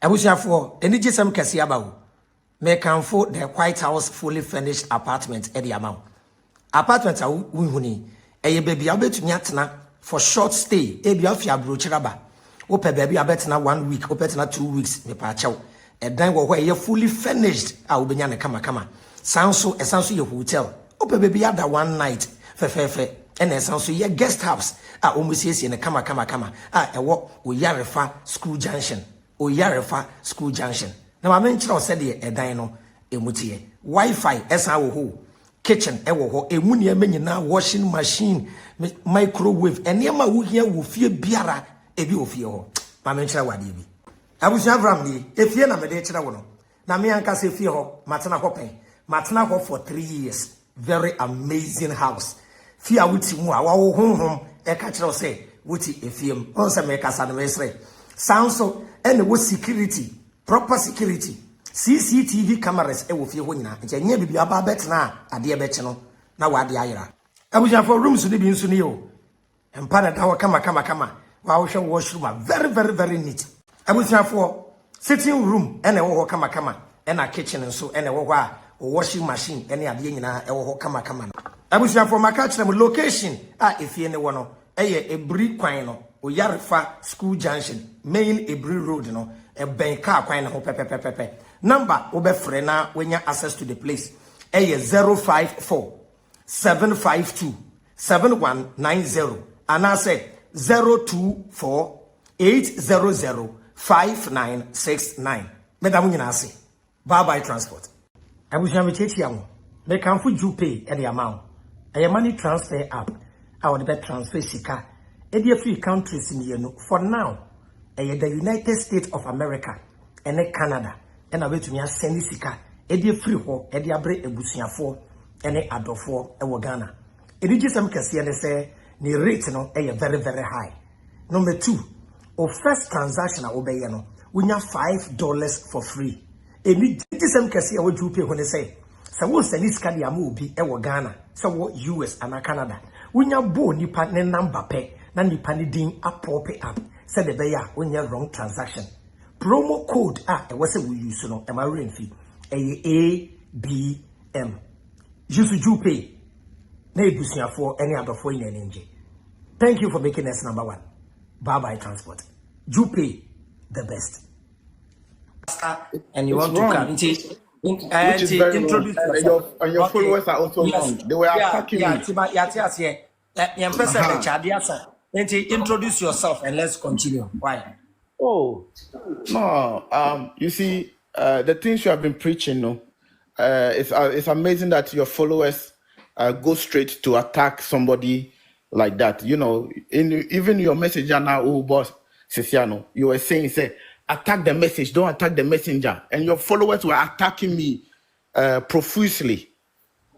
Abusiafo, eni gisem kesi abawo. Me canfo the White House fully furnished apartment edi amount. Apartment a unhuni. Eye baby abetumi atena for short stay. Ebi afi abrochiraba. Ope baby abetena 1 week, opetena 2 weeks me pa chaw. A dan wo where ye fully furnished a ubenya ne kama. Sanso ye hotel. Ope baby ada 1 night. Fe. And sanso ye guest house. Omusiesie ne kama. Ewo Oyarefa School Junction. Oyarefa School Junction. Na ma menkyerɛ said the edan no emutie. Wi-Fi esa wo ho. Kitchen ewo ho. Emu ne nyina washing machine, microwave. Enema wo hia wo fie biara ebi wo fie ho. Ma menkyerɛ wade bi. Abusu Avraham ni efie na me de kyerɛ wo no. Na me anka se fie ho matena ho pen. Matena ho for 3 years. Very amazing house. Fie a wuti mu a wo honhom e ka kyerɛ se wuti efiem. On se me kasa no mesre. Sanso ene wo security, proper security. CCTV cameras e wo fie ho nyina. Nche nya bibia ba betena ade e beche no na wade ayira. Abuja for rooms ni bi nso ni o. Empa na dawo kama. Wa wo hwe washroom very neat. Abuja for sitting room ene wo ho kama. Ena kitchen nso ene wo ho a washing machine ene ade nyina e wo ho kama. Abuja for maka kyerɛ mo location a efie ne wo no eye ebri kwan no Oyarefa School Junction main Ebri Road no e ben car kwan na ho pepepepe. Number obefre na wenya access to the place. Eye 054 752 7190 and I say 024 800 5969. Madam nyina ase. Bye transport. Abuja me chechi am. Me can fu you pay any amount. A money transfer app. I would bet transfer sika. Edia free countries in the for now. The United States of America and Canada. And I wait to me send sika. Edia free ho. Edia break ebusiafo and adofo e Ghana. Ediji some can see and say the rate no very high. Number 2, or first transaction I obey no. We have $5 for free. Ediji some can see what you pay when they say. So we send this card yamu be e Ghana. So what US and Canada. We have bo nipa ne number pay. Na nipa ni din apope up said the beya when you wrong transaction promo code e was we use no e ma rent fee ABM use you pay na ebusiafo any other for in nje. Thank you for making us number 1. Bye transport. You pay the best. And you want wrong. to come introduce and your followers are also wrong. They were attacking me. Introduce yourself and let's continue. Why? Oh, no. You see, the things you have been preaching, no, it's amazing that your followers go straight to attack somebody like that. You know, even your messenger now, boss Ceciano, you were saying, attack the message, don't attack the messenger, and your followers were attacking me profusely.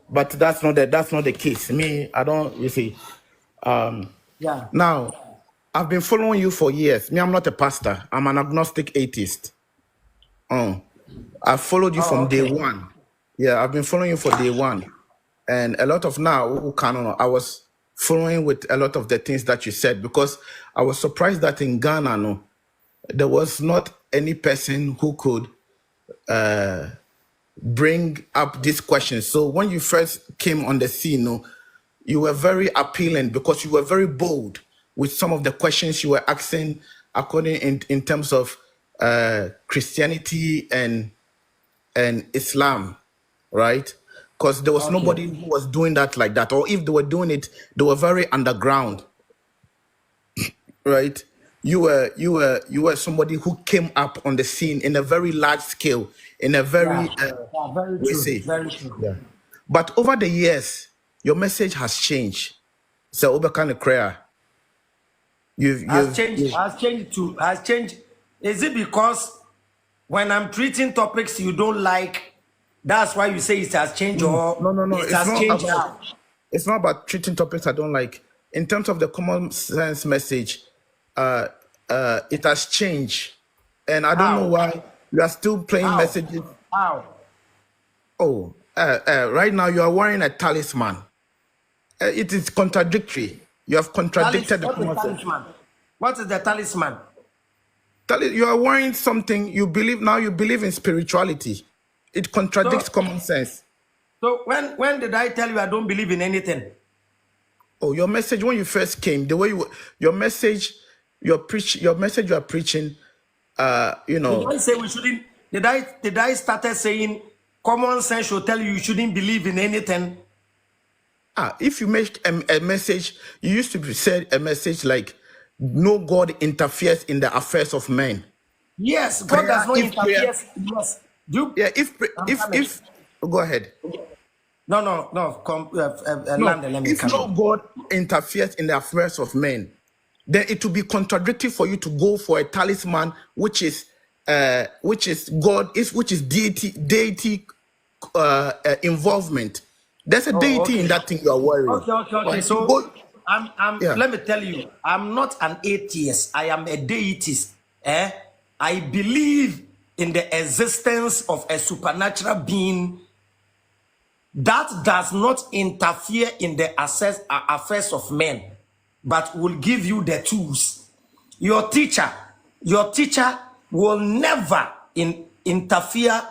But that's not the case. Me, I don't. You see. Yeah. Now, I've been following you for years. Me, I'm not a pastor. I'm an agnostic atheist. I followed you from day one. Yeah, I've been following you for day one. And a lot of now, I was following with a lot of the things that you said because I was surprised that in Ghana, no, there was not any person who could bring up this question. So when you first came on the scene, no, you were very appealing because you were very bold with some of the questions you were asking according in terms of Christianity and Islam, right? Because there was nobody who was doing that like that, or if they were doing it, they were very underground, right? You were somebody who came up on the scene in a very large scale, in a very very true. Yeah. But over the years, your message has changed. So Obakane Prayer. Has changed. Is it because when I'm treating topics you don't like, that's why you say it has changed, or no. It has changed. It's not about treating topics I don't like. In terms of the common sense message, it has changed. And I don't know why you are still playing messages. How? Oh, right now you are wearing a talisman. It is contradictory. You have contradicted the common sense. What is the talisman? You are wearing something you believe now. You believe in spirituality. It contradicts common sense. So when did I tell you I don't believe in anything? Oh, your message when you first came, the way your message you are preaching. You know. Did I say we shouldn't? Did I started saying common sense should tell you shouldn't believe in anything? If you make a message, you used to say a message like, "No God interferes in the affairs of men." Yes, God does not interfere. Yes. If go ahead. No. If no God interferes in the affairs of men, then it will be contradictory for you to go for a talisman, which is God, which is deity involvement. There's a deity in that thing you are wearing. Okay. So let me tell you, I'm not an atheist. I am a deitist. I believe in the existence of a supernatural being that does not interfere in the affairs of men, but will give you the tools. Your teacher will never interfere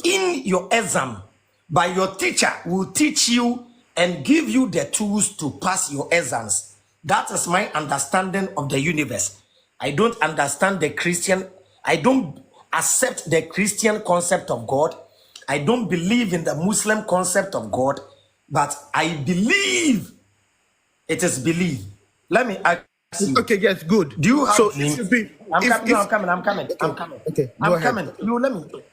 in your exam, but your teacher will teach you and give you the tools to pass your exams. That is my understanding of the universe. I don't understand the Christian. I don't accept the Christian concept of God. I don't believe in the Muslim concept of God, but I believe it is believed. Let me ask you. Okay, yes, good. Do you have dreams? I'm coming. Okay, I'm coming.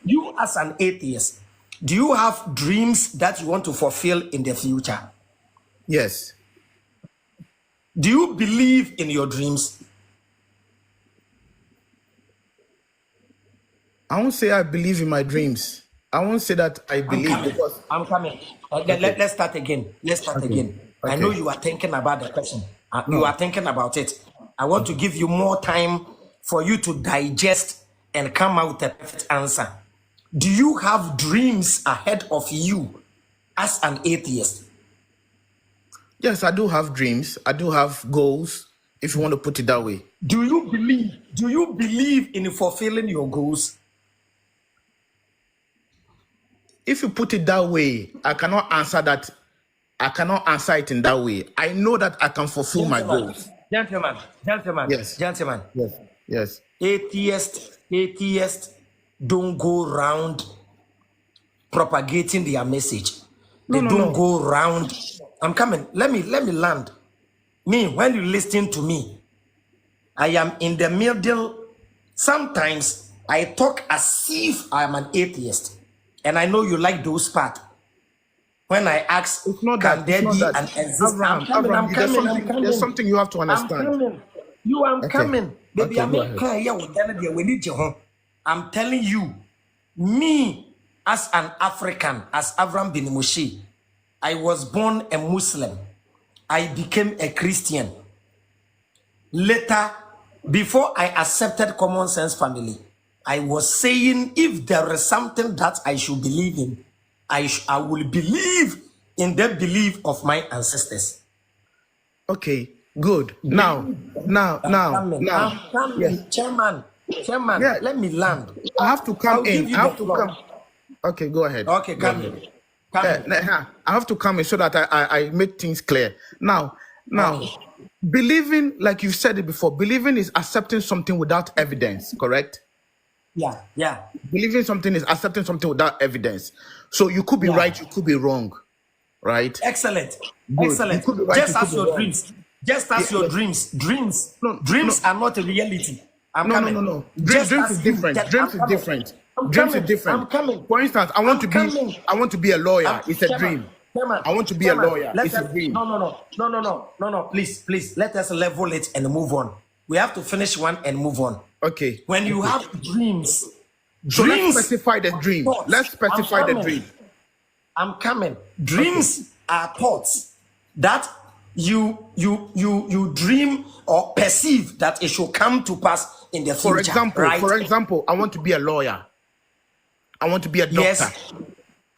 You as an atheist, do you have dreams that you want to fulfill in the future? Yes. Do you believe in your dreams? I won't say I believe in my dreams. I won't say that I believe because I'm coming. Let's start again. Okay. I know you are thinking about the question. You are thinking about it. I want to give you more time for you to digest and come out with a perfect answer. Do you have dreams ahead of you as an atheist? Yes, I do have dreams. I do have goals, if you want to put it that way. Do you believe in fulfilling your goals? If you put it that way, I cannot answer that. I cannot answer it in that way. I know that I can fulfill my goals. Gentlemen. Yes. Atheists don't go around propagating their message. They don't go around. I'm coming. Let me land. When you listen to me, I am in the middle. Sometimes I talk as if I am an atheist. And I know you like those parts. When I ask, can there be an existence? I'm coming. There's something you have to understand. I'm coming. Baby, Okay, I'm telling you, me as an African, as Avraham bin Moshe, I was born a Muslim. I became a Christian. Later, before I accepted common sense family, I was saying if there is something that I should believe in, I will believe in the belief of my ancestors. Okay, good. Now. I'm coming. Yes. Chairman, yeah. Let me land. I have to come in. I have to come. Okay, go ahead. Okay, come in. I have to come in so that I make things clear. Now, believing, like you said it before, believing is accepting something without evidence, correct? Yeah. Believing something is accepting something without evidence. So you could be right, you could be wrong, right? Excellent. Good. Excellent. Right, just as your dreams. Just as your dreams. Dreams are not a reality. No. Dreams is different. Dreams is different. Dreams is different. I'm coming. For instance, I want to be a lawyer. It's a dream. I want to be a lawyer. It's a dream. No. Please. Let us level it and move on. We have to finish one and move on. Okay. When you have dreams. So let's specify the dream. Let's specify the dream. I'm coming. Dreams are thoughts that you dream or perceive that it should come to pass in the future. For example, I want to be a lawyer. I want to be a doctor. Yes.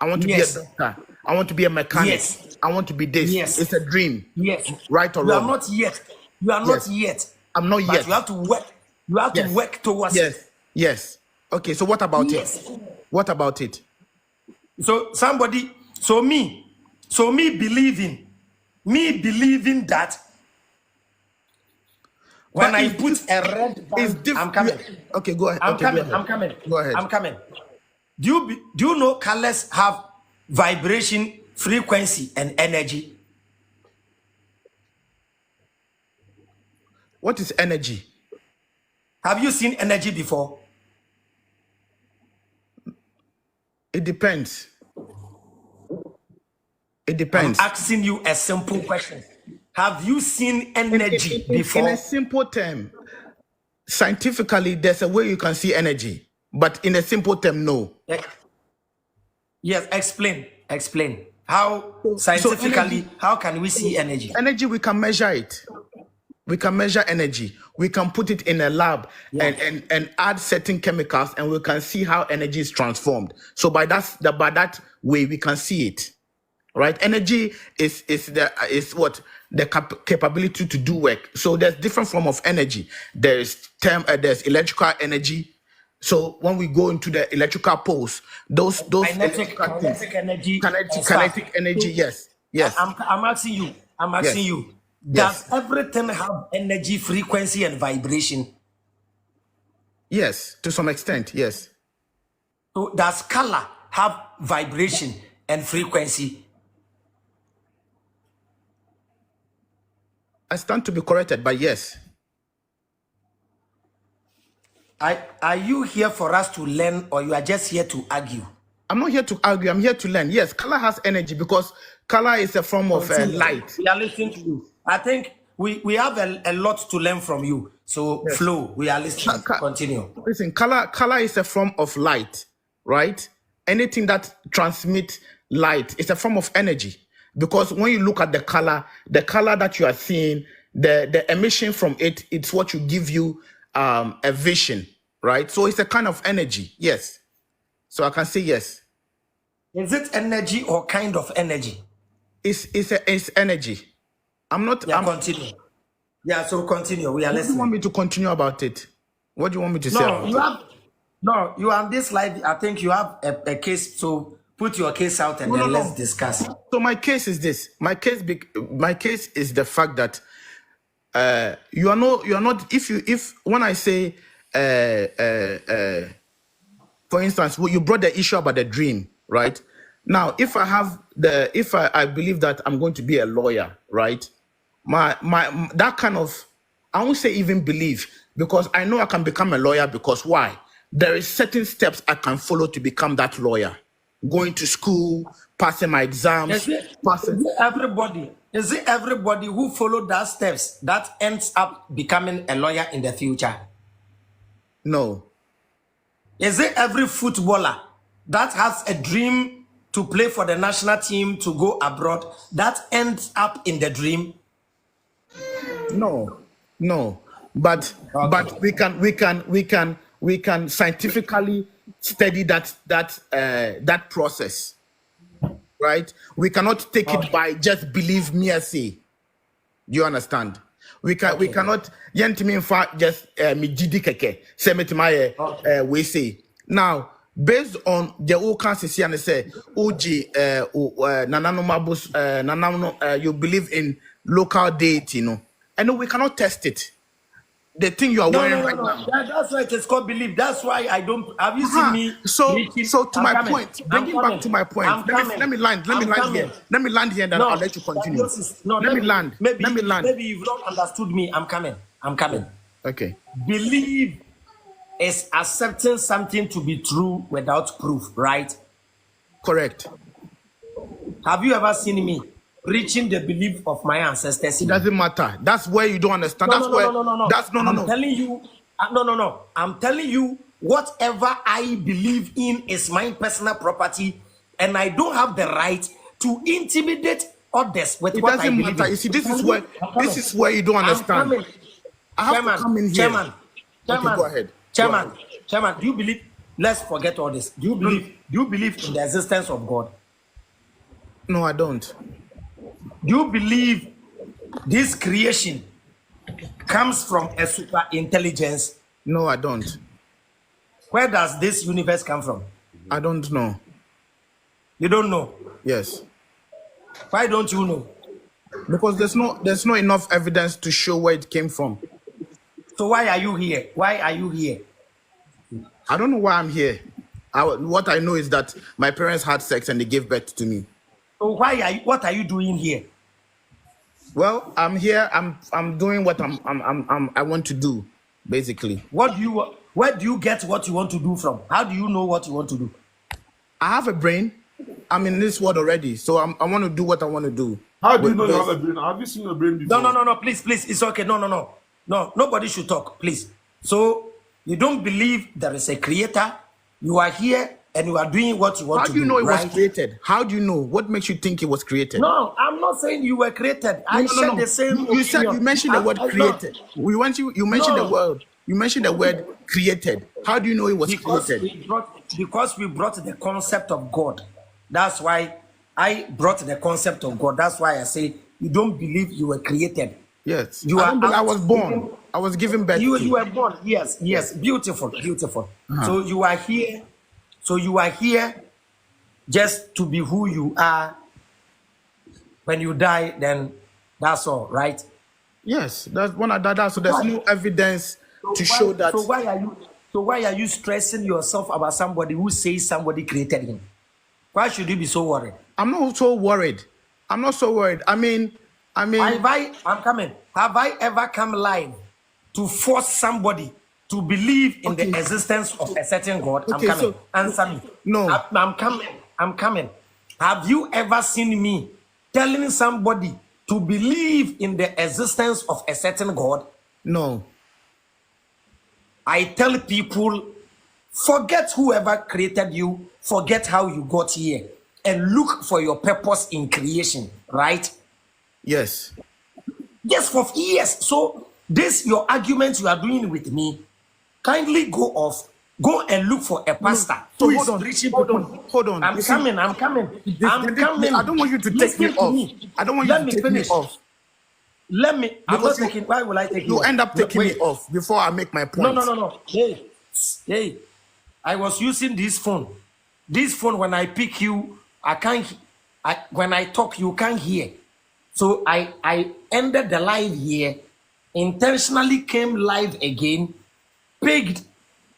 I want to be a doctor. I want to be a mechanic. Yes. I want to be this. Yes. It's a dream. Yes. Right or wrong? You are not yet. I'm not yet. You have to work. You have to work towards it. Yes. Okay, so what about Yes. it? What about it? So me believing that when But I it's put a red it's band, I'm different. coming. Okay, go ahead. I'm Okay, coming. go ahead. I'm coming. Go ahead. I'm coming. Do you know colors have vibration, frequency, and energy? What is energy? Have you seen energy before? It depends. It I'm depends. asking you a simple question. Have you seen energy before? In a simple term, scientifically, there's a way you can see energy, but in a simple term, no. Yes, explain. How So scientifically, energy, how can we see energy? energy, we can measure it. We can measure energy. We can put it in a lab Yeah. and add certain chemicals, and we can see how energy is transformed. So by that way, we can see it. Right? Energy is what the capability to do work. So there's different form of energy. There's electrical energy. So when we go into the electrical poles, those Kinetic energy. kinetic energy. Yes. I'm asking you. Yes. Does everything have energy, frequency, and vibration? Yes, to some extent. Yes. So does color have vibration and frequency? I stand to be corrected, but yes. Are you here for us to learn, or you are just here to argue? I'm not here to argue. I'm here to learn. Yes, color has energy because color is a form of light. We are listening to you. I think we have a lot to learn from you. So Yes. Flow, we are listening. Continue. Listen, color is a form of light, right? Anything that transmits light is a form of energy. Because when you look at the color that you are seeing, the emission from it, it's what you give you a vision, right? So it's a kind of energy, yes. So I can say yes. Is it energy or kind of energy? It's energy. I'm not. Yeah, continue. Yeah, so continue. We are What do you listening. want me to continue about it? What do you want me to say about it? You are on this slide. I think you have a case. So put your case out and then let's discuss. So my case is this. My case is the fact that you are not. If when I say for instance, you brought the issue about the dream, right? Now, if I believe that I'm going to be a lawyer, right? My that kind of, I won't say even believe, because I know I can become a lawyer. Because why? There is certain steps I can follow to become that lawyer. Going to school, passing my exams. Is it everybody who followed that steps that ends up becoming a lawyer in the future? No. Is it every footballer that has a dream to play for the national team, to go abroad, that ends up in the dream? No. But we can scientifically study that process, right? We cannot take it by just believe me as say. Do you understand? We cannot yentimi infa just me jidi keke say me my we say. Now, based on the old consistency and say oji you believe in local deity, you know. I know we cannot test it. The thing you are wearing right now. That's why it is called belief. That's why I don't. Have you seen me? So to my point, bringing back to my point. Let me land here. Let me land here, and then I'll let you continue. Let me land. Maybe you've not understood me. I'm coming. Okay. Belief is accepting something to be true without proof, right? Correct. Have you ever seen me preaching the belief of my ancestors? It doesn't matter. That's where you don't understand. I'm telling you, whatever I believe in is my personal property, and I don't have the right to intimidate others with what I believe. It doesn't matter. You see, this is where you don't understand. I have to come in here. Chairman, go ahead. Chairman, do you believe? Let's forget all this. Do you believe in the existence of God? No, I don't. Do you believe this creation comes from a super intelligence? No, I don't. Where does this universe come from? I don't know. You don't know? Yes. Why don't you know? Because there's no enough evidence to show where it came from. So why are you here? Why are you here? I don't know why I'm here. What I know is that my parents had sex and they gave birth to me. So what are you doing here? Well, I'm here. I'm doing what I want to do, basically. Where do you get what you want to do from? How do you know what you want to do? I have a brain. I'm in this world already, so I want to do what I want to do. How do you know you have a brain? Have you seen a brain before? No, please, it's okay. No, nobody should talk, please. So you don't believe there is a creator. You are here and you are doing what you want to do. How do you know it right? was created? How do you know? What makes you think it was created? No, I'm not saying you were created. I said the same. You said you mentioned the word created. You mentioned the word. You mentioned the word created. How do you know it was created? Because we brought the concept of God. That's why I brought the concept of God. That's why I say you don't believe you were created. Yes. I was born. I was given birth. You were born. Yes. Beautiful. So you are here. So you are here just to be who you are. When you die, then that's all, right? Yes. That's when I died. So there's no evidence to show that. So why are you stressing yourself about somebody who says somebody created him? Why should you be so worried? I'm not so worried. I'm not so worried. I mean. I'm coming. Have I ever come live to force somebody to believe in the existence of a certain God? I'm coming. So, answer me. No. I'm coming. Have you ever seen me telling somebody to believe in the existence of a certain God? No. I tell people, forget whoever created you, forget how you got here, and look for your purpose in creation, right? Yes. Yes, for years. So this your argument you are doing with me, kindly go and look for a pastor who is preaching. Hold on. I'm coming. I don't want you to take me off. I don't want you to take me off. I'm not taking. Why will I take you? You end up taking me off before I make my point. No. Hey. I was using this phone. This phone, when I pick you, I can't. When I talk, you can't hear. So I ended the live here, intentionally came live again, picked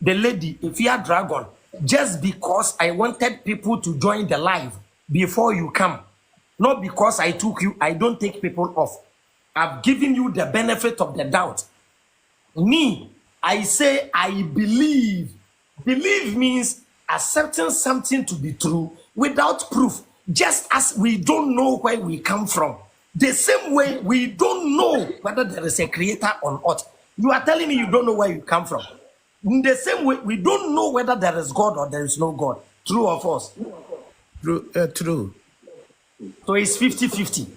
the lady, a fear dragon, just because I wanted people to join the live before you come. Not because I took you, I don't take people off. I've given you the benefit of the doubt. Me, I say I believe. Believe means accepting something to be true without proof, just as we don't know where we come from. The same way we don't know whether there is a creator on earth. You are telling me you don't know where you come from. In the same way, we don't know whether there is God or there is no God. True or false? True. So it's 50-50.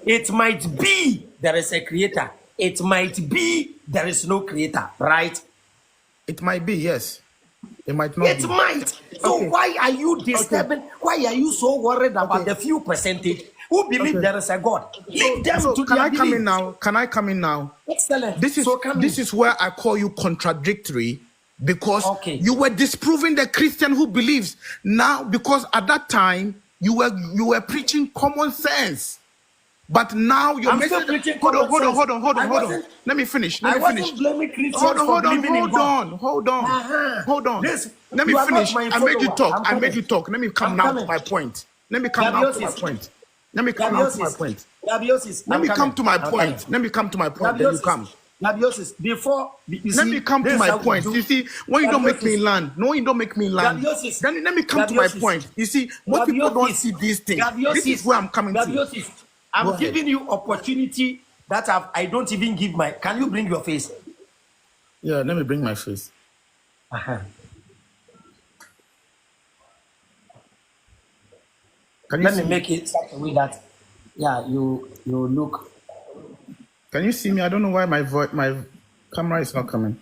It might be there is a creator. It might be there is no creator, right? It might be, yes. It might not. It might. So why are you disturbing? Why are you so worried about the few percentage who believe there is a God? Leave them to can I belief. come in now? Can I come in now? Excellent. This is where I call you contradictory, because you were disproving the Christian who believes. Now, because at that time you were preaching common sense. But now you're preaching hold on. Let me finish. Hold on. Let me finish. I made you talk. Let me come now to my point. Let me come to my point. Then you come. Before let me come to my point. You see, when you don't make me land, then let me come to my point. You see, most people don't see these things. This is where I'm coming to. I'm giving you opportunity that I don't even give my. Can you bring your face? Yeah, let me bring my face. Let me make it such a way that, you look. Can you see me? I don't know why my camera is not coming.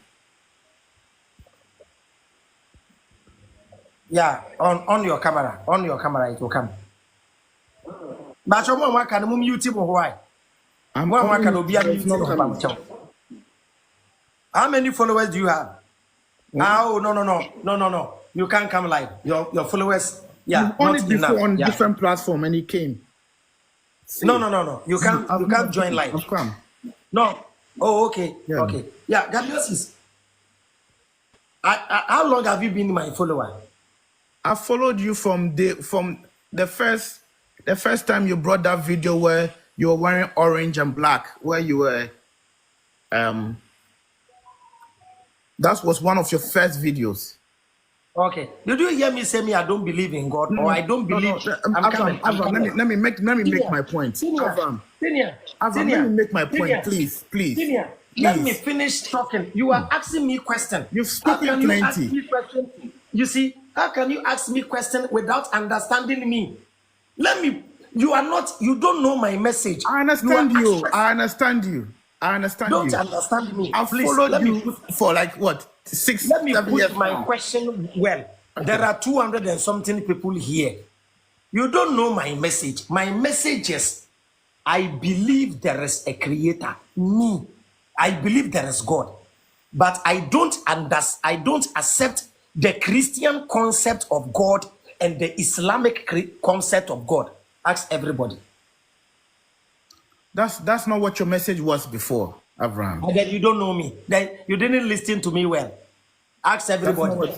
Yeah, on your camera. On your camera, it will come. But can mute why? How many followers do you have? Oh, no. You can't come live. Your followers, You've not on it before enough. on Yeah. different platform and he came. See, No. You can't join live. I've come. No. Oh, okay. Yeah. Okay. Yeah, Gadiosis. How long have you been my follower? I followed you from the first time you brought that video where you were wearing orange and black, where you were that was one of your first videos. Okay. Did you hear me say me I don't believe in God or I don't believe? Avraham, let me make my point. Avraham, let me make my point, please. Let me finish talking. You are asking me question. You've spoken plenty. You see, how can you ask me question without understanding me? You don't know my message. I understand you. Don't understand me. I've Please, followed you for like what, 6, let me 7 put years my now. question well. Okay. There are 200 and something people here. You don't know my message. My message is, I believe there is a creator. Me. I believe there is God. But I don't accept the Christian concept of God and the Islamic concept of God. Ask everybody. That's not what your message was before, Avraham. And then you don't know me. Then you didn't listen to me well. Ask everybody.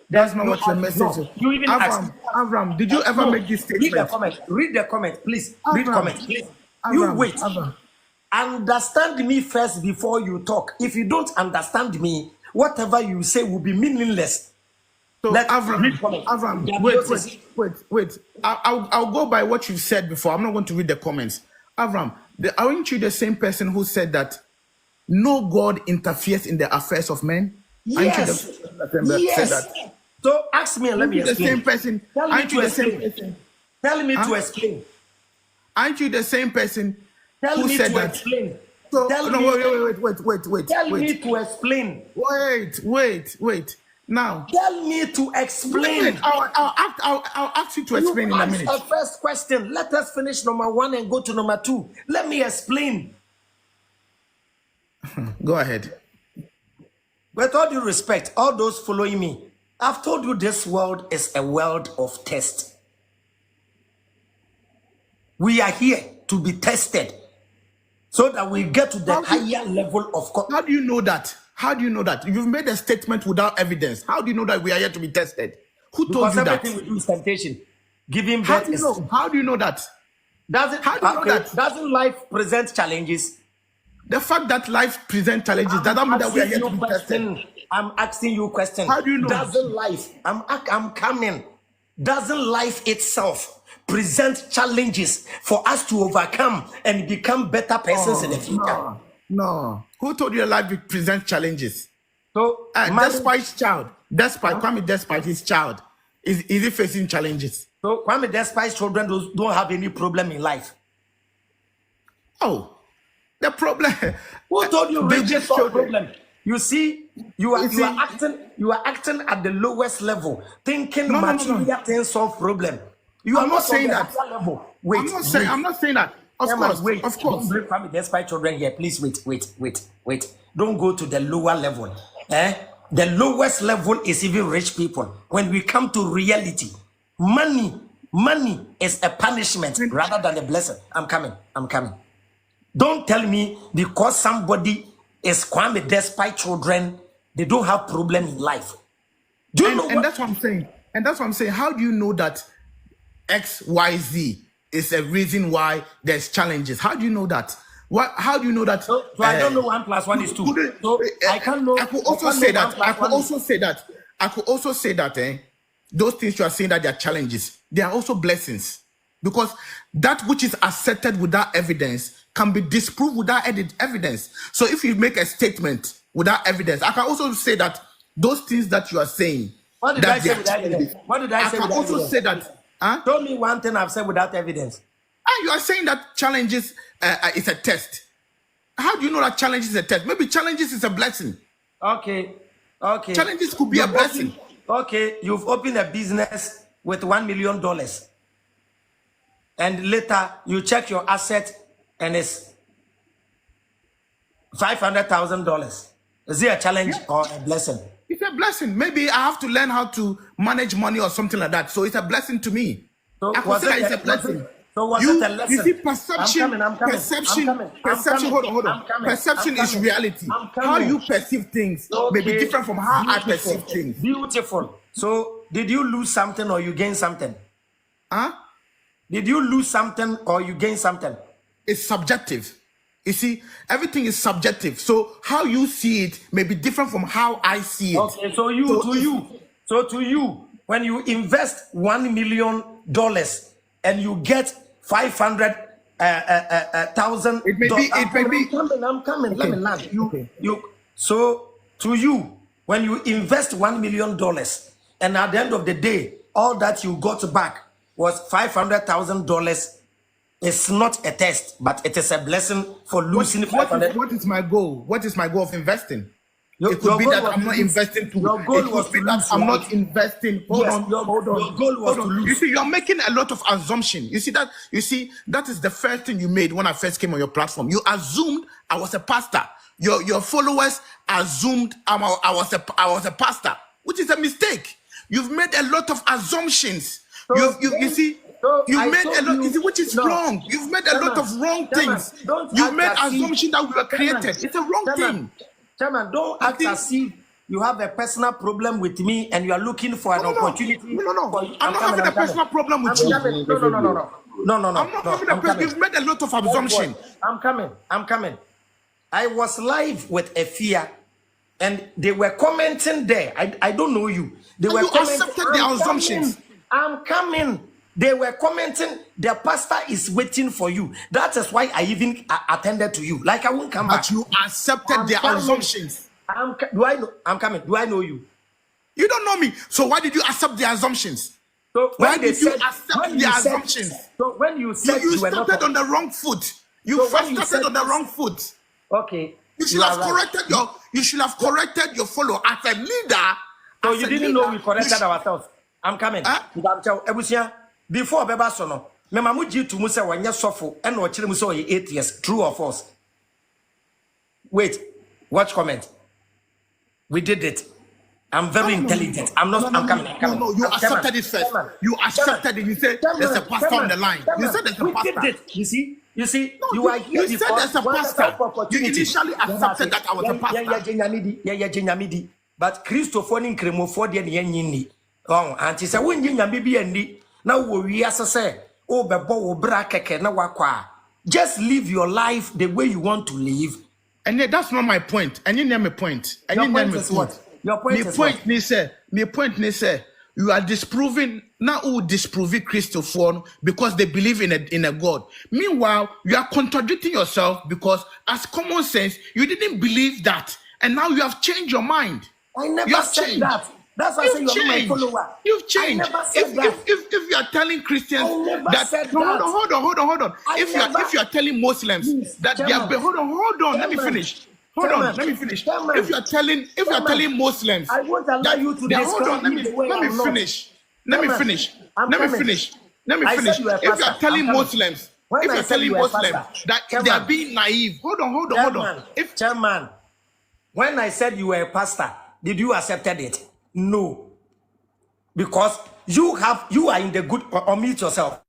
That's not what your message is. You even ask. Avraham, did you ever make this statement? Read the comment, please. Avraham, read comment, please. Avraham, You wait. Avraham. Understand me first before you talk. If you don't understand me, whatever you say will be meaningless. So Avraham, wait. I'll go by what you said before. I'm not going to read the comments. Avraham, aren't you the same person who said that no God interferes in the affairs of men? Yes. Said that? So ask me and let me explain. The same person. Aren't you the same person? Tell me to explain. Aren't you the same person who said that? Explain. So, Tell no, me wait. Tell me to explain. Wait. Now. Tell me to explain. Wait, I'll ask you to explain in a minute. The first question. Let us finish number 1 and go to number 2. Let me explain. Go ahead. With all due respect, all those following me, I've told you this world is a world of test. We are here to be tested so that we get to the higher level of... How do you know that? You've made a statement without evidence. How do you know that we are here to be tested? Who told you that? Because everything we do is temptation. Giving birth How do you know that? Doesn't life present challenges? The fact that life presents challenges doesn't mean that we are here to be tested. I'm asking you a question. How do you know? Doesn't life, I'm coming. Doesn't life itself present challenges for us to overcome and become better persons in the future? No. Who told you that life presents challenges? So, despite his child, is he facing challenges? So, Kwame Despite's children don't have any problem in life. Oh. The problem. Who told you riches solve problem? You see, you are acting at the lowest level, thinking material things solve problem. You are not saying that level. Wait, I'm not saying that. Of course. Don't bring Kwame Despite children here. Please wait. Don't go to the lower level. The lowest level is even rich people. When we come to reality, money is a punishment rather than a blessing. I'm coming. Don't tell me because somebody is Kwame Despite children, they don't have problem in life. Do you know what? That's what I'm saying. How do you know that XYZ is a reason why there's challenges? How do you know that? How do you know that? So I don't know 1 + 1 is 2. So I can't know. I could also say that. Those things you are saying that they are challenges, they are also blessings, because that which is accepted without evidence can be disproved without evidence. So if you make a statement without evidence, I can also say that those things that you are saying. What did I say without evidence? What did I say without evidence? I can also say that. Tell me one thing I've said without evidence. You are saying that challenges is a test. How do you know that challenges is a test? Maybe challenges is a blessing. Okay. Challenges could be a blessing. Okay, you've opened a business with $1 million, and later you check your asset and it's $500,000. Is it a challenge or a blessing? It's a blessing. Maybe I have to learn how to manage money or something like that. So it's a blessing to me. So I consider it's a blessing. So was it a lesson? You see, perception, I'm coming. perception. Hold on. Perception is reality. How you perceive things may be different from how I perceive things. Beautiful. So, did you lose something or you gain something? Huh? Did you lose something or you gain something? It's subjective. You see, everything is subjective. So how you see it may be different from how I see it. Okay, so to you, when you invest $1 million and you get 500,000, it may be. I'm coming. Okay. Let me land. So to you, when you invest $1 million and at the end of the day, all that you got back was $500,000. It's not a test, but it is a blessing for losing $500,000. What is my goal? What is my goal of investing? It could be that I'm not investing too. Your goal was to lose. I'm not investing. Hold on. Your goal was to lose. You see, you're making a lot of assumption. You see, that is the first thing you made when I first came on your platform. You assumed I was a pastor. Your followers assumed I was a pastor, which is a mistake. You've made a lot of assumptions. So you see. You've made a lot, which is wrong. You've made a lot of wrong things. You've made assumption that we were created. It's a wrong thing. Chairman, don't act as if you have a personal problem with me and you are looking for an opportunity. No. I'm not having a personal problem with you. No. I'm not having a person. You've made a lot of assumption. I'm coming. I was live with a fear and they were commenting there. I don't know you. They were commenting. Accepted their assumptions. I'm coming. They were commenting, the pastor is waiting for you. That is why I even attended to you. Like I won't come back. But you accepted their assumptions. Do I know? I'm coming. Do I know you? You don't know me. So why did you accept their assumptions? So why did you accept their assumptions? So when you said you started on the wrong foot. You started on the wrong foot. Okay. You should have corrected your follower as a leader. So you didn't know we corrected ourselves. I'm coming. Before Beba Sono, Memamuji to Musa when you suffer and watch him so 8 years. True or false? Wait, watch comment. We did it. I'm very intelligent. I'm coming. No, you accepted it first. You accepted it. You said there's a pastor on the line. You said there's a pastor. We did it. You see, you are here. You said there's a pastor. You initially accepted that I was a pastor. Yeah. But Christopher Cremo the Yeni. Oh, and he said, when you be and now we say, oh, bebo brakeke na wakwa. Just live your life the way you want to live. And that's not my point. And you name a point. And you name a point. Your point is what? My point is you are disproving now who disproving Christopher because they believe in a God. Meanwhile, you are contradicting yourself because as common sense, you didn't believe that. And now you have changed your mind. I never said that. That's why I say you are my follower. You've changed. If you are telling Christians that hold on. If you are telling Muslims that they are hold on. Let me finish. Hold on. Let me finish. If you are telling Muslims, I won't allow you to describe me the way Let me finish. If you are telling Muslims that they are being naive, hold on. Chairman, when I said you were a pastor, did you accept it? No, because you are in the good, or mute yourself.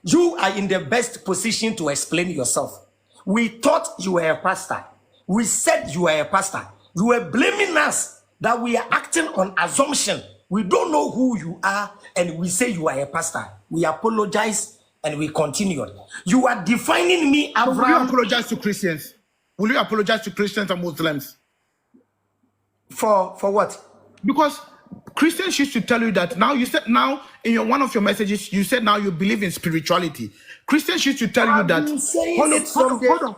You are in the best position to explain yourself. We thought you were a pastor. We said you were a pastor. You were blaming us that we are acting on assumption. We don't know who you are, and we say you are a pastor. We apologize and we continued. You are defining me, Avraham. Will you apologize to Christians? Will you apologize to Christians and Muslims? For what? Because Christians used to tell you that now you said now in one of your messages you said now you believe in spirituality. Christians used to tell you that. Hold on.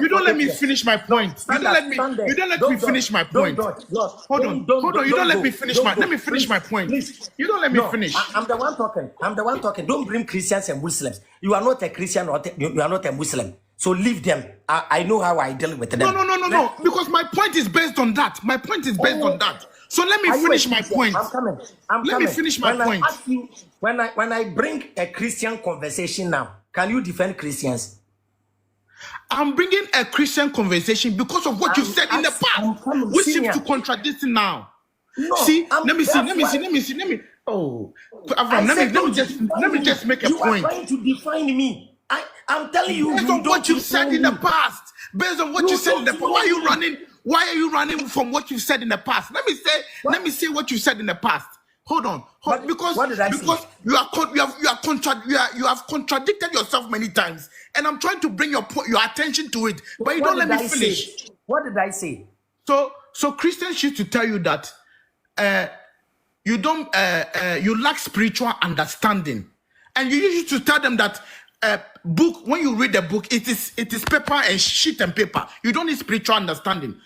You don't let me finish my point. You don't let me finish my point. Hold on. You don't let me finish my. Let me finish my point. You don't let me finish. I'm the one talking. Don't bring Christians and Muslims. You are not a Christian or you are not a Muslim. So leave them. I know how I deal with them. No. Because my point is based on that. So let me finish my point. I'm coming. Let me finish my point. When I bring a Christian conversation now, can you defend Christians? I'm bringing a Christian conversation because of what you said in the past, which seems to contradict now. No, See, I'm, let me that's see. why Oh, I Avraham, said don't let me define just me. make a You are point. trying to define me. I'm telling you, Based you on don't what you've said define in the me. past, based on what You you said in the don't past, know me. why are you running from what you said in the past? Let me say what you said in the past. Hold on, because What did I say? you have contradicted yourself many times, and I'm trying to bring your attention to it, but you What don't let did me I finish. say? What did I say? So Christians used to tell you that you don't you lack spiritual understanding, and you used to tell them that book, when you read a book, it is paper and sheet and paper. You don't need spiritual understanding.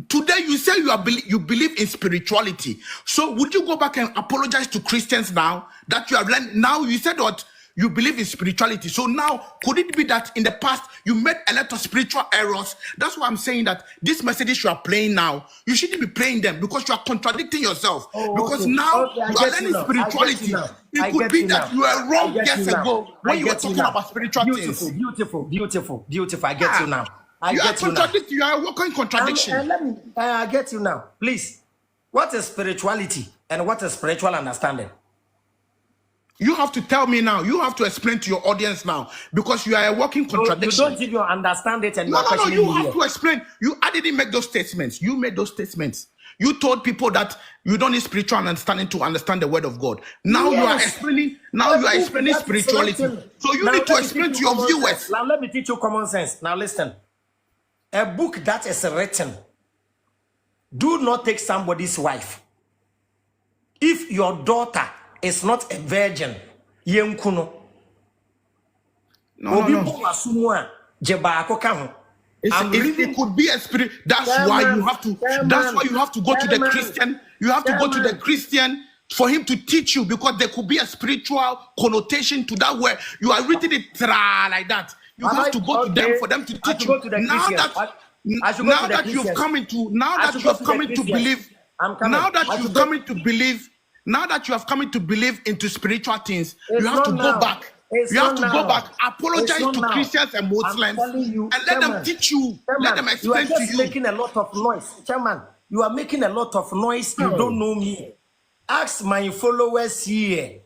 Today you say you believe in spirituality. So would you go back and apologize to Christians now that you have learned? Now you said that you believe in spirituality. So now, could it be that in the past you made a lot of spiritual errors? That's why I'm saying that these messages you are playing now, you shouldn't be playing them because you are contradicting yourself. Because Okay. now Okay, I you are get you learning now. I get spirituality. you now. I It could get be you that now. you were I wrong get years you now. ago I when you were get you talking now. about spiritual Beautiful, things. beautiful. I get you now. I You are get you now. contradicting. You are working contradiction. Let me. I get you now. Please. What is spirituality and what is spiritual understanding? You have to tell me now. You have to explain to your audience now because you are a walking contradiction. You don't even understand it and you No, are questioning you me have here. to explain. I didn't make those statements. You made those statements. You told people that you don't need spiritual understanding to understand the word of God. Now you are Yes. explaining. Now you are explaining That is spirituality. written. So you Now, need to let me explain teach to you your common viewers. sense. Now let me teach you common sense. Now listen. A book that is written. Do not take somebody's wife. If your daughter is not a virgin, yenkuno. No. It could be a spirit. That's why you have to. That's why you have to go to the Christian. You have to go to the Christian for him to teach you, because there could be a spiritual connotation to that word. You are reading it like that. You have to go to them for them to teach you. Now that you've come into believe, now that you have come into believe into spiritual things, you have to go back. You have to go back, apologize to Christians and Muslims, and let them teach you. Let them explain to you. You are just making a lot of noise. Chairman, you are making a lot of noise. You don't know me. Ask my followers here.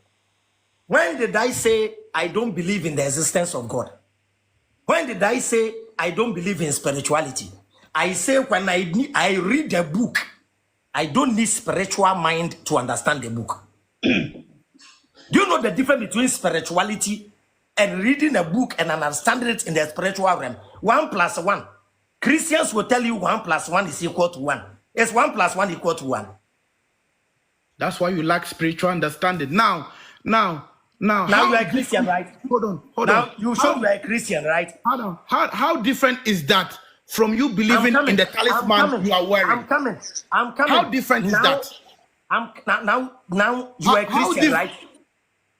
When did I say I don't believe in the existence of God? When did I say I don't believe in spirituality? I say when I read a book, I don't need spiritual mind to understand the book. Do you know the difference between spirituality and reading a book and understanding it in the spiritual realm? 1 + 1. Christians will tell you 1 + 1 is equal to 1. It's 1 + 1 equal to 1. That's why you lack spiritual understanding. Now you are a Christian, right? Hold on. Now you show you are a Christian, right? How different is that from you believing in the talisman you are wearing? I'm coming. How different is that? Now you are a Christian, right?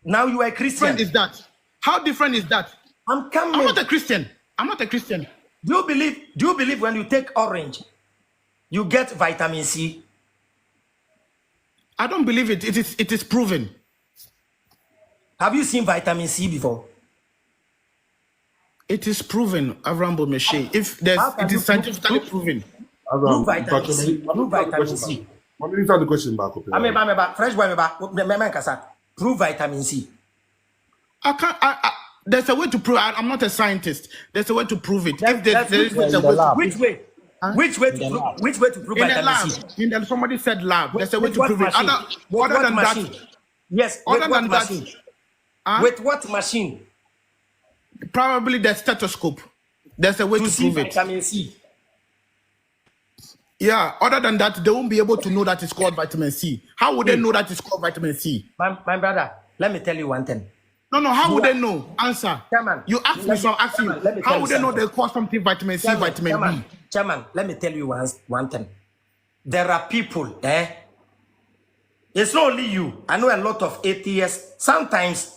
Now you are a Christian. How different is that? I'm coming. I'm not a Christian. Do you believe when you take orange, you get vitamin C? I don't believe it. It is proven. Have you seen vitamin C before? It is proven, Avraham Bomeshe. It is scientifically proven. Prove vitamin C. Prove vitamin C. Let me start the question back up here. Fresh boy, prove vitamin C. I can't. There's a way to prove. I'm not a scientist. There's a way to prove it. Which way? Which way to prove vitamin C? Somebody said lab. There's a way to prove it. Other than that. Yes. Other than that. With what machine? Probably the stethoscope. There's a way to prove it. Vitamin C. Yeah. Other than that, they won't be able to know that it's called vitamin C. How would they know that it's called vitamin C? My brother, let me tell you one thing. No. How would they know? Answer. Chairman, you asked me, so I'm asking you. How would they know they call something vitamin C, vitamin B? Chairman, let me tell you one thing. There are people, It's not only you. I know a lot of atheists. Sometimes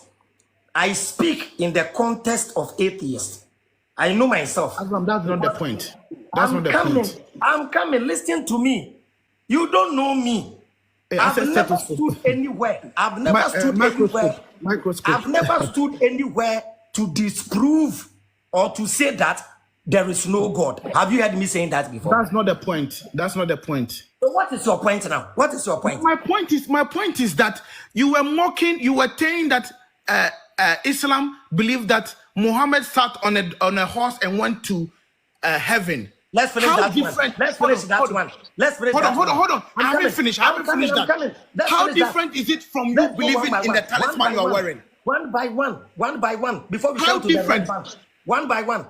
I speak in the context of atheists. I know myself. That's not the point. Point. I'm coming. Listen to me. You don't know me. I've never stood anywhere. I've never stood anywhere to disprove or to say that there is no God. Have you heard me saying that before? That's not the point. That's not the point. So what is your point now? What is your point? My point is that you were mocking, you were saying that Islam believed that Muhammad sat on a horse and went to heaven. Let's finish that one. Let's finish that one. Let's finish that one. Hold on. I haven't finished that. How different is it from you believing in the talisman you are wearing? One by one. Before we How come to different? the red band. One by one.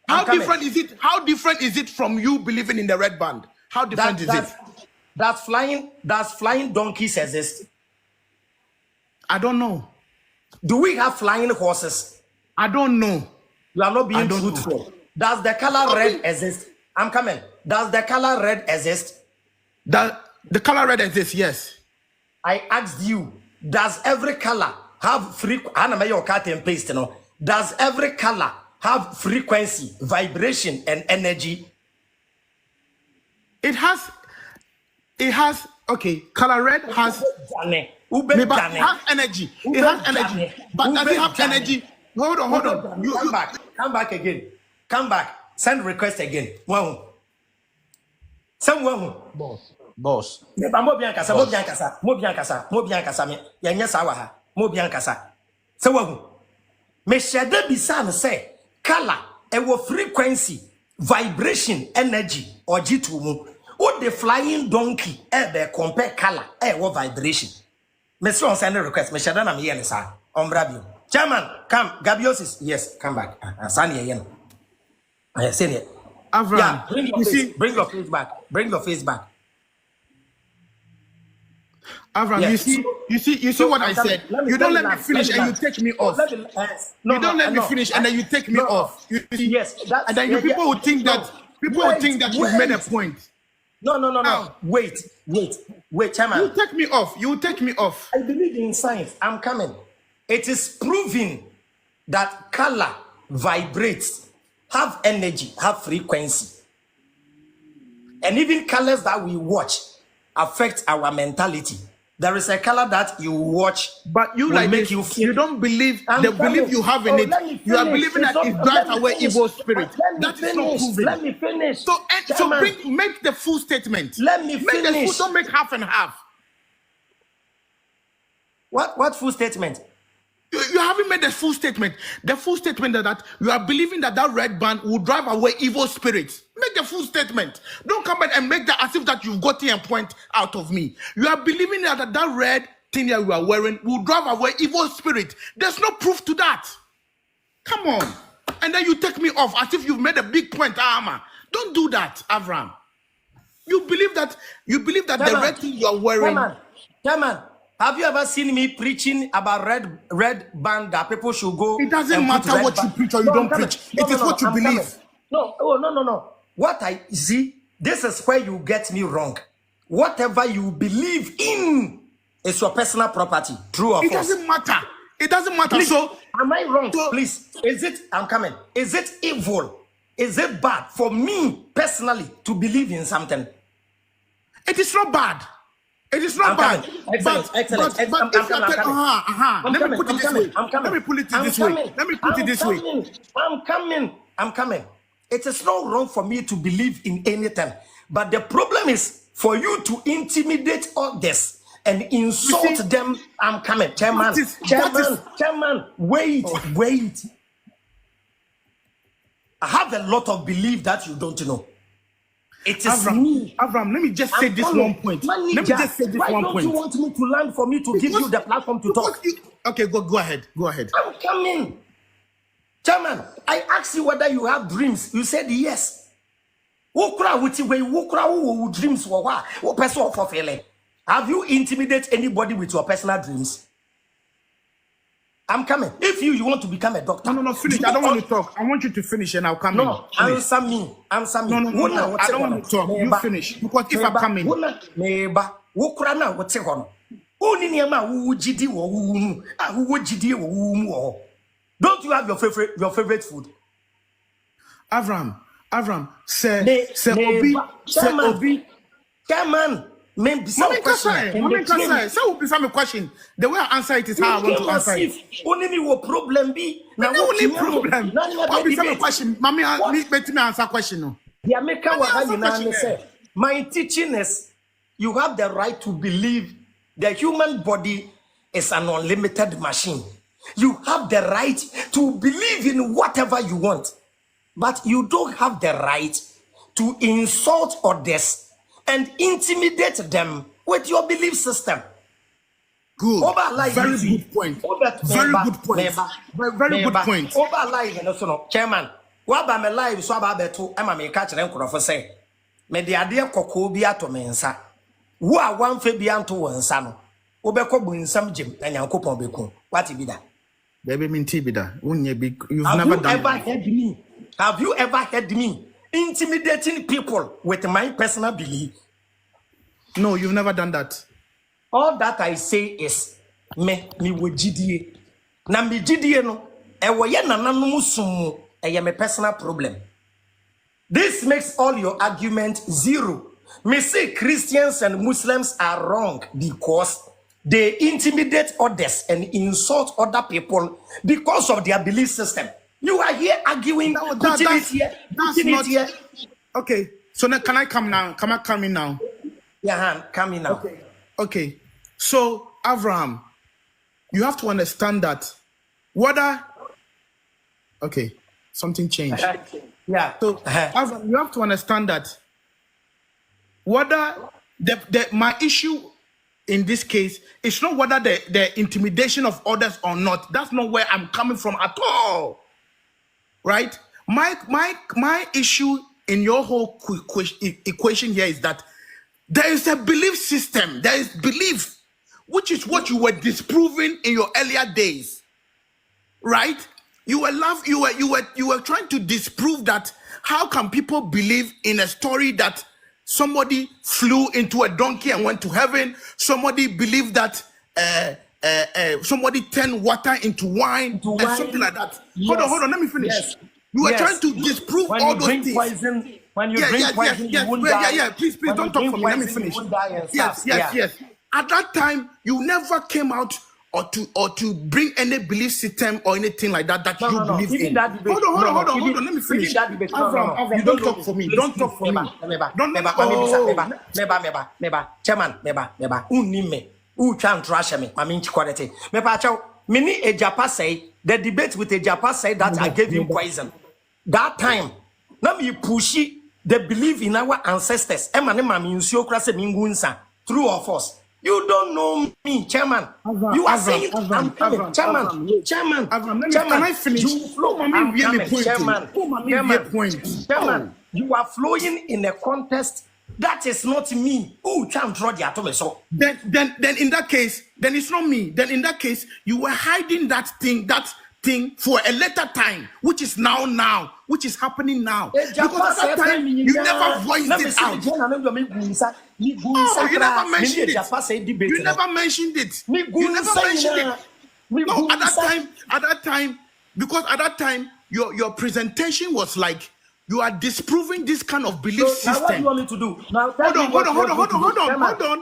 How different is it from you believing in the red band? How different is it? Does flying donkeys exist? I don't know. Do we have flying horses? I don't know. You are not being truthful. Does the color red exist? I'm coming. Does the color red exist? The color red exists, yes. I asked you, does every color have Does every color have frequency, vibration, and energy? It has, okay, color red has, it has energy. It has energy. But does it have energy? Hold on. Come back again. Come back. Send request again. Wow. Someone. Boss. Me shede bisa say color ewo frequency, vibration, energy or jitu mu. O the flying donkey ebe compare color ewo vibration. Me say on send request. Me shede na me yen sa. Ombrabio. Chairman, come. Gabiosis. Yes, come back. Sani yen. Yes, say it. Avraham, yeah, bring your face back. Bring your face back. Avraham, yes. you see what I said. You don't let me finish and you take me off. You don't let me finish and then you take me off. You see? Yes, and then people would think that you've made a point. No. Wait, Chairman. You take me off. I believe in science. I'm coming. It is proven that color vibrates, have energy, have frequency. And even colors that we watch affect our mentality. There is a color that you watch, but you like make you feel. You don't believe the belief you have in it. You are believing that it drives away evil spirit. That is not proven. Let me finish. So make the full statement. Let me finish. Make the full, don't make half and half. What full statement? You haven't made the full statement. The full statement that you are believing that red band will drive away evil spirits. Make the full statement. Don't come back and make that as if that you've gotten a point out of me. You are believing that red thing that you are wearing will drive away evil spirit. There's no proof to that. Come on. And then you take me off as if you've made a big point. Don't do that, Avraham. You believe that the red thing you are wearing. Chairman. Have you ever seen me preaching about red band that people should go? It doesn't matter what you preach or you don't preach. It is what you believe. No. What I see, this is where you get me wrong. Whatever you believe in is your personal property. True or false? It doesn't matter. Please, so am I wrong? Please, I'm coming. Is it evil? Is it bad for me personally to believe in something? It is not bad. It is not bad. Excellent. Let me put it this way. I'm coming. It is not wrong for me to believe in anything. But the problem is for you to intimidate others and insult them. I'm coming. Chairman, wait. I have a lot of belief that you don't know. It is me. Avraham, let me just say this one point. Why don't you want me to learn for me to give you the platform to talk? Okay, go ahead. I'm coming. Chairman, I asked you whether you have dreams. You said yes. Dreams for what? What personal fulfilling? Have you intimidated anybody with your personal dreams? I'm coming. If you want to become a doctor. No, finish. I don't want to talk. I want you to finish and I'll come in. No, answer me. No, I don't want to talk. You finish. Because if I come in. Don't you have your favorite food? Avraham, say Obi. Chairman, Men be some question. Mommy Kasa, so will be some question. The way I answer it is how I want to answer it. Only me will problem be. Now only problem. What be some question? Mommy, me answer question no. The American will say, my teaching is you have the right to believe the human body is an unlimited machine. You have the right to believe in whatever you want, but you don't have the right to insult others and intimidate them with your belief system. Good. Very good point. Very good point. Very good point. Over live and also chairman. What about my live? So about beto. I'm a catch and for say. Me the idea koko bi ato mensa. Wo a wan fe bi anto wansa no. Obeko bu nsam jim na nyankopon beku. What be that? Baby minti be that. You've never heard me? Have you ever heard me intimidating people with my personal belief? No, you've never done that. All that I say is me wo gidie. Na me gidie no e wo ye nananom sum e ye me personal problem. This makes all your argument zero. Me say Christians and Muslims are wrong because they intimidate others and insult other people because of their belief system. You are here arguing. That's not here. Okay. So now, can I come now? Can I come in now? Yeah, come in now. Okay. So, Avraham, you have to understand that whether... Okay. Something changed. Yeah. So, Avraham, you have to understand that whether my issue in this case is not whether the intimidation of others or not. That's not where I'm coming from at all. Right? My issue in your whole equation here is that there is a belief system. There is belief, which is what you were disproving in your earlier days. Right? You were trying to disprove that how can people believe in a story that somebody flew into a donkey and went to heaven? Somebody believed that somebody turned water into wine and something like that. Yes. Hold on, let me finish. Yes. You were trying to disprove all those things. When you drink poison, you won't die. Please, don't talk for me. Let me finish. Yes. At that time, you never came out or to bring any belief system or anything like that you believe in. Hold on. Let me finish. Avraham, you don't talk for me. Don't talk for me. Meba. Unime. Uchan trash me. Maminchi quality. Meba chow. Mini Ejapa say the debate with Ejapa say that I gave him poison. That time, now me pushy the belief in our ancestors. Emane mami unsio krase mingunsa. True or false? You don't know me, Chairman. You are saying I'm coming. Chairman. Can I finish? Chairman, you are flowing in a contest that is not me. Then in that case, then it's not me. Then in that case, you were hiding that thing for a later time, which is now, which is happening now. Because at that time, you never voiced it out. You never mentioned it. No, at that time, because at that time, your presentation was like, you are disproving this kind of belief system. Now what do you want me to do? Now hold on.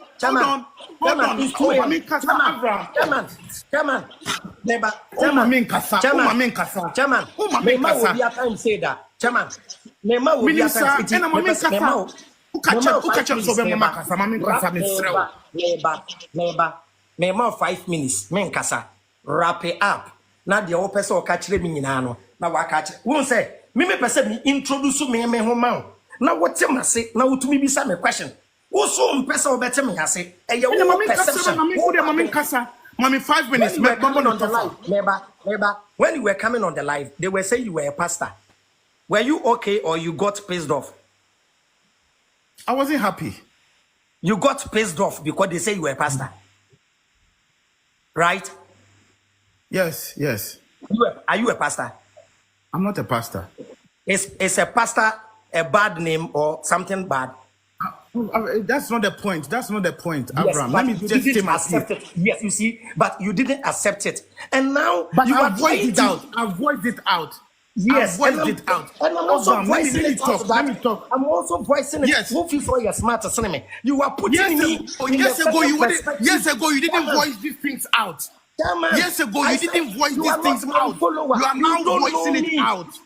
Mema 5 minutes. Men kasa. Wrap it up. Now the open so catch me nyina na wa catch. Won say me person me introduce me ho ma. Na what am say? Na utumi bisa me question. Wo so mpesa obete me ase. Eye wo perception. Mami 5 minutes. When you were coming on the live, they were saying you were a pastor. Were you okay or you got pissed off? I wasn't happy. You got pissed off because they say you were a pastor. Right? Yes. Are you a pastor? I'm not a pastor. Is a pastor a bad name or something bad? That's not the point. Yes, Avraham. Let me just accept it. Yes, you see, but you didn't accept it. And now but you I voiced it out. Yes, I voiced it out. And I'm also Avraham, voicing let me it talk. out. Let me talk. I'm also voicing it. Yes. Who feels you're smart as me? You are putting me in Years a ago, certain you didn't voice these things out. Chairman, Years ago, you didn't voice you these are things not my out. follower. You are now voicing it out.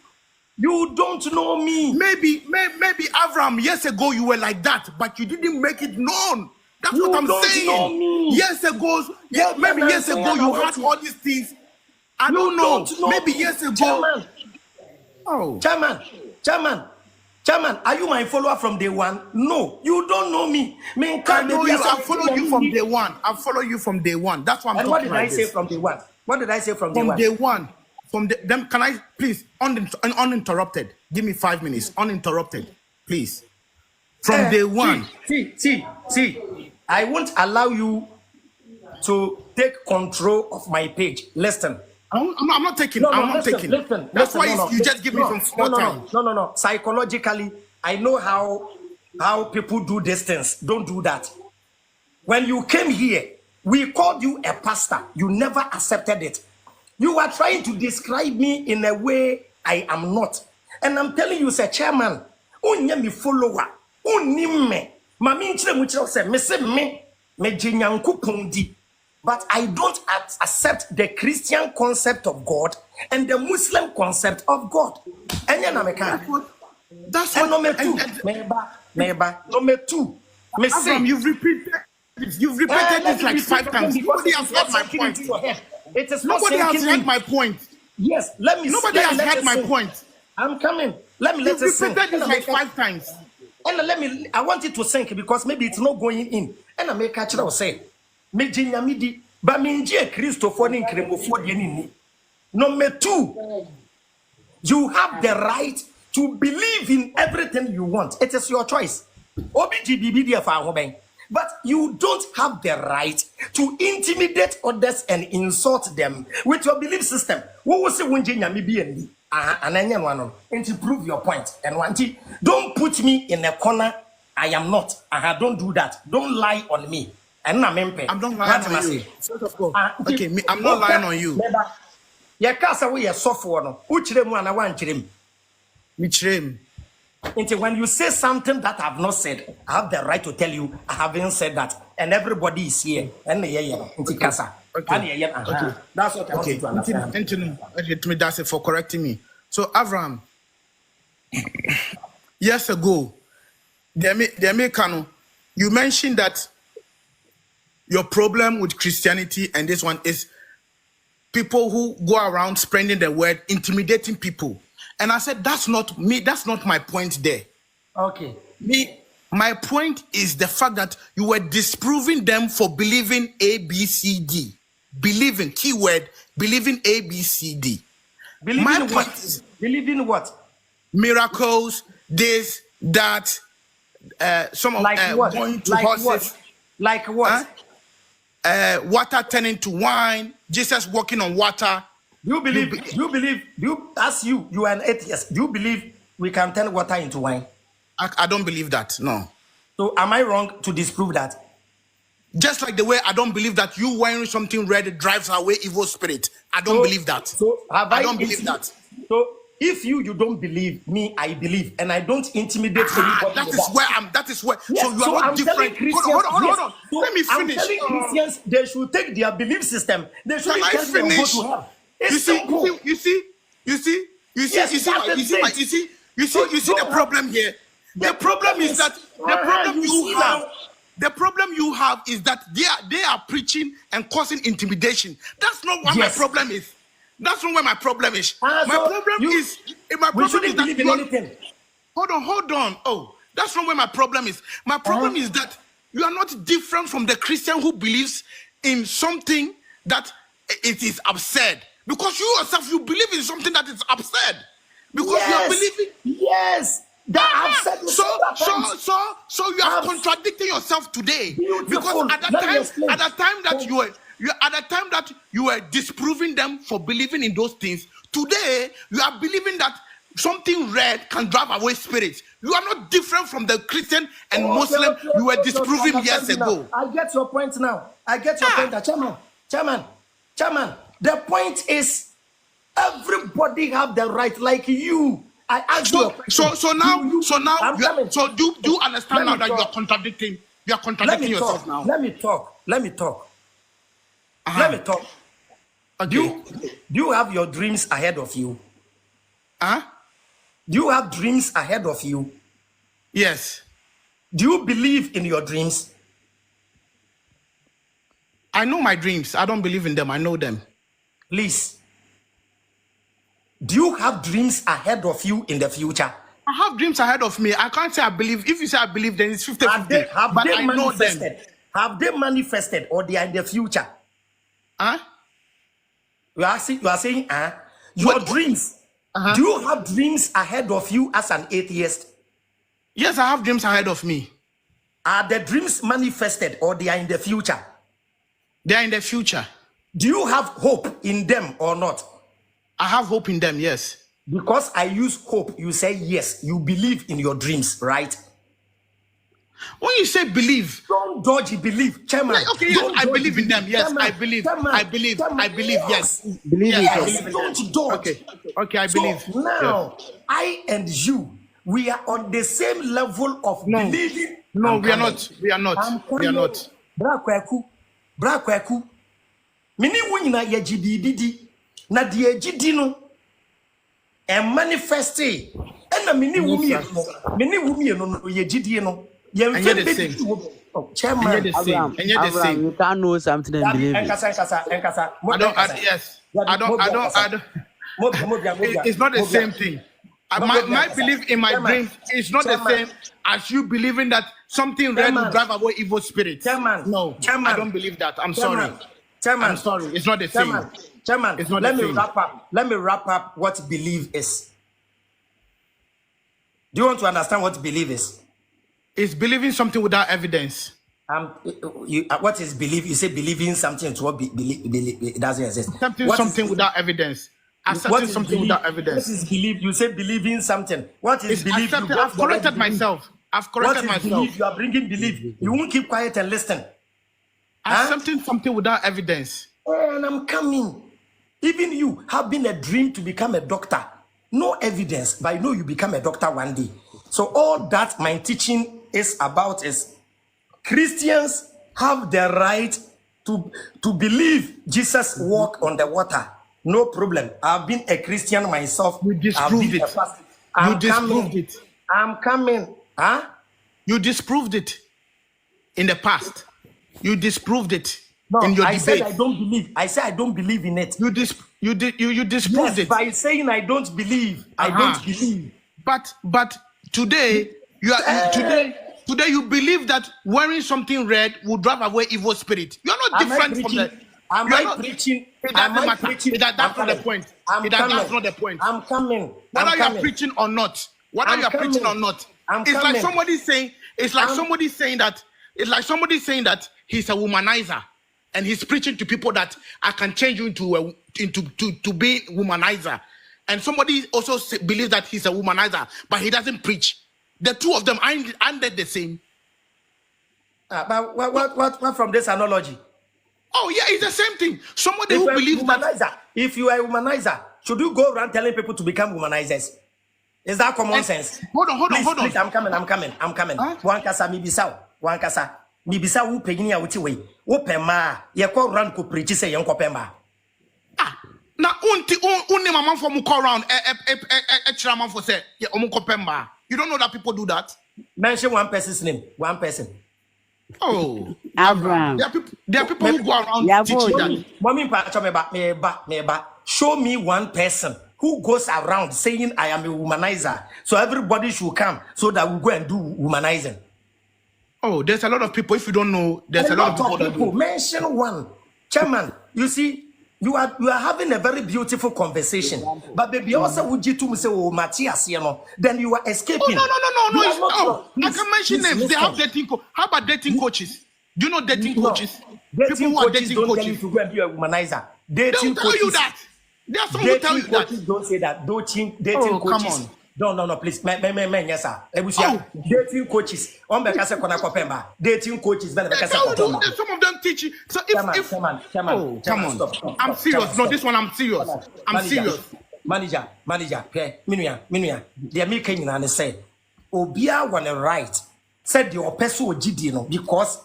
You don't know me. Maybe Avraham, years ago you were like that, but you didn't make it known. That's You what I'm don't saying. know me. Years ago, maybe years ago you had all these things. I don't know. Maybe years ago. Chairman. Oh. Chairman, are you my follower from day one? No, you don't know me. I know you. I followed you from day one. I follow you from day one. That's why I'm talking. And what did I say from day one? What did I say from day one? From day one. Them, can I please uninterrupted? Give me 5 minutes, uninterrupted, please. From day one. See. I won't allow you to take control of my page. Listen. I'm not taking. I'm not taking. Listen. That's why you just give me some small time. No. Psychologically, I know how people do these things. Don't do that. When you came here, we called you a pastor. You never accepted it. You are trying to describe me in a way I am not. And I'm telling you, sir, chairman, unye mi follower, unim me. Mami nchire muchire se me se me jinyanku di. But I don't accept the Christian concept of God and the Muslim concept of God. That's what number two. Number two. Avraham, you've repeated this like 5 times. Nobody has heard my point. It is Nobody has heard my point. Yes, let me. Nobody has heard my point. I'm coming. Let me let it sink. You've repeated this like 5 times. And I want it to sink because maybe it's not going in. And I make a child say, "Mejinyamidi, but minjie Christopher in Kremofo ni." Number two, you have the right to believe in everything you want. It is your choice. But you don't have the right to intimidate others and insult them with your belief system. What was it and to prove your point. And don't put me in a corner. I am not. Don't do that. Don't lie on me. I'm not lying on you. First of all, okay, I'm not lying on you. Your casa we are soft one. When you say something that I have not said, I have the right to tell you I haven't said that, and everybody is here. And that's what I want you to understand. That's it for correcting me. So Avraham, years ago, you mentioned that your problem with Christianity and this one is people who go around spreading the word, intimidating people. And I said, that's not me. That's not my point there. Okay. My point is the fact that you were disproving them for believing A, B, C, D. Believing, keyword, believing A, B, C, D. Believing what? Believing what? Miracles, this, that, some of going to horses. What? Like what? Water turning to wine, Jesus walking on water. You are an atheist. Do you believe we can turn water into wine? I don't believe that, no. So am I wrong to disprove that? Just like the way I don't believe that you wearing something red drives away evil spirit. I don't believe that. So I don't believe that. So if you don't believe, me, I believe, and I don't intimidate anybody. That is where. Yes, so you are not different. Hold on. So let me finish. I'm telling Christians they should take their belief system. They should finish. Go to hell. You see the problem here. The problem is that the problem you have is that they are preaching and causing intimidation. That's not what my problem is. That's not where my problem is. My problem is that hold on. Oh, that's not where my problem is. My problem is that you are not different from the Christian who believes in something that it is absurd. Because you yourself, you believe in something that is absurd. Because you are believing. Yes. So you are contradicting yourself today. Beautiful. Because at the time that you were disproving them for believing in those things, today you are believing that something red can drive away spirits. You are not different from the Christian and Muslim you were disproving years ago. I get your point now. Chairman. The point is, Everybody have the right, like you. I ask you. So now, do you understand now that you are contradicting? You are contradicting yourself now. Let me talk. Let me talk. Okay. Do you have your dreams ahead of you? Huh? Do you have dreams ahead of you? Yes. Do you believe in your dreams? I know my dreams. I don't believe in them. I know them. Please. Do you have dreams ahead of you in the future? I have dreams ahead of me. I can't say I believe. If you say I believe, then it's 50-50. But I know them. Have they manifested or they are in the future? Huh? You are saying, your dreams. Do you have dreams ahead of you as an atheist? Yes, I have dreams ahead of me. Are the dreams manifested or they are in the future? They are in the future. Do you have hope in them or not? I have hope in them, yes. Because I use hope, you say yes, you believe in your dreams, right? When you say believe, don't dodge believe, Chairman. Okay, yes, I believe in them. Yes, Chairman, I believe. I believe. Yes, believe yes. Don't dodge. Okay, I believe. So now, I and you, we are on the same level of believing. No, we are not. We are not. Brakweku. Mini wina ye jididi. Na die jidi no. E manifeste. Ena mini wumi no ye jidi no. And you're the same. Chairman, Avraham, you can't know something and believe it. I don't. It's not the same thing. My belief in my dreams is not the same as you believing that something red will drive away evil spirits. No, I don't believe that. I'm sorry. I'm sorry. It's not the same. Chairman, it's not the same. Let me wrap up what belief is. Do you want to understand what belief is? It's believing something without evidence. What is belief? You say believing something to what believe it doesn't exist. Something without evidence. Accepting something without evidence. What is belief? You say believing something. What is belief? I've corrected myself. Belief? You are bringing belief. You won't keep quiet and listen. Accepting something without evidence. And I'm coming. Even you have been a dream to become a doctor. No evidence, but you know you become a doctor one day. So all that my teaching is about is Christians have the right to believe Jesus walked on the water. No problem. I've been a Christian myself. You disproved it. You disproved it. I'm coming. Huh? You disproved it in the past. You disproved it in your debate. Said I don't believe. I said I don't believe in it. You disproved it. By saying I don't believe. I don't believe. But today today you believe that wearing something red will drive away evil spirit. You're not different from that. Am I preaching? That's not the point. That's not the point. I'm coming. Whether you are preaching or not, it's like somebody saying that he's a womanizer and he's preaching to people that I can change you into being womanizer. And somebody also believes that he's a womanizer, but he doesn't preach. The two of them aren't they the same? But what from this analogy? Oh yeah, it's the same thing. Somebody who believes that if you are a womanizer, should you go around telling people to become womanizers? Is that common sense? Hold on. Please, I'm coming. One kasa mibisa wu pegini ya wuti we. Wo pema ye ko around ko preach say yen ko pema. Na unti mama for mu call around man for say ye omo ko pema. You don't know that people do that? Mention one person's name. One person. Oh, Avraham. There are people who go around teaching that. Mommy, show me one person who goes around saying I am a womanizer. So everybody should come so that we go and do womanizing. Oh, there's a lot of people. If you don't know, there's a lot of people that do. Mention one. Chairman, you see, you are having a very beautiful conversation. But baby, also would you to say, oh, Matthias, then you are escaping. Oh, no. I can mention names. They have dating How about dating coaches? Do you know dating coaches? People who are dating don't coaches. Tell you to go and be a womanizer. They'll tell you that. There are some who tell you that. Don't say that. Dating coaches No, please. Yes, sir. Dating coaches. On the case kona kopemba. Dating coaches. Some of them teach you. So if come on. Come on. Stop. I'm serious. No, this one I'm serious. I'm serious. Manager. Okay. Minuya. They are making an say. Obia want a right. Said your person GD no because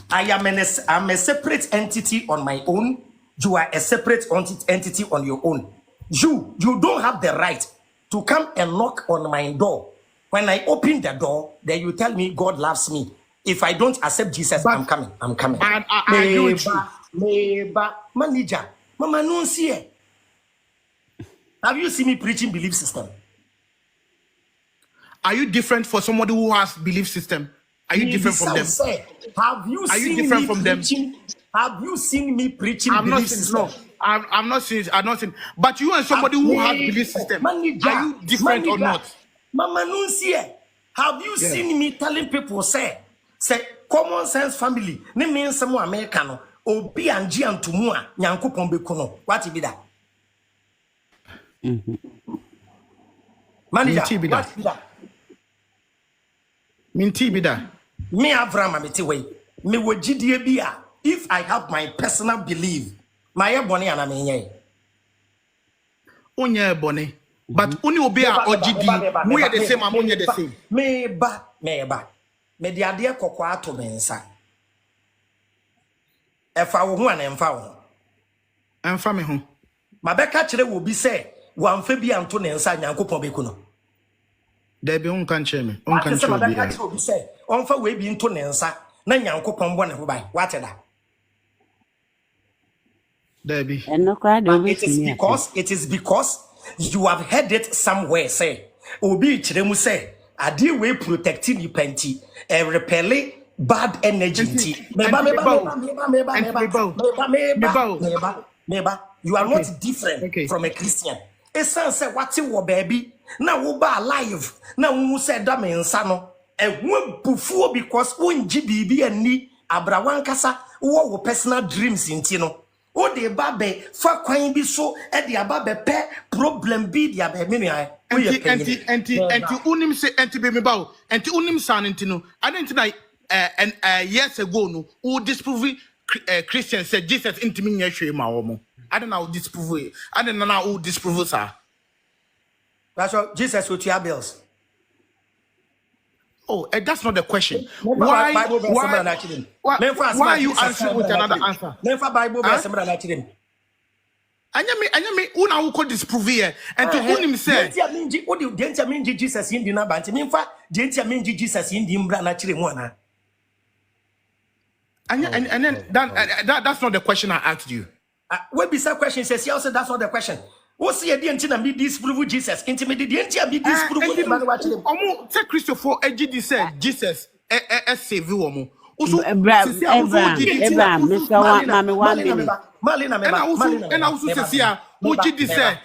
I'm a separate entity on my own. You are a separate entity on your own. You don't have the right to come and knock on my door. When I open the door, then you tell me God loves me. If I don't accept Jesus, but I'm coming. I agree with you. Manager, Mama no see. Have you seen me preaching belief system? Are you different for somebody who has belief system? Are you different from them? Have you seen me preaching? Have you seen me preaching belief system? I'm not saying. But you and somebody who has belief system, are you different or not? Mama Nuncie, have you seen me telling people say common sense family? Ne mean some Americano obi anji antumua nyankopon bekuno. What be that? Manager, what be that? Minti be that. Me Avraham ametiwe. Me wojidie bia. If I have my personal belief, my boni anamenye. Onye boni. But only obey our OGD. We are the same, I'm only the same. Meba. Me di ade kokwa ato mensa. Efa wo hu an emfa wo. Emfa me hu. Mabeka kire wo bi se wamfa bi anto ne nsa nyankopon beku no. There be on can me. On can show me. Mabeka kire wo bi se onfa we bi nto ne nsa na nyankopon bo ne ho bai. What da? There be. It is because you have heard it somewhere say obi kire mu say ade we protecting you penti repel bad energy meba you are not different from a Christian. Esan say what wo baby na wo ba alive na wo say da me nsa no ehun bufuo because wonji bibi ani abrawan kasa wo personal dreams inti no o de babe fa kwan bi so e de ababe pe problem bi de ababe me nua anti unim say anti be me ba anti unim san inti no identity and years ago no who disprove Christians said Jesus intimi nya hwe ma wo mo I don't know disprove it. I don't know who disprove sir. That's what Jesus with your bills. Oh, that's not the question. Why are you answering with another answer? Never Bible verse actually. Anyame una who could disprove here and to whom him say what do you mean Jesus in the nabant meanfa dentia mean Jesus in the mbra actually one. And then that's not the question I asked you. What be some question says also that's not the question. What's the idea to be disprove Jesus? Intimidation be disprove omo say Christopher ejidi say Jesus save omo. Abraham, Mr. Mami 1 minute. And also say here ojidi say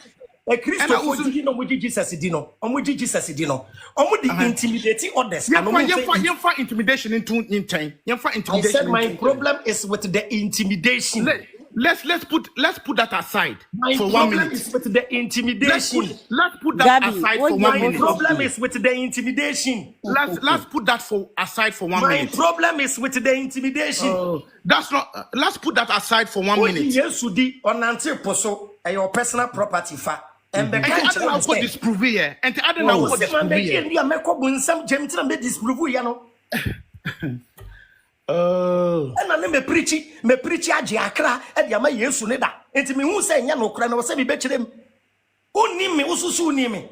a Christopher did no Jesus dino. Jesus dino. The intimidating others. Yenfa intimidation into time. Yenfa intimidation. I said my problem is with the intimidation. Let's put that aside for 1 minute. My problem is with the intimidation. Let's put that aside for 1 minute. My problem is with the intimidation. Let's put that aside for 1 minute. My problem is with the intimidation. That's not. Let's put that aside for 1 minute. Yes, Sudi on until poso your personal property fa. And the country I don't disprove here. And I don't know what disprove here. And I me preach Akra and Yama Yesu Neda. And me who say Yano Krana was semi betch them. Who name me, Ususu name me?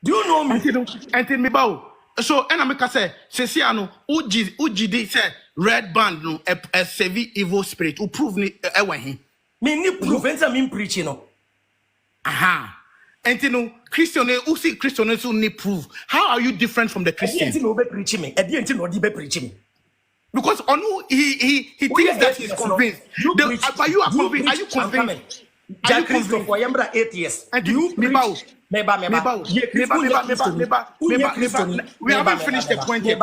Do you know me? And me bow. So, and I make a say, Sesiano, Uji say, red band, no, a severe evil spirit, who prove me away. Me ni prevent me preaching. Aha. And you know, Christian, who see Christians who need prove. How are you different from the Christians? Because on he thinks that he's convinced. But you are convinced. Are you convinced? Are you convinced? For Yambra atheist. And you meba. We haven't finished the point yet.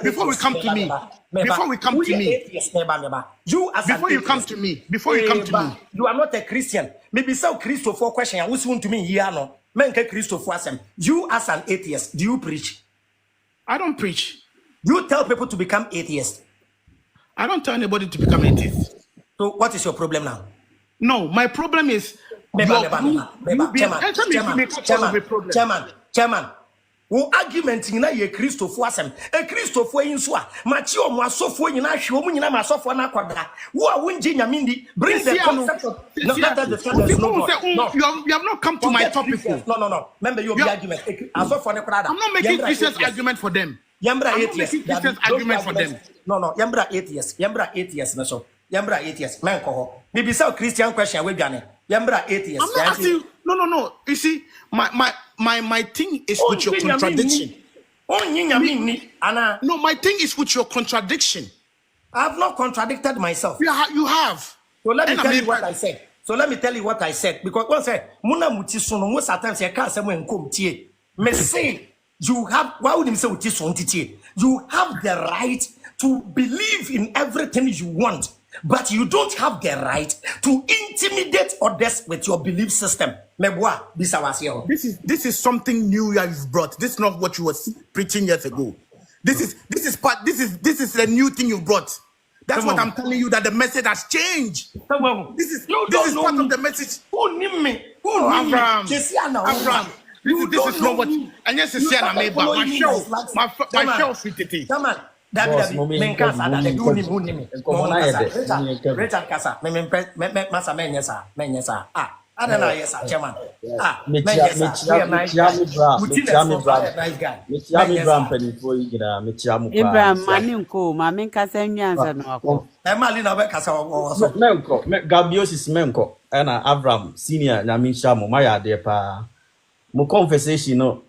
Before we come to me. You are not a Christian. Maybe so Christo for question. I was to me here no. menke Christopher asem. You as an atheist, do you preach? I don't preach. Do you tell people to become atheists? I don't tell anybody to become atheist. So what is your problem now? No, my problem is Chairman. Wo argument nyina ye Christopher asem. E Christopher yin so a machi omo asofo nyina hwe omo nyina ma asofo na akwada. Wo a wonji nyamindi bring the concept of no, you have not come to my topic. No. Remember your argument. Asofo ne kwada. I'm not making Christians argument for them. Yambra atheist. Argument for them. No. Yambra atheist na so. Yambra atheist. Men ko ho. Maybe some Christian question we dwane. Yambra atheist. I'm not asking you. No. You see, my thing is with your contradiction. No, my thing is with your contradiction. I have not contradicted myself. You have. So let me tell you what I said. Because once I muna muti sono most sometimes I can't say when come tie. Me say you have why would you say muti sono tie? You have the right to believe in everything you want, but you don't have the right to intimidate others with your belief system. This is something new you've brought. This is not what you were preaching years ago. This is the new thing you've brought. That's what I'm telling you, that the message has changed. This is part of the message. Avraham. This is not what. And yes, it's my show sweetie. Richard Kasa, Menyasa. Chairman. Abraham Maninko, Mamin Cassanians and Malina Becasa Gabiosis Menko, and Avraham, senior Namin Shamo, Maya depa. Mo conversation no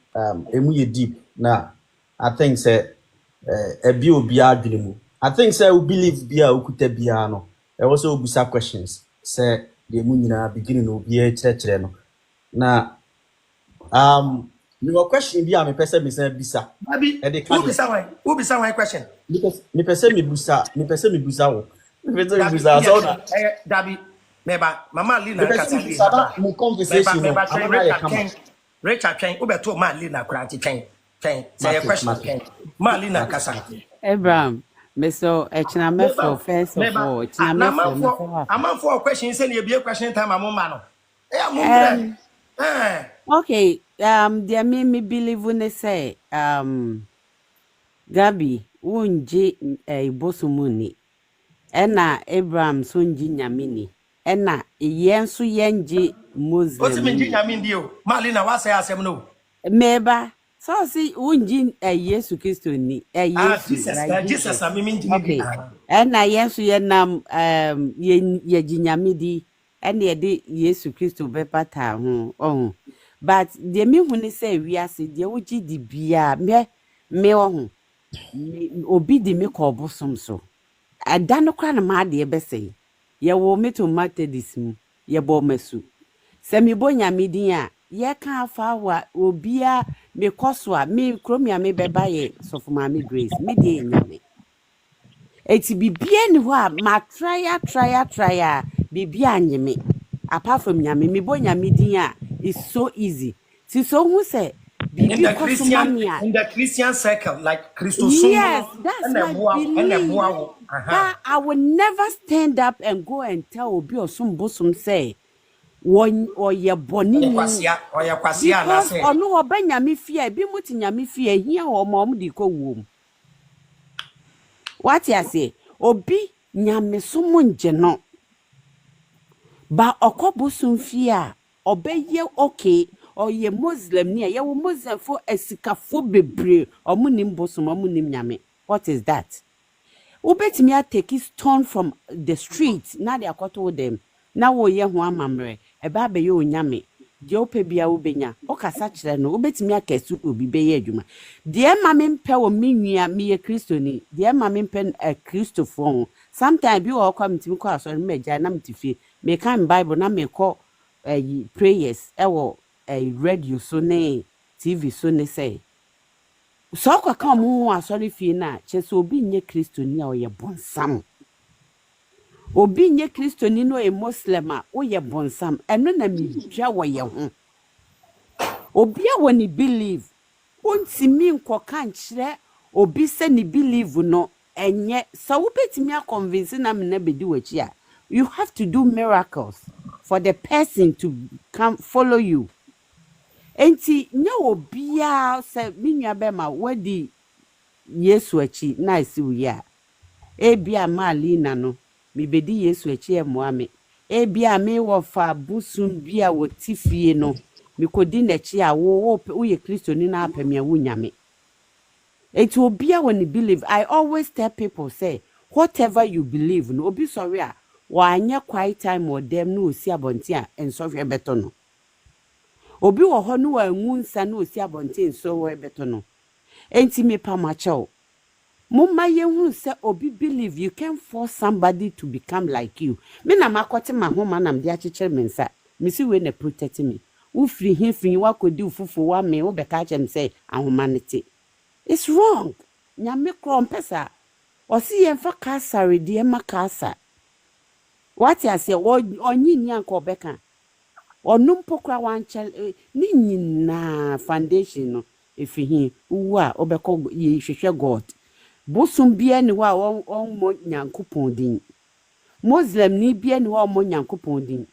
emu deep na I think say a bio bia dwemu. I think say we believe bia ukuta bia no. E also busa questions. Say the emu nyina beginning no bia church no. Na no question bia me pese me say bisa. Abi who bisa one question? Because me pese me busa wo. Me pese me busa so na Dabi meba mama Lina kasa mo conversation no. Richard Chen, Ubeto Malina Kranti Chen. Say a question. Malina Kasa. Abraham, Mr. Echname first of all. I'm for a question, send you a question time, I'm on okay, there made me believe when they say, Gabi, unji a bosumuni, ena Abraham sunji nyamini, ena yensu yenji Muslim. What's the meaning? I mean, you, Malina, what say I say no? Meba, so see, unjin a Yesu Christo ni a Jesus, I mean, okay. And I answer ye nam ye jinyamidi, and ye de Yesu Christo bepata oh. But the me when they say we are said, ye uji di bia me obi di me kobo so. I don't know kind of mad ye bese. Ye wo me to Methodism, ye bo mesu. Semi bonya midia ye kan fa wa obia me koswa me kromia me beba ye so for mama Grace me dey nyame eti bibia ni ho a ma try bibia anyeme apart from nyame me bonya midia is so easy ti so hu say in the Christian circle like Christos. Yes, that's my belief. I will never stand up and go and tell obi osum bosum say one or your bonny or your quasia, or no, Benyami fear, be muting yami fear here or mom de co womb. What ya say? Obi nyame summon geno. Ba okobusum fear, obey ye okay, or ye Muslim near ye Muslim for a sikaphobe or munim bosom or munim yame. What is that? Ubet me take his stone from the street, now they are caught with them. Now wo ye ho amamre e ba be ye onyame de ope bia wo benya o kasa kire no obetimi akasu obi be ye adwuma de ma me mpe wo menua me ye kristoni de ma me mpe kristofo sometimes bi wo kwa mtimi kwa so me gya na mtifie me kan bible na me ko prayers e wo radio so ne tv so ne say so kwa ka mo asori fie na cheso obi nye kristoni a o ye bonsam obi nye kristoni no e muslim a o ye bonsam eno na mi dwa wo ye ho Obia when he believe. Ontimi nkoka nkyere obi se ni believe no enye so wobetimi a convince na me na bedi wachi a you have to do miracles for the person to come follow you. Enti nya obia se minua be ma wadi Yesu achi na isi uya. Ebia Malina no mi bedi Yesu achi e moame. Ebia me wo fa busum bia wo tifie no mi kodi n'achi a wo ye Kristo ni na apemia wo nyame. It will be when you believe. I always tell people say whatever you believe no obi sorry a wa anya quiet time or dem no osi abonti a enso beto no. Obi wo ho no wa ngunsa no osi abonti enso we beto no. Enti me pa macho. Mumma yehu say obi believe you can force somebody to become like you. Me na makote ma homa na mde achiche mensa. Me si we na protect me. Ufri hinfin wakodi ufufu wa me wo beka chem say ahomanity. It's wrong. Nyame krompesa. Osi yemfa kasa redi ema kasa. What I say onyi ni anko beka. Onum pokra wanchel ni nyina foundation no efihi uwa obeko ye hwehwe God. Bosum bia ni wa on mo nyankopon din. Muslim ni bia ni wa mo nyankopon din.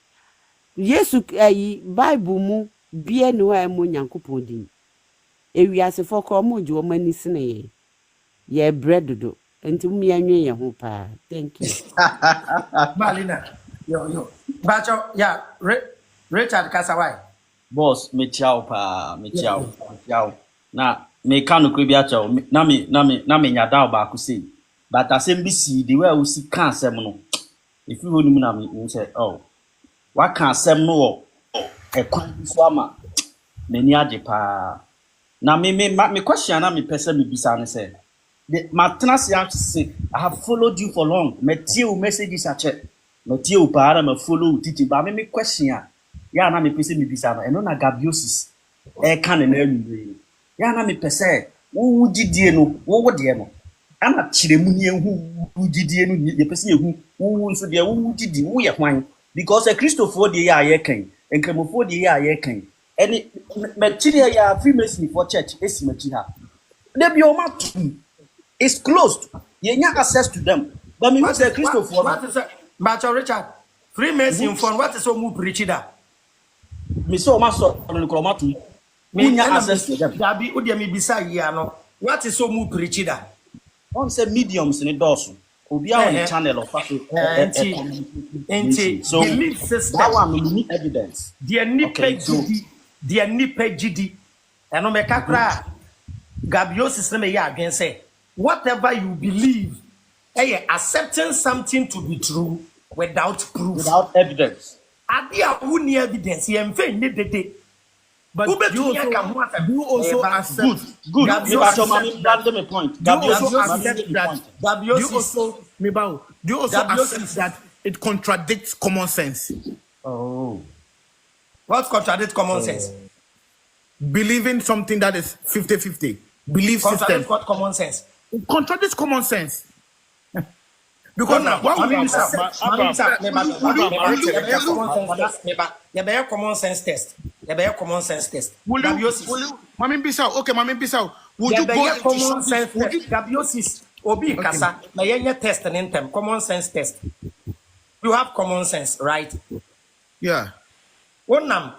Yesu Bible mu bia ni wa mo nyankopon din. Ewiase foko mo ju o mani sene ye bread do enti mu ya nwe ye ho pa. Thank you. Malina yo bacho ya Richard Kasawai Boss me chiao na me kanu kribia chao na me nyada ba ku sei but asem bi si the way we see kan asem no if you honu na me say oh wa kan asem no e kwan so ama me ni age pa na me question na me person me bisa ne say the matnas ya say I have followed you for long me tie o messages a check me tie o pa na me follow teaching ba me question ya na me person me bisa na eno na gabiosis e kan na enu ya na me pese wo gidie no wo de no ana kiremu ni ehu gidie no ye pese ehu wo nso de wo gidi wo ye hwan because a Christopher de ya ye kan enkramofo de ya ye kan eni machiri ya Freemason for church esimachi ha de bi o matu is closed ye nya access to them but me say Christopher what is Bacho Richard Freemason for what is so mu preach that me so ma so no kromatu me nya access to them dabi odi me bisa ya no what is so mu preach that on say mediums ni dosu obi a on channel of so belief system that one we need evidence the nipa gidi eno me kakra gabio system ya adwen say whatever you believe accepting something to be true without proof without evidence ade a wo ni evidence ye mfe ni dede but you also accept good you also that's my point do you also accept that it contradicts common sense. What contradicts common sense? Believing something that is 50-50 belief system. What common sense? It contradicts common sense. Because now, what you be common sense test. Will you, Mami Bissau, okay, Mami Bissau, would you go common sense test? Gabiosis, Obi Kasa, na yenye test in them, common sense test. You have common sense, right? Yeah. Onam.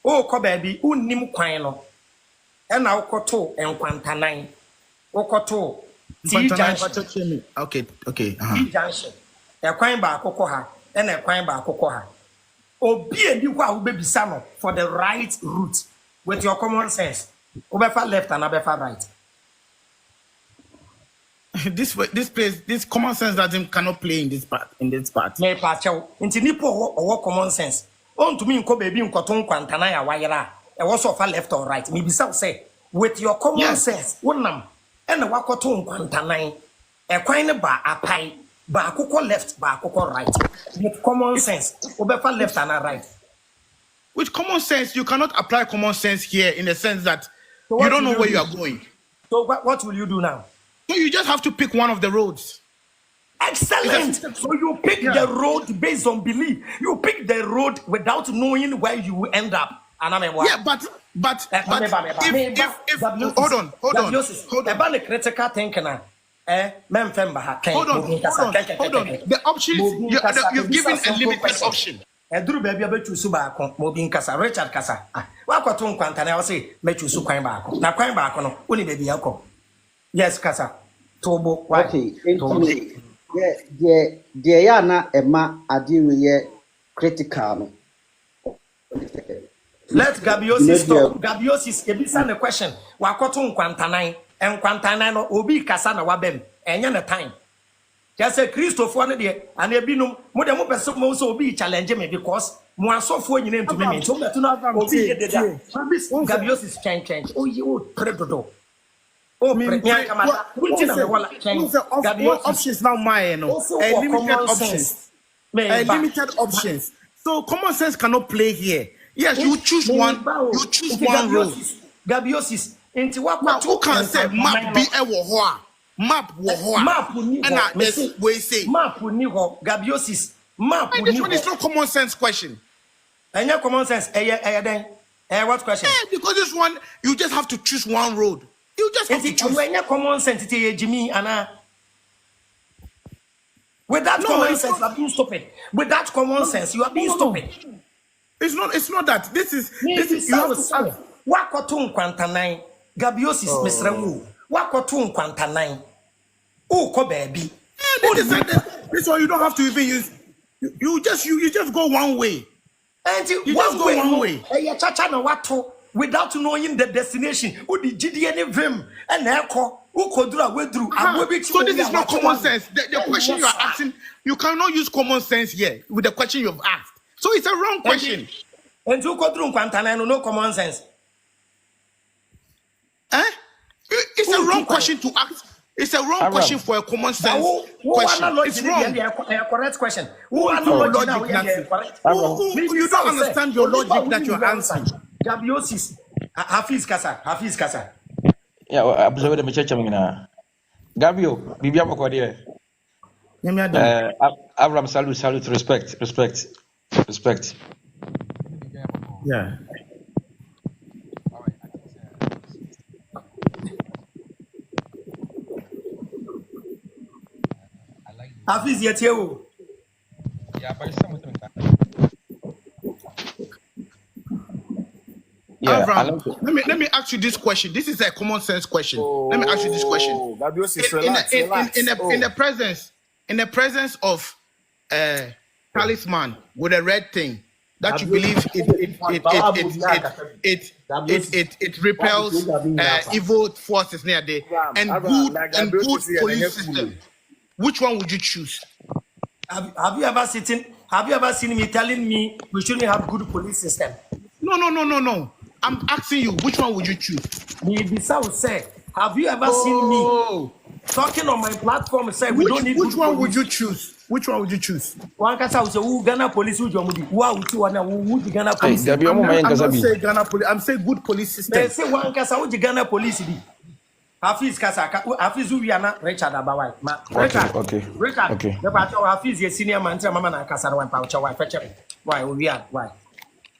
Oh, ko baby, unim kwan no. E na ukoto enkwantanan. Ukoto T junction. Okay. T junction. E kwan ba akoko ha, e na kwan ba akoko ha. Obi eni kwa ubebisa no for the right route with your common sense. Obefa left and obefa right. This common sense that him cannot play in this part. Me pacho. Inti nipo owo common sense. On to me nko baby nkoto nkwantana ya wayera. E wo so fa left or right. Me bisa say with your common sense, wonam e na wakoto nkwantana e kwan ne ba apai. Ba akoko left, ba akoko right. With common sense, obefa left and right. With common sense, you cannot apply common sense here in the sense that you don't know where you are going. So what will you do now? So you just have to pick one of the roads. Excellent. So you pick the road based on belief. You pick the road without knowing where you will end up. Yeah, but if hold on. Hold on. About the critical thinking, hold on. The options you've given a limited option. Eduru baby abe choose baako mo bi nkasa Richard kasa wa kwato nkwanta na say me choose kwan baako na kwan baako no woni baby yakọ yes kasa tobo why okay yeah ya na ema ade we critical no let Gabiosis stop Gabiosis ebisa the question wa kwato nkwanta nan no obi kasa na wabem enye na time just say Christopher no de and ebinum mo de mo pese mo so obi challenge me because mo asofo nyina ntumi me so beto na obi de da Gabiosis change oh you predodo oh me kamata wetin na wala change Gabiosis options now mine no limited options so common sense cannot play here. Yes, you choose one road. Gabiosis into what who can say map be a wo map and we say map ni ho Gabiosis map ni this one is not common sense question. And your common sense what question? Because this one you just have to choose one road. You just have to choose. When your common sense it Jimmy and with that common sense you are being stupid. With that common sense you are being stupid. It's not that. This is you have to wakoto nkwantanan Gabiosis mesrawu wakoto nkwantanan o ko baabi this one you don't have to even use you just go one way and you just go one way chacha na wato without knowing the destination o di gidi any vim and eko o kodura wedru so this is not common sense. The question you are asking, you cannot use common sense here with the question you've asked. So it's a wrong question. And you kodru nkwantanan no common sense. It's a wrong question to ask. It's a wrong question for a common sense question. It's wrong. Correct question. You don't understand your logic that you're answering. Gabiosis. Hafiz Kasa. Yeah, observe the message. Gabio, Bibia Mokodia. Avraham, salute, respect. Yeah. Hafiz Yetiewo. Yeah, Avraham, let me ask you this question. This is a common sense question. Let me ask you this question. In the presence of talisman with a red thing that you believe it repels evil forces near there and good police system. Which one would you choose? Have you ever seen me telling me we shouldn't have good police system? No. I'm asking you, which one would you choose? Bisa will say, have you ever seen me talking on my platform say we don't need which one would you choose? Which one would you choose? One kasa will say who Ghana police who Jomudi. Who the Ghana police? I'm not saying Ghana police. I'm saying good police system. They say one kasa who the Ghana police be. Hafiz kasa Hafiz who yana Richard Abawai. Okay. Richard. The part of Hafiz is senior man. Mama na kasa one pouch. Why we are why?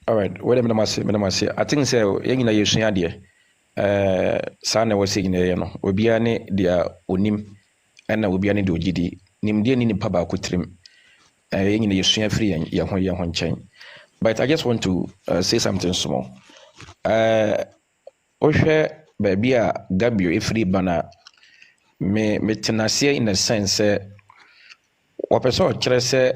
All right. Wait a minute. I think so. Yengina yesua de. Sana wasi gine no. Obia ne dia onim. Ena obia ne de ogidi. Nimde ni nipa ba akotrim. Yengina yesua free ye ho nchen. But I just want to say something small. Ohwe baby a Gabio efri bana me tenase in a sense wapeso kire se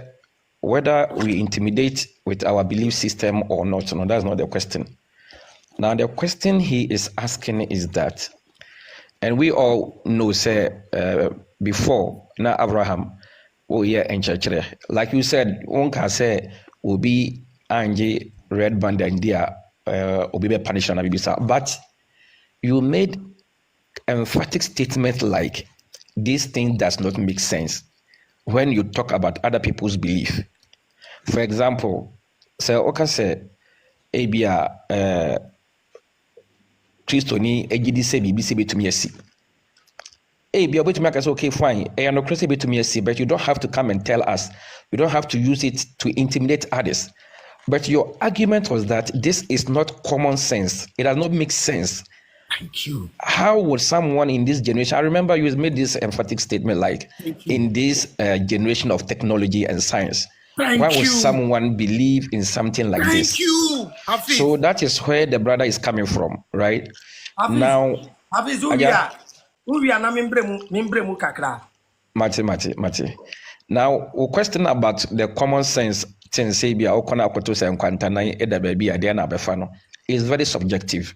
whether we intimidate with our belief system or not. No, that's not the question. Now the question he is asking is that, and we all know say before now Avraham in church, like you said, one can say will be Angie red band India will be punished on Abibisa, but you made emphatic statement like this thing does not make sense when you talk about other people's belief. For example, say Oka say ebia Christoni ejidi se BBC betumi asi. Ebia betumi aka say okay fine, no Christ betumi asi, but you don't have to come and tell us. You don't have to use it to intimidate others. But your argument was that this is not common sense. It does not make sense. Thank you. How would someone in this generation, I remember you made this emphatic statement like, in this generation of technology and science, why would someone believe in something like this? Thank you. Hafiz. So that is where the brother is coming from, right? Hafiz, now, Hafiz, Mati. Now, we question about the common sense thing, say, be a is very subjective.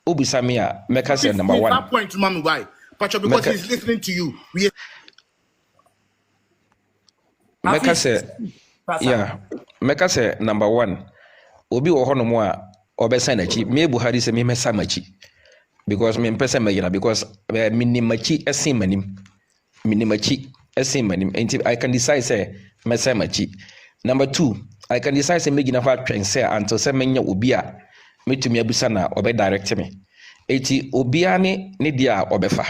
Ubisamia, Mecca said number one. That point to Mami, why? Pacho, because he's listening to you. Mecca said, yeah, Mecca said number one. Obi Ohonomoa, Obesanechi, me Buhari se me Samachi. Because me person mayina, because minimachi esimanim, and I can decide say mesamachi. Number two, I can decide say megina fa twen say until say menya obia metumi abusa na obe direct me. Eti obia ne dia obefa.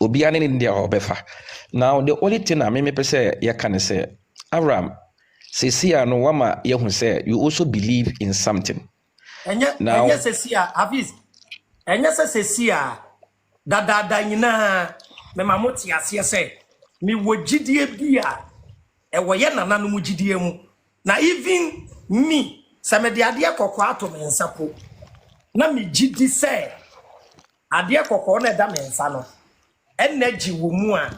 Obia ne dia obefa. Now the only thing I me say ya can say Avraham Sesia no wama yehu say you also believe in something. Now Sesia Hafiz enya Sesia da nyina me mamoti ase say me wogidie bia e woye nana no mugidie mu na even me se me de ade kokko ato me nsapo na me gidi say ade kokko na da me nsa no energy wo mu a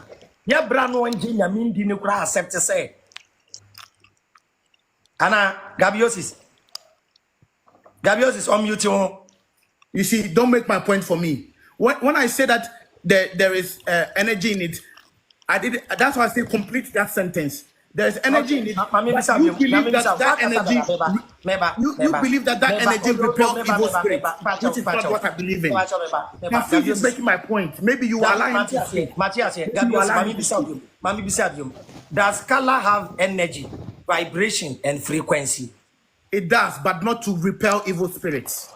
ya bra no nje nyame ndi ne kura accept say ana Gabiosis on mute. You see, don't make my point for me. When I say that there is energy in it, that's why I say complete that sentence. There is energy in it. You believe that energy. You believe that energy repels evil spirits, which is not what I believe in. Now, Fizz is making my point. Maybe you are lying. Does color have energy, vibration, and frequency? It does, but not to repel evil spirits.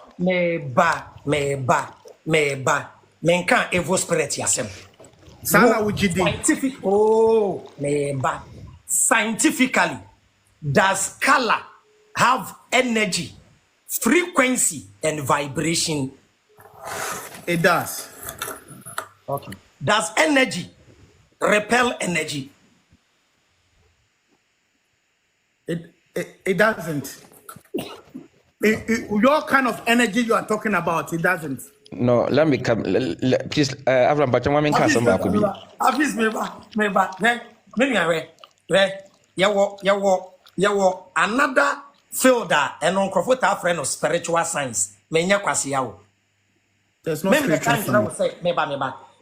Menka evil spirit yasem. Scientific. Scientifically, does color have energy, frequency, and vibration? It does. Okay. Does energy repel energy? It doesn't. Your kind of energy you are talking about, it doesn't. No, let me come. Please, Avraham, but I'm going to another fielder and on Crofota friend of spiritual science. Menya kwasiao. There's no spiritual science.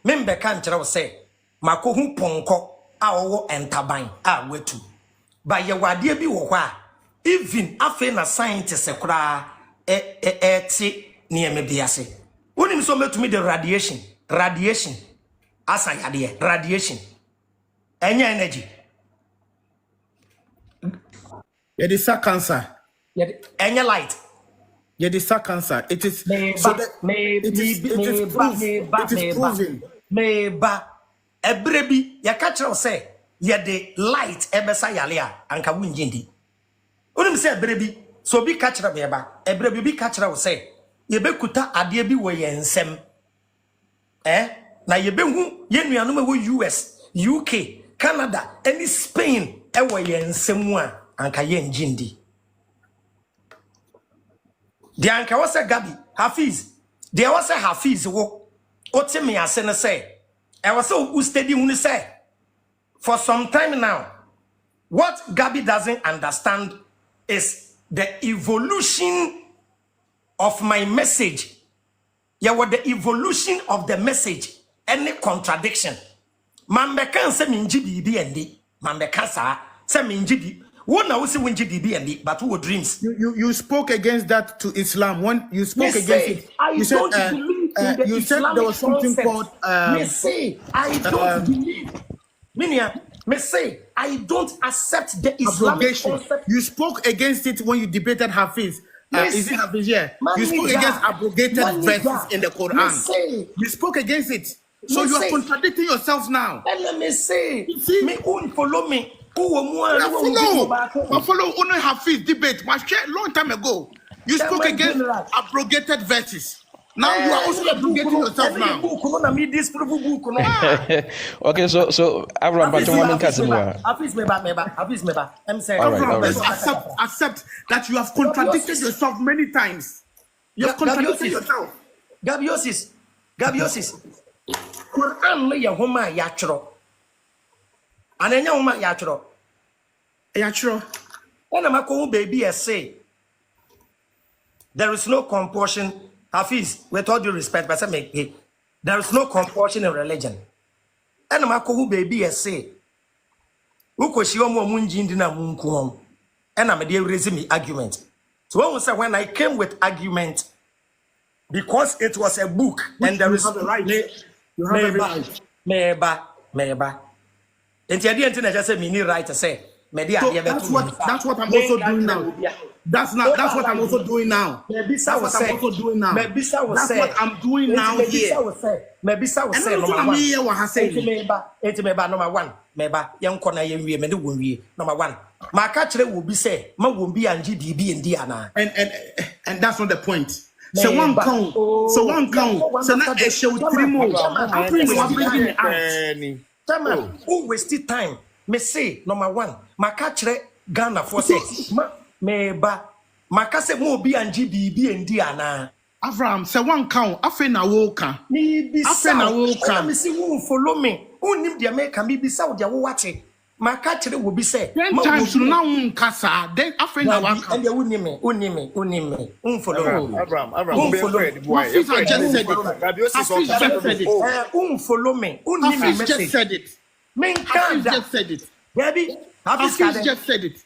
Member can't say, Makohu ponko, our entaban, wetu. By your wadia be wa. Even after na scientist ekura near me biase. Unim so to me the radiation asayade radiation enya energy it is cancer enya light it is cancer it is so that it is proven ebrebi ya catch say ye the light ebesa yale a anka wunjindi unim say ebrebi so bi catch me eba ebrebi bi catch say ye bekuta ade bi wo ye nsem na ye behu ye nuanom wo US UK Canada any Spain e wo ye nsem a anka ye njindi de anka wo se Gabi Hafiz de wo se Hafiz wo otime ase ne say e wo se u study hu say for some time now what Gabi doesn't understand is the evolution of my message. What the evolution of the message, any contradiction. Mambekan se minji bibi endi. Mambekan sa se minji bi. Who na usi winji bibi endi, but who dreams? You spoke against that to Islam. When you spoke against it, you said you said there was something called. Me say I don't believe. Minia, me say I don't accept the Islamic concept. You spoke against it when you debated Hafiz. Is it Hafiz? Yeah. You spoke against abrogated verses in the Quran. You spoke against it. So you are contradicting yourself now. And let me say, me won't follow me. follow only Hafiz debate. My share long time ago. You spoke against abrogated verses. Now you are also abrogating yourself now. Okay, so Avraham, but Hafiz meba. I'm saying, accept that you have contradicted yourself many times. You have contradicted yourself. Gabiosis. Quran le yahoma yachro. Anenya homa yachro. Yachro. When am I going baby say there is no compulsion. Hafiz, with all due respect, but there is no compulsion in religion. And my cool baby say, who could she omo munjindina munkuom? And I'm a dear raising me argument. So when I came with argument, because it was a book and there is right. You have a right. Meba. And the idea I just say me need right to say. So that's what I'm also doing now. That's what I'm also doing now. That's what I'm doing now here. Mebisa was say number one. Meba young corner ye me do number one. My catcher will be say, ma won't be and GDB in Diana. And that's not the point. So one count. So not a show 3 more. I'm bringing it out. Who wasted time? Me say number one. My catcher Ghana for say meba. Makase mo bi anji bibi endi ana. Avraham say one count. Afe na woka. Me me see who follow me. Who nim dia make me be sa dia wo wate. Maka kire wo bi say. 10 times na unkasa. Then afe na waka. And who nim me. Who follow me. Avraham, Hafiz just said it. Who follow me. Who nim me Hafiz just said it. Hafiz just said it. Baby, Hafiz just said it.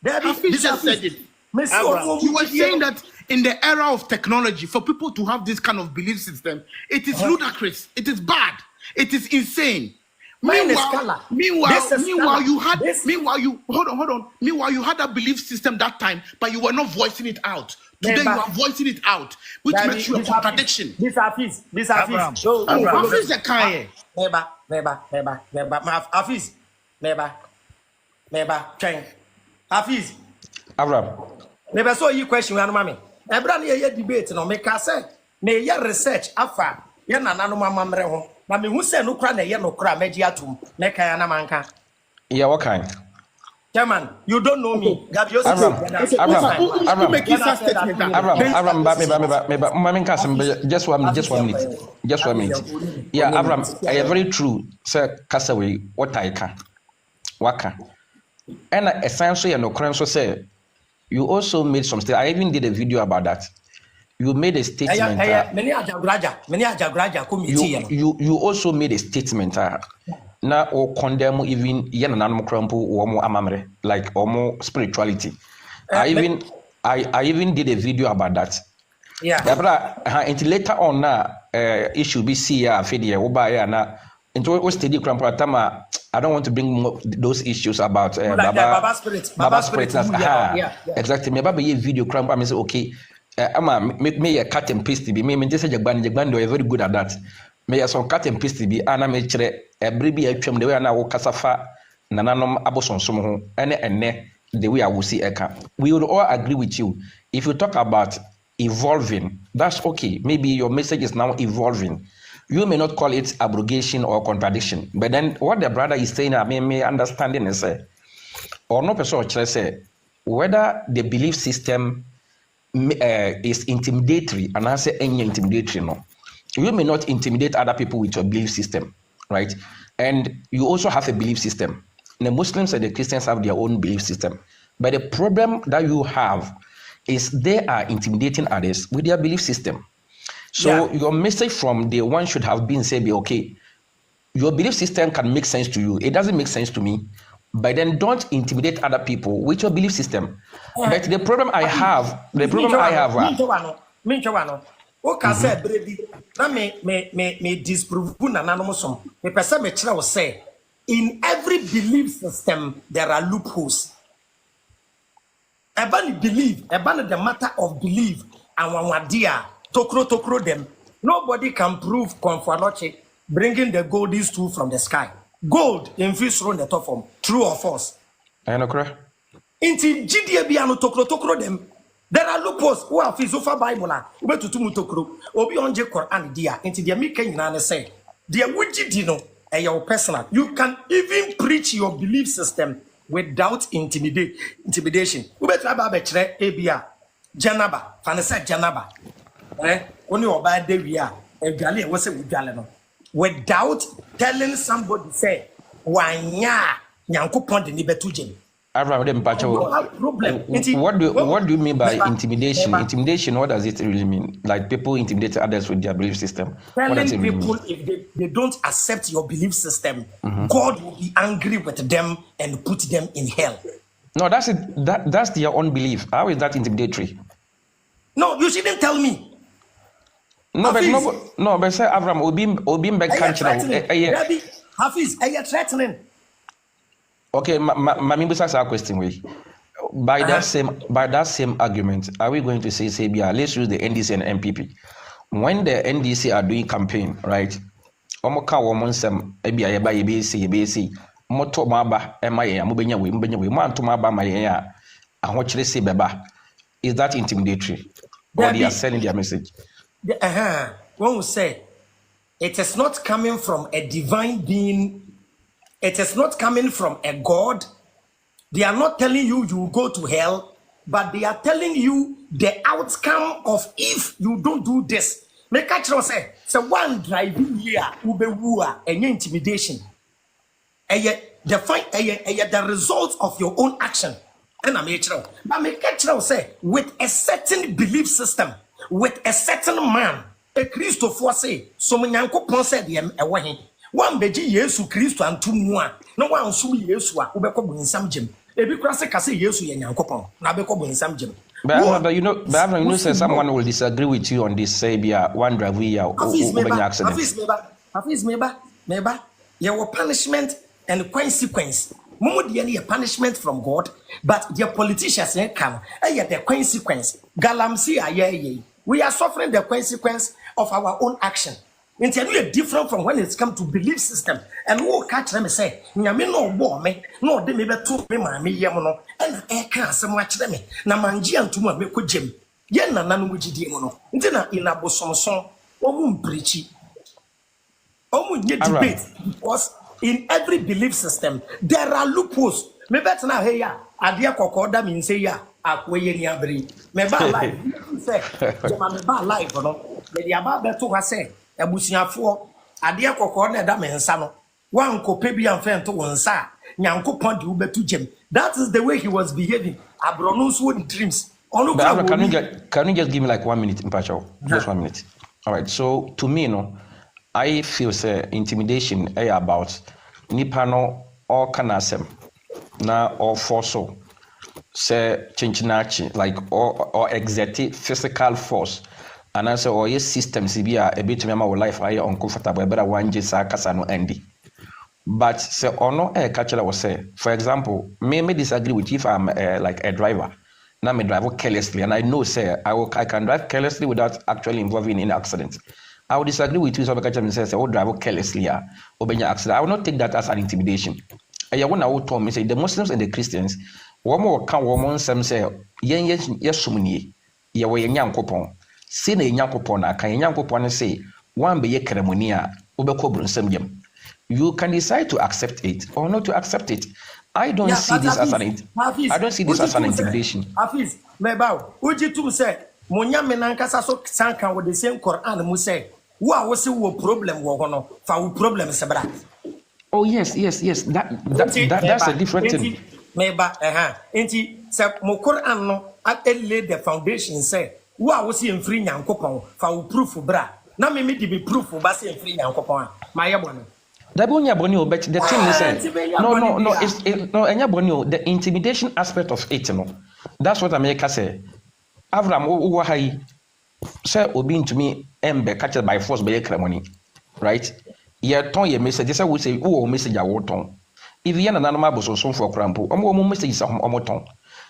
Hafiz just said it. You were saying that in the era of technology, for people to have this kind of belief system, it is ludicrous, it is bad, it is insane. Meanwhile, you had that belief system that time, but you were not voicing it out. Today you are voicing it out, which makes you a contradiction. This Hafiz. Hafiz the kind. Hafiz. Neba, train. Hafiz. Avraham. Never saw you question, mammy. I brought you a debate, no make us say, may your research afa, yana no mamma. Mammy, who said no cry, no cry, mediatum, make I manka. Yeah, what kind? Chairman, you don't know me. Avraham, just 1 minute. Yeah, Avraham, I am very true, sir. Castaway, what I can. Waka. And essentially, no crime so say. You also made some statement. I even did a video about that. You made a statement. You also made a statement. Na or condemn even yananam crampo or more amamre, like or more spirituality. I even did a video about that. Yeah. Until later on now, issue be see fedia obaya na into what steady crampo atama. I don't want to bring those issues about Baba Spirit. Exactly. Me Baba ye video cramp. I say okay. Make me a cut and paste be. Me just say Jagban are very good at that. Me some cut and paste be. Ana me chere every be a chum the way na wo kasafa nananom aboson somo ene the way I will see eka. We will all agree with you. If you talk about evolving, that's okay. Maybe your message is now evolving. You may not call it abrogation or contradiction, but then what the brother is saying, I mean, understanding is or no person say whether the belief system is intimidatory, and I say any intimidatory, no. You may not intimidate other people with your belief system, right? And you also have a belief system. The Muslims and the Christians have their own belief system, but the problem that you have is they are intimidating others with their belief system. So your message from day one should have been say, okay, your belief system can make sense to you. It doesn't make sense to me. But then don't intimidate other people with your belief system. But the problem I have, in every belief system there are loopholes. About believe, about the matter of belief and one dear. Tokro them. Nobody can prove Confanoche bringing the golden stool from the sky. Gold infused on the top form. True or false? I know, correct. Inti GDA bi ano tokro them. There are loopholes who are philosopher Bible ube tutu mutokro obi onje Quran dia inti dia mika nyina ne say dia wuji di no your personal. You can even preach your belief system without intimidation. Ube traba be kire ebia janaba fanese janaba oni oba de wi a adwale e wo se wudwale no without telling somebody say wanya nyankopon de ni betu gem. Avraham, what do you mean by intimidation? Intimidation, what does it really mean? Like people intimidate others with their belief system. Telling people if they don't accept your belief system, God will be angry with them and put them in hell. No, that's it. That's their own belief. How is that intimidatory? No, you shouldn't tell me. No, but say Avraham, Obim back country. Hafiz, are you threatening? Okay, Mami ask our question way. By that same argument, are we going to say let's use the NDC and MPP? When the NDC are doing campaign, right? Omoka woman some ebia yeba yebc moto maba emaya mubenya we man to maba maya ahochire se beba. Is that intimidatory? Or they are sending their message? One will say it is not coming from a divine being. It is not coming from a God. They are not telling you will go to hell, but they are telling you the outcome of if you don't do this. Make a say, so one driving here, ubewua, and intimidation. And yet, the result of your own action. And I'm here. But make a say, with a certain belief system, with a certain man, a Christopher say, so many uncle said him away. One beji Yesu Kristo antumwa no one sum Yesu a ubekọ bunsam gem ebi kura se kase Yesu ye nyankopon na bekọ bunsam gem. But you know say someone will disagree with you on this say bia one drive we ya accident. Hafiz meba your punishment and consequence. Momo de any punishment from God, but the politicians come the consequence. Galamsi aye. We are suffering the consequence of our own action. It's different from when it's come to belief system. And who catch them say, Nyame no bo me, no de me beto me ma me yam no, and I can't say much them. Na manji antuma me ko jem. Yen na nanu gidi mo no. Nti na inabosonson, omu preachi. Omu nye debate because in every belief system there are loopholes. Me bet na hey ya, ade kokoda mi nse ya, akwoye ni abri. Me ba life. Say, jama me ba life no. Me dia ba beto ha say abusiafo ade akokọ na da mensa no wan kope bi amfen to wonsa nyankopon de ubetu gem. That is the way he was behaving. Abrono so the dreams. Can you just give me like 1 minute, Mpacho? Just 1 minute. All right. So to me, I feel say intimidation about nipa no or kanasem na or forso say chinchinachi like or exert physical force. And I say, oh, yes, systems be a bit of my life, I uncomfortable, but I want just a casano Andy. But say, or no, a catcher was say, for example, may disagree with you if I'm like a driver. Now, me drive carelessly, and I know, say, I can drive carelessly without actually involving in accident. I will disagree with you, so the catcher says, oh, drive carelessly, or be accident. I will not take that as an intimidation. I want to tell me, say, the Muslims and the Christians, one more can woman, some say, yes, sumini, ya way young coupon. Say na nyankopon na kan nyankopon say one be yekremoni a obekọ brunsam gem. You can decide to accept it or not to accept it. I don't see this as an intimidation. Hafiz, meba, ujitum say monyame nankasa so sankan with the same Quran mu say wo a wo se wo problem wo hono fa wo problem sebra. Oh yes. That's a different thing. Meba enti say mo Quran no lay the foundation say wa wo se mfiri nyankopon fa wo proof bra na me di proof ba se mfiri nyankopon ma ye bono that bonya boni but the thing is no enya boni the intimidation aspect of it that's what America say Avraham wo hai say obi ntumi embe catch by force be kremoni right ye ton ye message say we say wo message a wo ton if ye na normal bososo for krampo omo message say omo ton.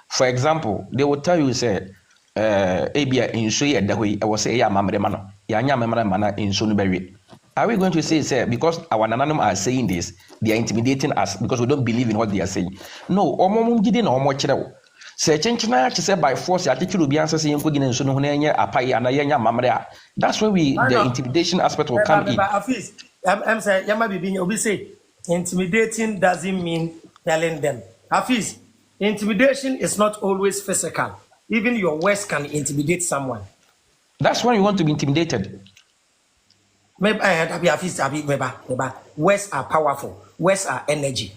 For example, they will tell you say ebia inso ye da hoi e wo say ya mamre ma no ya nya mamre ma na inso no bewe Are we going to say because our nananom are saying this, they are intimidating us because we don't believe in what they are saying? No, omomumjide na omochire. Say chenchina to say by force attitude be answer saying kugina nso no na apai ana yenya mamre. That's where the intimidation aspect will come in. I'm saying yama bibi obi say intimidating doesn't mean telling them. Hafiz, intimidation is not always physical. Even your words can intimidate someone. That's when you want to be intimidated. Maybe words are powerful. Words are energy.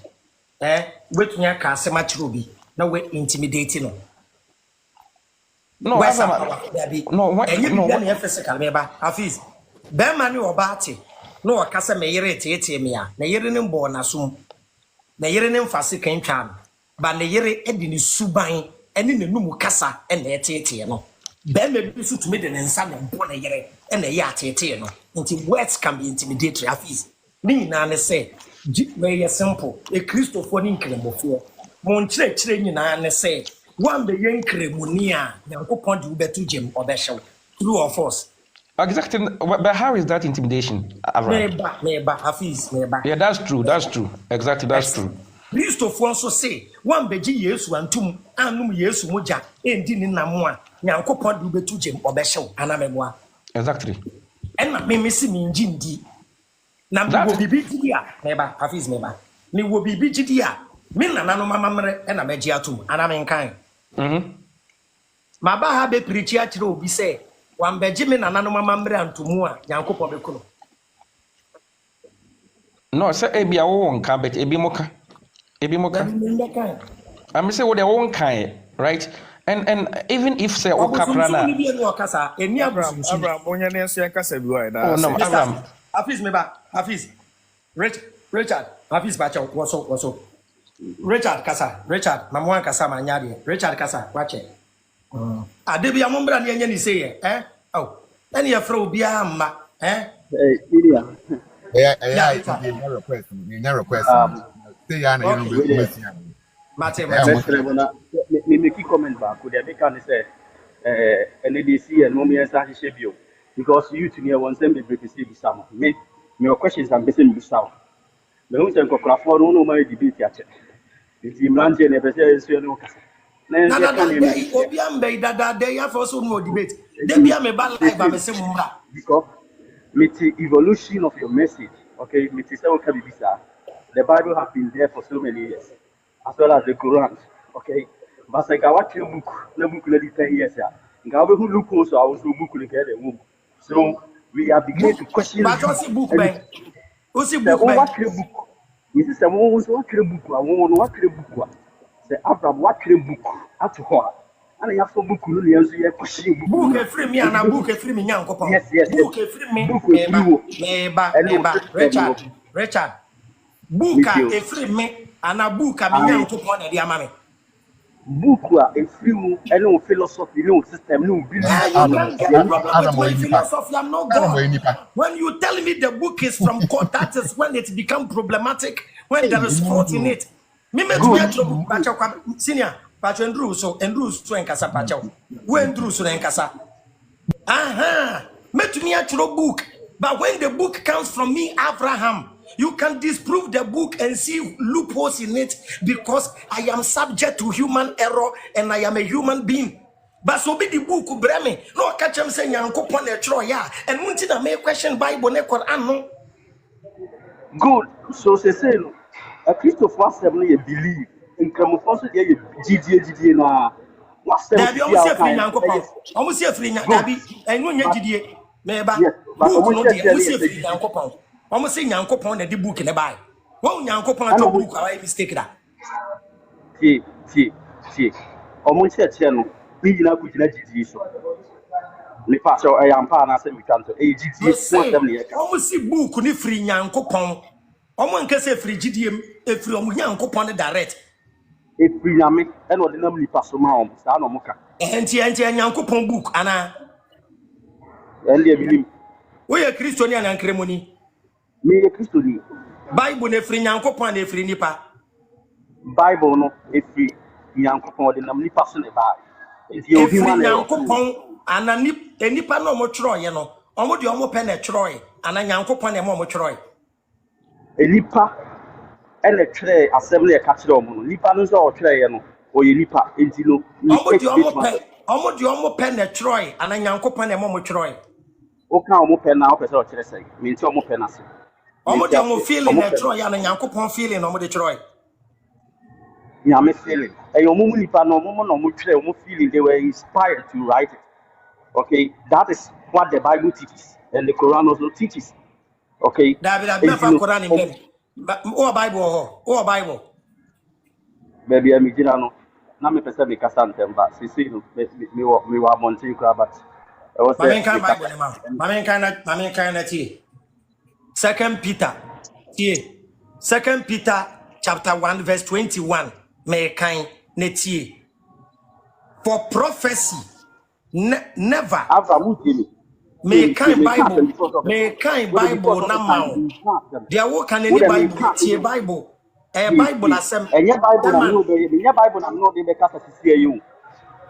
Wait, you can say much ruby. No way intimidating. No, words are powerful. And you don't have physical. Maybe Hafiz. Bemani obati. No, akasa meyere tete mea. Na yere nem bo na sum. Na yere nem fase kentwan. Ba na yere edi ni suban ene ne numu kasa ene tete no. Bema bi su tumi de nsa ne bo na yere ene ya tete no. Nti words can be intimidatory. Hafiz. Ni na ne say very simple. A Christopher ni nkremofo. Mon chire nyina ne say one be yen kremuni a Nyankopon de ubetu jem obehyew. True or false? Exactly, but how is that intimidation? Neighbor, Hafiz, neighbor. Yeah, that's true. Exactly, that's true. Christopher also say, one beji Yesu antum, anum Yesu moja, endi ni namwa, Nyankopon de ubetu jem obehyew anamebwa. Exactly. And me missing me njindi. Na wo bibi jidia, neighbor, Hafiz neighbor. Me wo bibi jidia. Me na nanu mamamre e na meji atum, anamenkan. Maba ha be preach a kire obi say Wambeji me na nanu mamamre antumu a Nyankopon bekuno. No, say ebi awo nka bet ebi moka. I'm say what they won't kind, right? And even if say okapra na Avraham onya ne nso yankasa bi wa na. Oh no, Avraham. Hafiz meba, Hafiz. Richard, Hafiz bacha waso. Richard kasa, mamwan kasa manyade. Richard kasa, wache. Adebi amombra ni enye ni say oh any afro obi amma Ilya request say ya na you Mate me make comment back could they can say NDC and no me answer shebio because you to near one same be receive some me your questions am be be sound me who say kokra for no my debate ya che the man je ne be say no kasa Obi ambe dada dey have also no debate. Dey be am ba live am say mumra. Because with the evolution of your message, okay, with the the Bible has been there for so many years, as well as the Quran, okay. But like I watch your book, the book 10 years here. Who look also our book so we are beginning to question. But what's book man? What's book man? What book? This is someone who's what book? I want what book. The Abraham what book at home. And I have some book no answer your question. Book a free me and a book a free me Nyankopon. Yes. Book a free me. Neighbor. Richard. Book a free me and a book a me Nyankopon e dia mame. Book a free me no philosophy no system no philosophy I'm not God. When you tell me the book is from God, that is when it become problematic, when there is fault in it. Me trouble senior Pacho Andrew so enkasa pacho. When Andrew so enkasa. Me to me actual book. But when the book comes from me, Avraham, you can disprove the book and see loopholes in it because I am subject to human error and I am a human being. But so be the book breme. No catch him saying Nyankopon e tro ya. And munti na me question Bible ne Quran no. Good. So say no. A Christopher assembly believe in Cramophos GDA na what's the almost see free Nyankopon and no GDA meba book no dey almost see free Nyankopon almost say Nyankopon na the book ne buy one Nyankopon to book why mistake that see almost say no we na ku gina GDA so me pass I am pa na say we can to GDA almost see book ni free Nyankopon omo nke say free GDM e free omo Nyankopon direct e free na me e no de nam ni pass ma om sa no mo ka enti Nyankopon book ana endi e bilim we ye Christian na nkremoni me ye Christian Bible ne free Nyankopon na free nipa Bible no e free Nyankopon de nam ni pass ne ba enti e free Nyankopon ana nipa no mo tro ye no omo de omo pe na tro ye ana nyankopon na mo twroy Nipa and a tray assembly a catch on Nipa no so tray no or ye Nipa into omo di omo pen na twroy ana nyankopon na mo twroy o ka omo pen na o pese o kire say me nti omo pen ase omo di omo feeling na twroy ana nyankopon feeling omo di twroy nyame feeling omo mu Nipa no omo no mo twre omo feeling they were inspired to write it. Okay, that is what the Bible teaches and the Quran also teaches. Okay, David me fa Quran in them o Bible baby am gina no na me pese me kasa ntemba sisi no me wa monte kra but I was saying Bible ma mamen kan na tie 2 Peter tie 2 Peter chapter 1 verse 21 me kan na tie for prophecy never me kind Bible na ma dia wo kan any Bible tie Bible Bible asem enye Bible na no be Bible na no de be kasa sisi ayu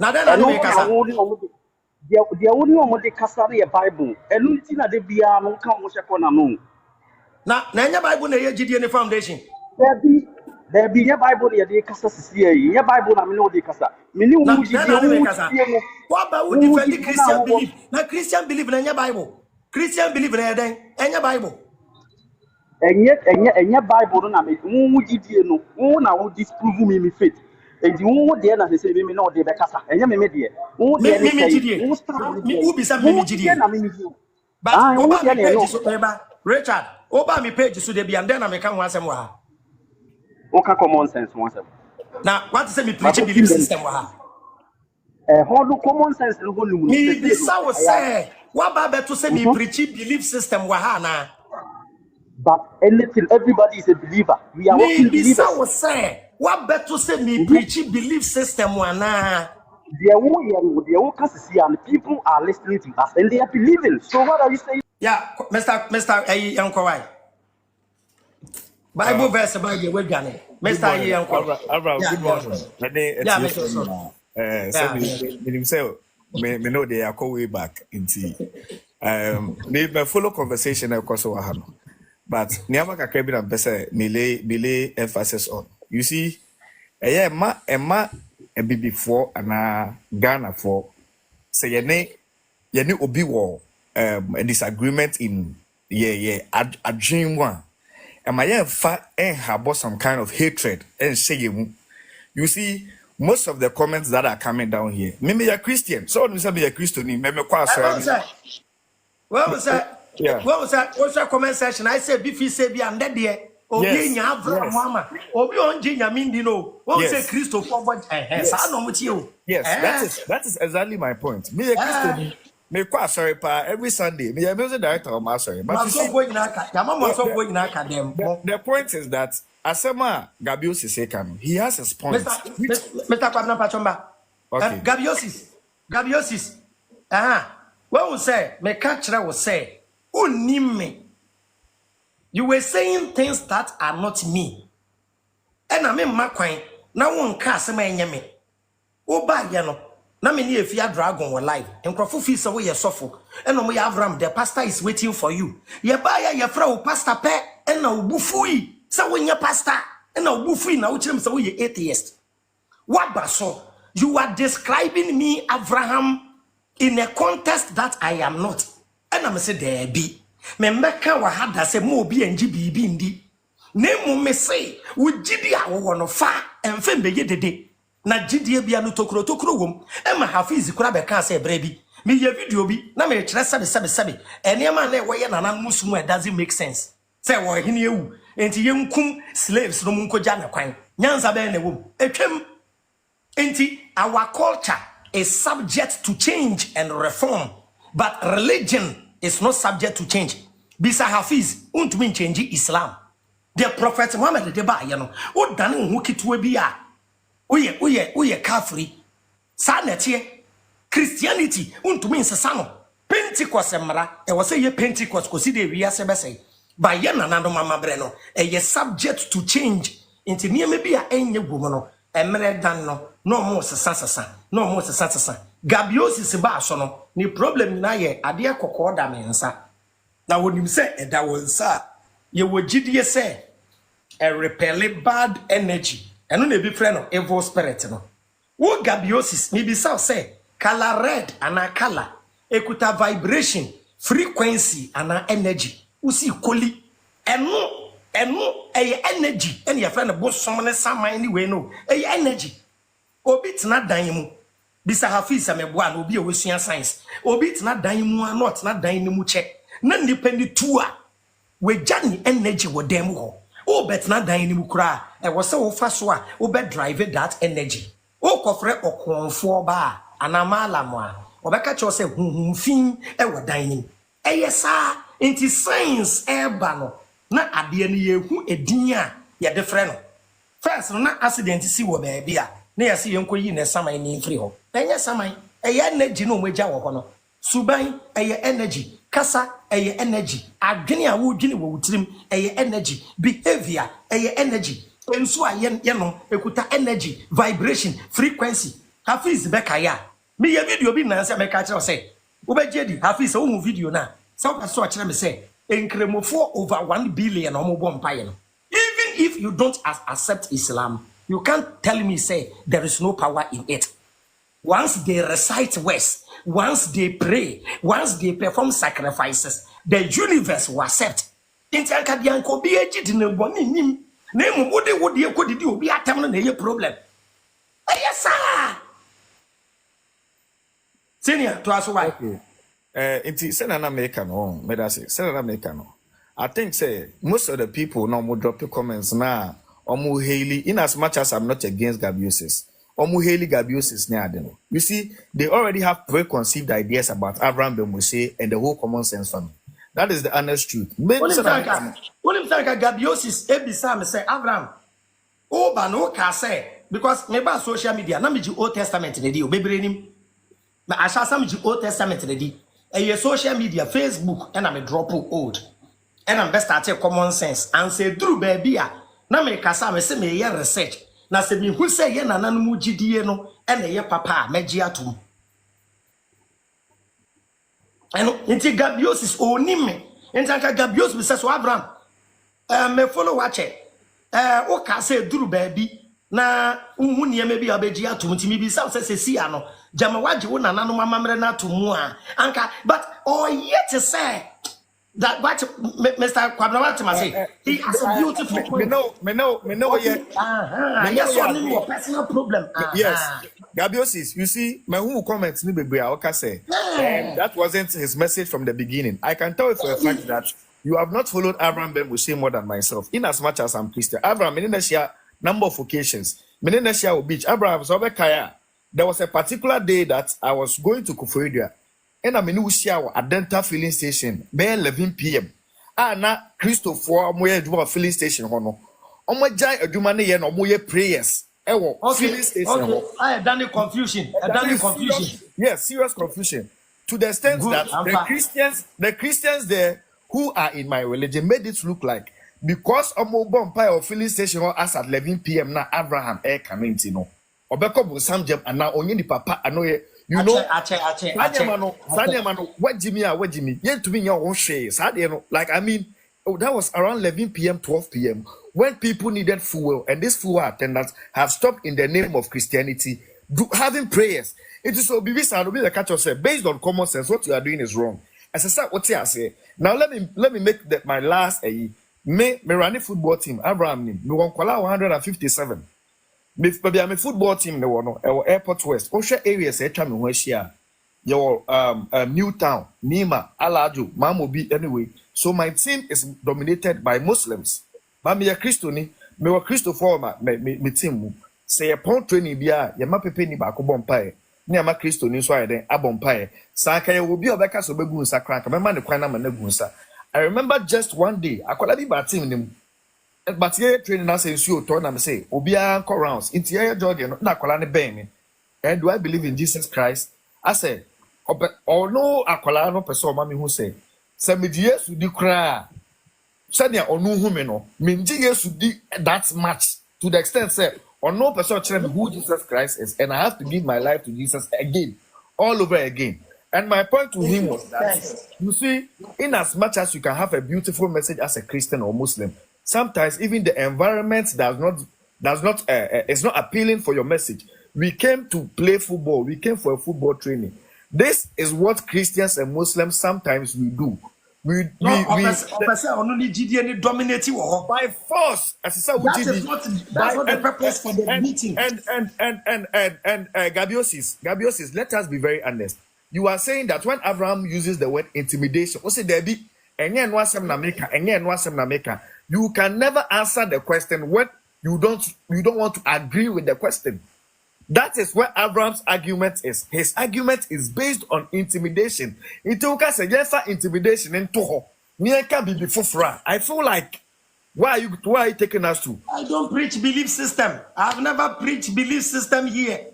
na de na be kasa dia woni omo de kasa na Bible enu nti na de bia no ka omo hye na no na enye Bible na ye gidie ne foundation there be your Bible here the kasa sisi ayi your Bible na me no de kasa me ni wo gidie no what about who defend Christian belief na Christian belief na enye Bible Christian belief na den enye Bible enye Bible no na me wo gidie no wo na wo disprove me faith enti wo de na se me no de be kasa enye me de wo de me gidie wo bisa me gidie but oba me page so eba Richard oba me page so de bia den na me ka ho asem wa okay common sense one self now what is me preach belief system wa ha how common sense no go lu me bisa wo say what ba to say me preach belief system wa ha na but anything everybody is a believer we are working believers bisa wo say what better say me preach belief system wa na there wo kasisi and people are listening to us and they are believing so what are you saying yeah Mr. Yanko why Bible verse about the way Ghana. Mr. Avraham, good morning. My name is me know they are way back into me follow conversation across our but niama kakra bi na pese me lay emphasis on. You see, emma before and Ghana for say ye obi wo a disagreement in a dream one. Am I harbor some kind of hatred and say you see most of the comments that are coming down here. Maybe you're Christian, so you say be a Christian. Maybe what was that? Yeah. What was that? What's your comment section? I said if you say be and there. Obi nya Avraham mama. Obi onji nya mindi no. What was say Christopher but yes, that is exactly my point. Me a Christian. Me kwa sorry pa every Sunday. Me a music director of my sorry. But the point is that Asema Gabiosis Sekan, he has his point. Mr. Kwabna Pachomba. Okay. Gabiosis. What was say? Me catcher was say, "Oh, me. You were saying things that are not me. And I mean my coin. Now one cast me. Oh, by yano. Na me ni efia dragon we live enkrofo fi se wo ye sofo eno mo ya Avraham the pastor is waiting for you ye ba ya ye fra wo pastor pe ena wo bufui se wo nya pastor ena wo bufui na wo kirem se wo ye atheist what baso you are describing me Avraham in a context that I am not ena me se there be me meka wa hada se mo obi anji bibi ndi nemu me se wo gidi a wo no fa emfe mbeye dede na gidie bia no tokro wom ema hafiz kura be kan se bra bi me ye video bi na me kire sabe enema na we ye nana musum it doesn't make sense say wo hene ewu enti ye nkum slaves no munkoja na kwan nyansa be na wom etwem enti our culture is subject to change and reform but religion is not subject to change bisa hafiz untumi change Islam the prophet Muhammad de ba ye no o dane ho kitwa bi a Uye Kafri, Sanetie, Christianity, untumi nsesa no. Pentecost emra, e was say ye Pentecost ko si de wi asebese. Ba ye nanado mama bre no, ye subject to change. Inti nieme bi a enye gumo no, emre dan no mo sesa. Gabiosis ba so no, ni problem na ye ade akokọ da me nsa. Now when you say that was you would GDS say a repel bad energy and only be friend of evil spirit no. What gabiosis maybe so say color red and a color equita vibration frequency and an energy usi koli eno a energy and your friend both someone some anyway no a energy obi tina dan mu bisa Hafiz ameboa no obi ewesua science obi tina dan mu not na dan ni mu che na nipa ni tu a we jani energy wo dem ho o bet na dan ni mu kura e wo se wo fa so a wo be drive that energy o kofre okonfo ba anamala mo a obeka che se hunhunfin e wo dan ni eyesa inti science e ba no na ade ni yehu edin a ye de frɛ no first no na accident si wo ba bia na yesi yenko yi na saman ni free ho enya saman eye energy no mogya wo ho no suban eye energy kasa eye energy adwene a wo dwene wo wutirim eye energy behavior eye energy enso a ye no ekuta energy vibration frequency Hafiz beka ya me ye video bi na nse beka kire say wo be jedi Hafiz wo hu video na so ka so kire me say enkremofo over 1 billion omo mpaye no even if you don't accept Islam you can't tell me say there is no power in it. Once they recite words, once they pray, once they perform sacrifices, the universe will accept. Intanka dianko bi ejidi ne boni nim. Na emu wode ekodi di obi atam no na ye problem. Yes sir. Senior to aso why? Inti send na make no, me da say send na make no. I think say most of the people now mo drop the comments now. Omu Haley, in as much as I'm not against Gabiosis, Omu Haley Gabiosis ne adeno. You see, they already have preconceived ideas about Avraham Ben Moshe and the whole common sense family. That is the honest truth. When him say Gabiosis, ebisa me say Avraham. Oh, but no can say because maybe social media. Na me ji Old Testament ne di obebere nim. Ma asha sam ji Old Testament ne di. Eye social media, Facebook, and I'm a drop old. And I'm best at common sense and say Drew baby. Na me kasa me se me ye research na se me hu se ye nananu mu gidie no e na ye papa magi atum eno nti Gabiosis oni me ntanka Gabiosis se so Abraham me follow wache o ka se duru baabi na hu niam bi abegi atum nti mi bi se si ano jama waje wo nananu mamamre na atum a anka but yet to say that what Mr. Kwabna say he has a beautiful point. Me know yes, only your personal problem. Yes. Gabiosis, you see, my who comments ni bebre I say that wasn't his message from the beginning. I can tell you for a fact that you have not followed Avraham Ben Moshe more than myself, in as much as I'm Christian. Avraham, in the number of occasions, beach, Abraham Kaya. There was a particular day that I was going to Kufuria. And I'm in Ushia at Denta filling station, by 11 p.m. Na Christopher Moya do filling station hono. My giant a dumane yen or moye prayers. Filling station. Okay. I have done the confusion. Yes, serious confusion. To the extent that the Christians there who are in my religion made it look like because bomb pie or filling station or as at 11 p.m. na Avraham coming to know. Obeko bu samjem and now only the papa anoye. You know, what Jimmy, yet to be your own shares. Like, I mean, that was around 11 p.m., 12 p.m., when people needed fuel, and these fuel attendants have stopped in the name of Christianity, having prayers. It is so be the catch yourself based on common sense. What you are doing is wrong. As I said, what I say. Now let me make my last me running football team. Abraham me won 157. Maybe I'm a football team no one Airport West. Osha areas etwa me ho ahia. Your Newtown, Nima, Alaju, Mamobi anyway. So my team is dominated by Muslims. But me a Christian, me wa Christo former me team. Say upon training bia ye ma pepe ni ba ko bompae. Ni ama Christo ni so ayeden abompae. Sanka ye obi obeka so begu nsa kranka. Me ma ne kwan na ma na gu nsa. I remember just one day, akwala bi ba team nim. But here training us in you turn and say, Obia co rounds, interior Jordan, not colani ben. And do I believe in Jesus Christ? I say, or no, Aquala no person, mammy who say, 70 years to do cry. Sanya or no humano, mean years to do that much to the extent, say, or no person telling me who Jesus Christ is, and I have to give my life to Jesus again, all over again. And my point to him was that, you see, in as much as you can have a beautiful message as a Christian or Muslim, sometimes even the environment is not appealing for your message. We came to play football. We came for a football training. This is what Christians and Muslims sometimes we do. Only by force. That's not the purpose for the meeting. And Gabiosis, let us be very honest. You are saying that when Avraham uses the word intimidation, you can never answer the question when you don't want to agree with the question. That is where Abraham's argument is. His argument is based on intimidation. Intimidation into I feel like why are you taking us to? I don't preach belief system. I've never preached belief system here.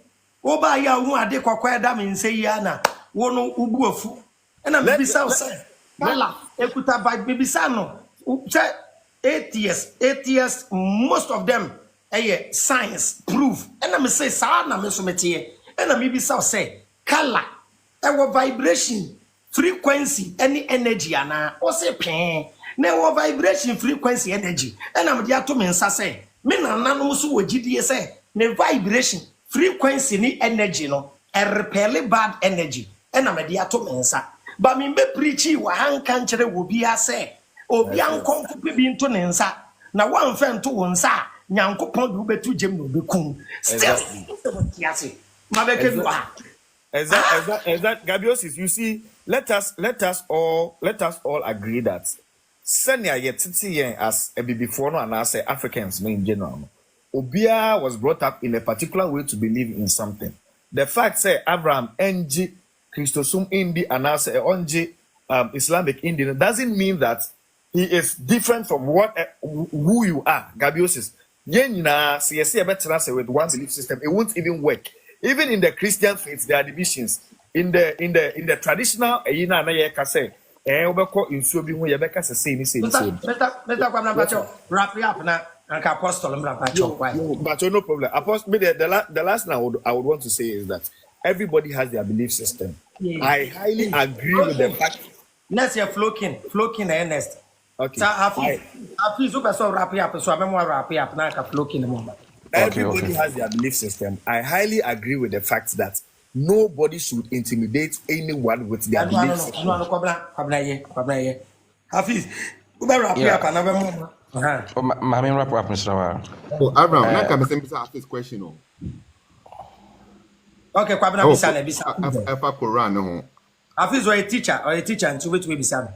Oba ya hu ade kwakwa da me nse ya na wono ubu afu. And I'm bisa say kala ekuta by bibisa no. Atheists, most of them science proof. And I'm say sa na me so metie. And I'm bisa say kala ewo vibration frequency any energy ana o say pen na ewo vibration frequency energy. And I'm dia to me nsa say me na nanom so wogidie say ne vibration frequency ni energy no repel bad energy. And I'm dia to me nsa. But me be preachy wa hanka nkyere wo bia say obi ankonfo bi into ne nsa na wan fe nto wo nsa nyankopon du betu jem no bekum still exact Gabiosis, you see, let us all agree that senior yet as a before no and as Africans in general, Obia was brought up in a particular way to believe in something. The fact say Abraham NG Christosum Indi and as onji Islamic Indian doesn't mean that he is different from who you are. Gabiosis. With one belief system, it won't even work. Even in the Christian faith, there are divisions. In the traditional, wrap it up now. Apostle, but no problem. Apostle, the last thing I would want to say is that everybody has their belief system. Yeah. I highly agree with the fact. Let's hear Flokin Ernest. Okay. So Hafiz, wrap it up. So I'm more wrap it up now. Flokin. Everybody has their belief system. I highly agree with the fact that nobody should intimidate anyone with their belief system. Hafiz, wrap it up and wrap up, Mr. Oh, Abraham, now can I ask this question? Okay, Kwabena Bisane. Quran. Hafiz or a teacher and to which we be son.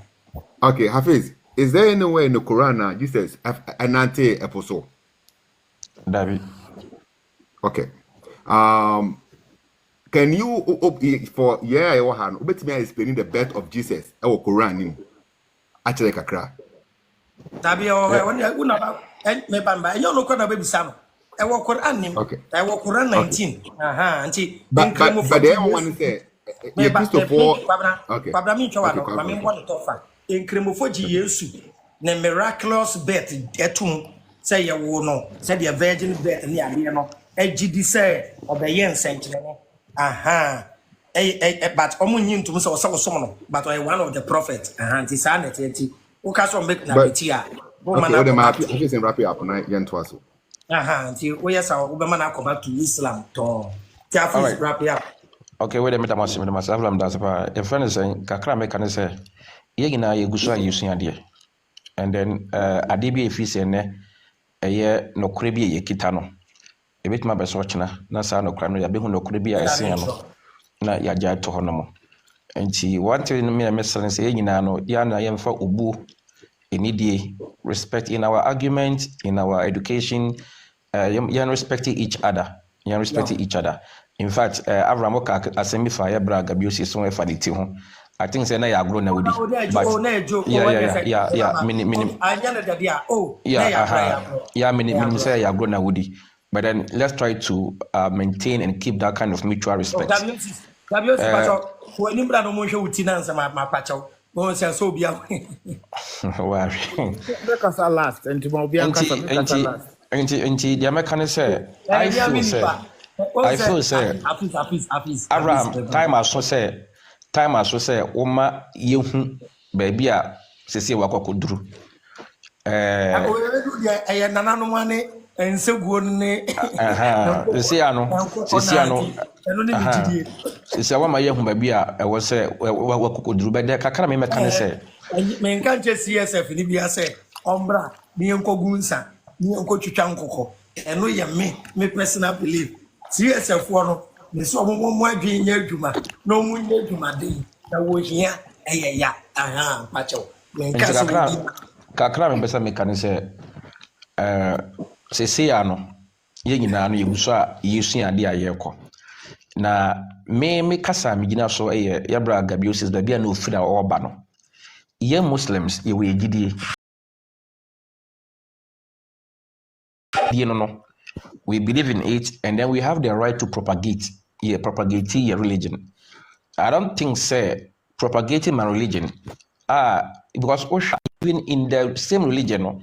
Okay, Hafiz, is there anywhere in the Quran Jesus an anti-apostle? David. Okay. Can you for let me explain the birth of Jesus our Quran actually kakra. Tabi me bamba you no kwada baby sam e wo Quran nim e wo Quran 19 anti but the one say me Christopher kwabra mi twa no ma me mbo to fa enkremofo ji Yesu ne miraculous birth etum say ye wo no say the virgin birth ne ade no agidi say obeye nsenkyere no but omunyi ntum say osawosom no but one of the prophets anti sa na teti o ka so make na betia okay, I just wrap it up na yen to aso anti o yesa o be mana come back to Islam to Hafiz wrap it up. Okay, wait a minute, Avraham does a friend is saying kakra make can say yegina yeguso using ade and then adibi efisi ene eye no krebi ye kita no ebetima beso china na sa no kra no ya behu no krebi ya esen no na ya ja to hono mo enti want me message say yegina no ya na yemfa obu enidie respect in our argument, in our education, you respecting each other. In fact, Avraham Oka assembly fire brag abuse is somewhere for the team. I think say na ya grow na wudi. Minim say ya grow na wudi. But then let's try to maintain and keep that kind of mutual respect. I feel say Abraham time as so say time aso say woma yehu baby a sese wakokoduru eh nananu mane enseguo ne sese ano sese wama yehu baby a ewo say wakokoduru be de kakra me meka ne say me nka nche CSF ni bia say ombra ni enkogunsa ni enkotwitwa nkokọ eno ye me personal belief CSF no me so mo adwen nya adwuma no mu nya adwuma de na wo hia ya pacho me nka so kakra me pesa meka ne say sese ano ye nyina no yebuso a yesu ade ayekọ na me kasa me gina so yabra gabiosis da bia na ofira oba no ye Muslims ye we gidie no we believe in it and then we have the right to propagate your religion. I don't think say propagating my religion because even in the same religion no,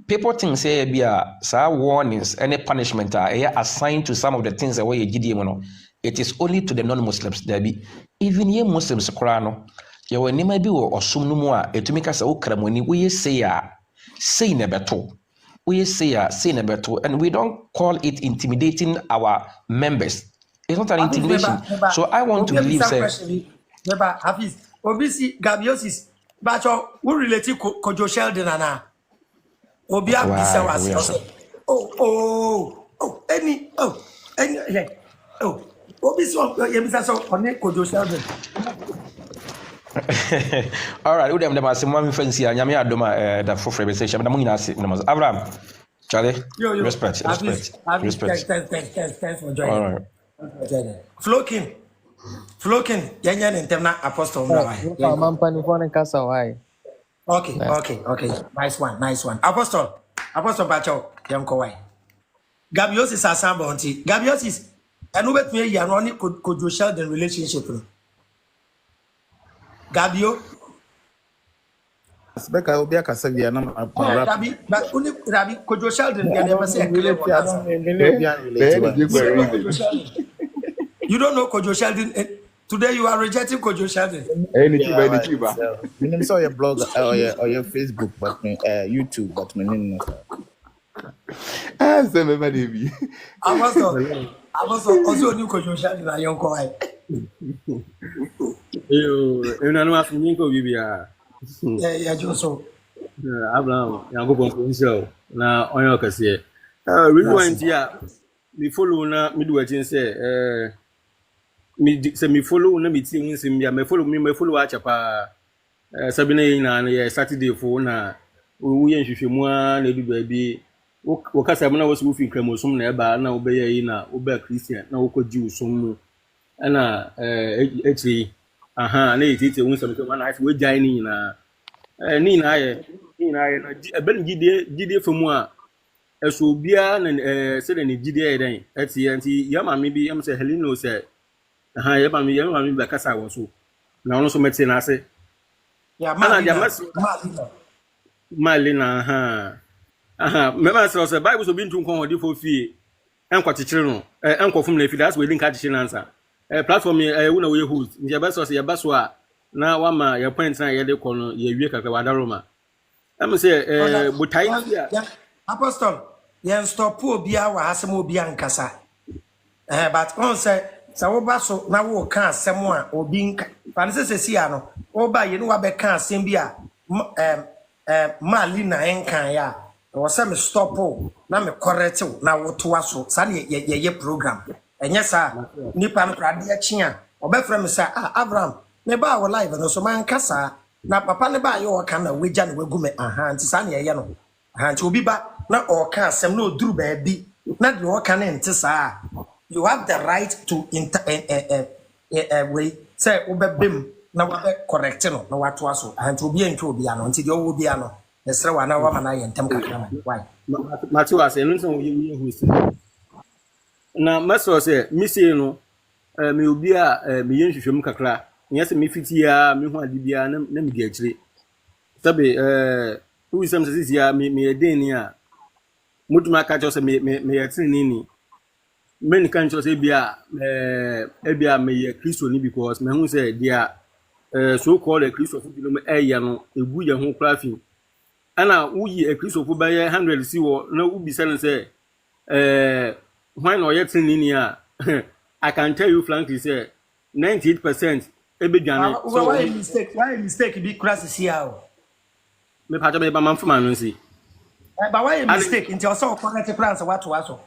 people think say warnings any punishment are assigned to some of the things that we gidie no, it is only to the non-Muslims there be even ye Muslims Qur'an ya wani ma bi wo osum no mu a etumi ka sa wo kramoni wo yesi a sei na beto wo yesi a sei na beto and we don't call it intimidating our members. It's not an intimidation. So I want to believe say Hafiz obisi gabiosis bacho wo relate Kojo Sheldon ana obi abisa wase any obisi yemisa so on Kojo Sheldon. All right, we them as one fancy and Yami Adoma the for conversation, but I'm going Abraham, Charlie, respect. Thanks for joining. All right. Flokin, Yanyan and Temna Apostle. Okay. Nice one. Apostle Bacho, Yankowai. Gabiosis are some bounty. Gabiosis, and who bet me, Yanoni could you share the relationship? Gabio Speka obia kasa bia na Gabi but only Rabi Kojo Sheldon they never say clear you don't know Kojo Sheldon today you are rejecting Kojo Sheldon me saw your blog or your Facebook but me YouTube but me no say me baby I was also new Kojo Sheldon na yonko ai eu não acho ninguém bibia. Joso. Abraham, eu vou confiar na onde eu quero. Rewind here. Me follow na me do agent say. Me follow na me team sim bia. Me follow a chapa. Sabi na Saturday for na. We nhwehwemu a na du baabi. Wo kasa na wo so fi nkramosum na eba na wo be yi na wo be Christian na wo ko Jew som mu. Ana actually na itite won some man I we jai ni na ye na ben gidie famu a eso bia na se na gidie den anti ya ma me bi am say Heleno say ya ma me ba kasa wo so na ono so meti na ase ya Malina me ma say Bible so bi ntun kon odi fo fie enkwatechire no enkwofum na fi that's we link atechire na answer platform we na we host nje ba so se ya ba so a na wa ma ya point na ye de kono ye wie kakra wa daroma am say butai ya apostle yen stop obi a wa asem obi ankasa but on say wo ba so na wo ka asem a obi nka fan se si ano wo ba ye no wa be ka asem bi a mali na enkan ya wo say me stop na me correct na wo to aso sa ne ye program enya sa nipa no krade achi a obefra me sa Avraham me ba wo live no so man kasa na papa ne ba ye o ka na weja na wagu me nti sa ne ye no nti obi ba na o ka asem na oduru ba bi na de o ka ne nti sa you have the right to way say obebem na wa be correct no na wa to aso nti obi entwe obi ano nti de o obi ano esre wa na wa ma na ye ntem kakra why Matthew ase no nso we host na maso say misi no me obi a me yenhwehwem kakra nyese me fitia me hu ade bia na me di akire sabe who is some says ya me den ni a mutuma ka jo say me yetini ni many countries ebia me Christo ni because me hu say dia so called a Christo fu bi no eya no ebu ye ho crafting ana uyi a Christo fu ba ye 100 si wo na ubi say say when or yet ni a I can tell you frankly say 98% ebedwane so why mistake be crisis here me pata me ba man fuma no si but why mistake into also correct plans what to aso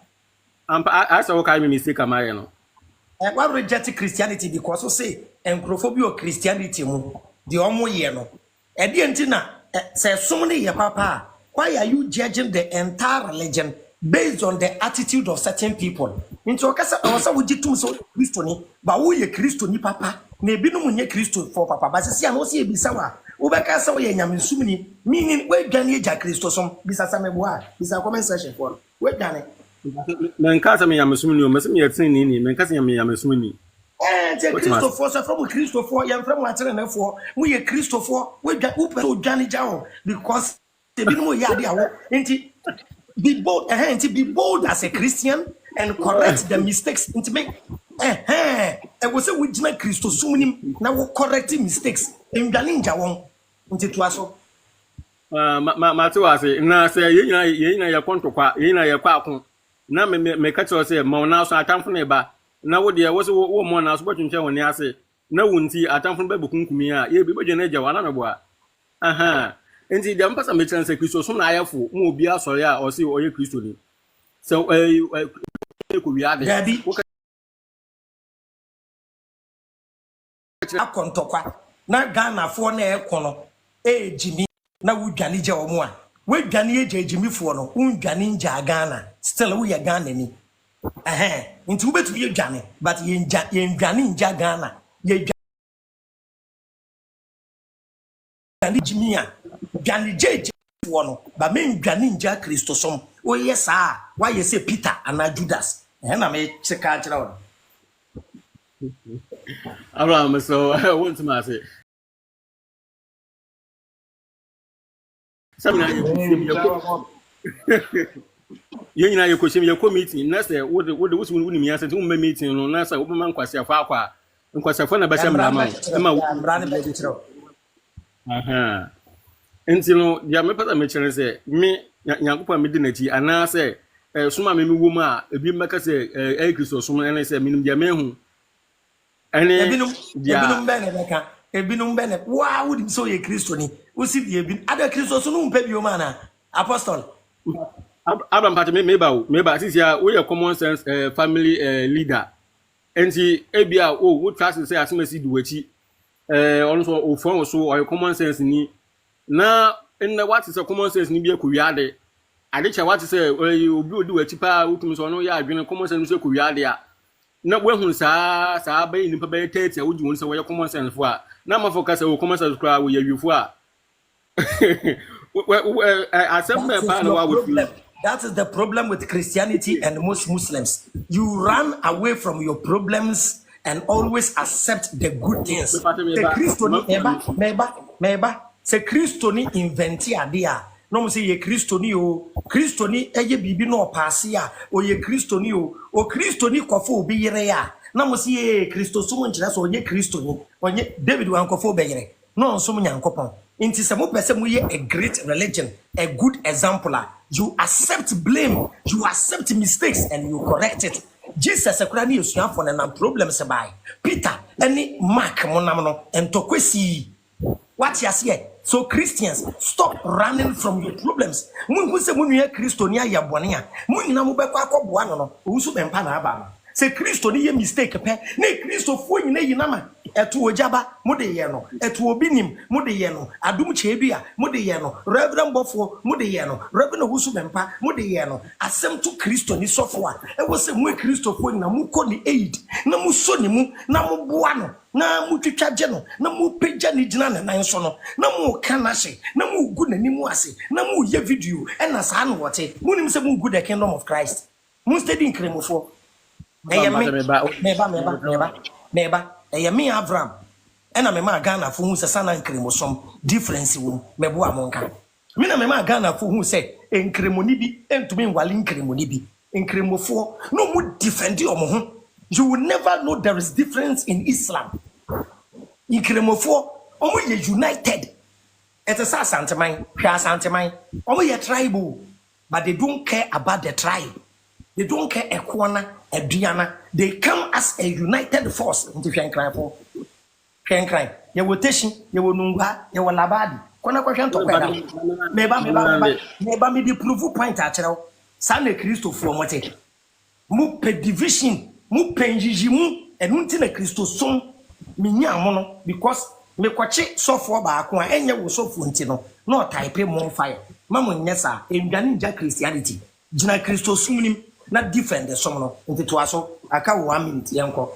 I say okay me mistake am I no why reject Christianity because we say encrophobia or Christianity mu the omo ye no e de ntina say some ne ye papa why are you judging the entire religion based on the attitude of certain people into okasa osa wujitum so Christo ni ba wo ye Christo ni papa na ebi no munye Christo for papa ba sisi an osi ebisa wa wo be ka sa wo ye nyamesum ni meaning we dwane eja Christo som bisa sa meboa bisa comment section for we dwane men ka sa me nyamesum ni o mesem ye tin ni men ka sa me nyamesum ni te Christo for so from Christo for ye from watere na for wo ye Christo for we dwane jawo because ebi no mo ye ade awo enti be bold, be bold as a Christian and correct the mistakes. And to make, I was a witness Christo soon now correcting mistakes. In the ninja one, until to us. Matuase, na say, ye na ya contoqua, ye na ya quack. Now me catch us say, Mona, so I come from neighbor. Now, there was a woman I was watching when I say, no one see, I come from Babukumia, ye be Geneja, one of aha. And the Ampasa may say Christo, so I have for Mobia, Soya, or see, or your Christo. So, we are Daddy. Akontokwa na Ghana for na ekono Jimmy na wudwane je omo a wedwane eje Jimmy for no wundwane nja Ghana still we are Ghana ni nti wubetu ye dwane but ye ndwane nja Ghana ye dwane Jimmy a dwane je for no ba me ndwane nja Christo som o yes ah why you say Peter and Judas na me cheka chira wo Abraham, so I want to say. Some you know, your question, your committee, Nasa, what the what's when me answer to my meeting, no Nasa, open man, Quasia Faqua, and Quasafana Basham. Aha. And you know, the Amapata Mitchell say, me, Yankupa Medinity, and I say, Suma Mimi Wuma, a Bimaka say, Acres or someone, and I say, Minum Yamehu. Ebinum bene wa would so ye Christo ni wo si die bi ada Christo so no mpa bi o mana apostle Abraham Pate meba since ya we your common sense family leader enti ebia wo trust say asemasi di wachi ono so ofon so or your common sense ni na in what is a common sense ni bi akuwiade ade che what say obi odi wachi pa wotumi so no ya adwene common sense so akuwiade a na wehun saa bayi nipa bayi 30 a wuji won se wo common sense fo a na ma focus wo common sense kra wo yawifo a that is the problem with Christianity and most Muslims. You run away from your problems and always accept the good things. The Christoni meba se Christoni inventi adia. No say ye Christoni eye bibi no pass ya o ye Christoni o Christoni kwafo obi yere ya na mo say ye Christo so mo nkyira so ye Christoni onye David wan kwafo be yere no so mo nyankopon inti se mo pese mo ye a great religion, a good exemplar. You accept blame, you accept mistakes and you correct it. Jesus akurani yesuan for na problems by Peter any Mark monam no entokwesi what you say. So Christians, stop running from your problems. Mun say mun ye Christonia ya bone a. Mun na mo be kwa akọboa no. Usu be mpa na aba. Say Christo ni ye mistake pe. Na Christo fo nyina yina ma. Etu ojaba mo de ye no. Etu obinim mo de ye no. Adum chebia mo de ye no. Reverend Bofo mo de ye no. Reverend Usu be mpa mo de ye no. Asem to Christo ni sofo a. E wo say mo Christo fo nyina mo ko ni aid. Na mo so ni mu na mo boa no. Na mu twitwa je no na mu pagya ni gina na nan so no na mu kana hye na mu gu nanimu ase na mu ye video e na saa no wote mu nim se mu gu the kingdom of Christ mu study nkremofo meba me Avraham e na me ma Ghana fo hu se sana nkremosom difference wo mebo amonka me na me ma Ghana fo hu se nkremoni bi entumi nwale nkremoni bi Nkrimofo no mu defend omo. You will never know there is difference in Islam. Nkrimofo omo ye united. It is Santaman, Santaman. Omo ye tribal, but they don't care about the tribe. They don't care a corner, a Diana. They come as a united force into Shankrai for Shankrai. You will Teshin, you will Nunga, you will Labadi. Kona question to Meba me the proof point at all. Sane Christo from what it. Mu pe division, mu penjimu, and until a Christo song, minya mono, because me kwache so for ba akwa enye wo so fu ntino no type more fire mamu nyesa endwane ja Christianity jina Christo sumnim na defend the somo nti to aso aka 1 minute yenko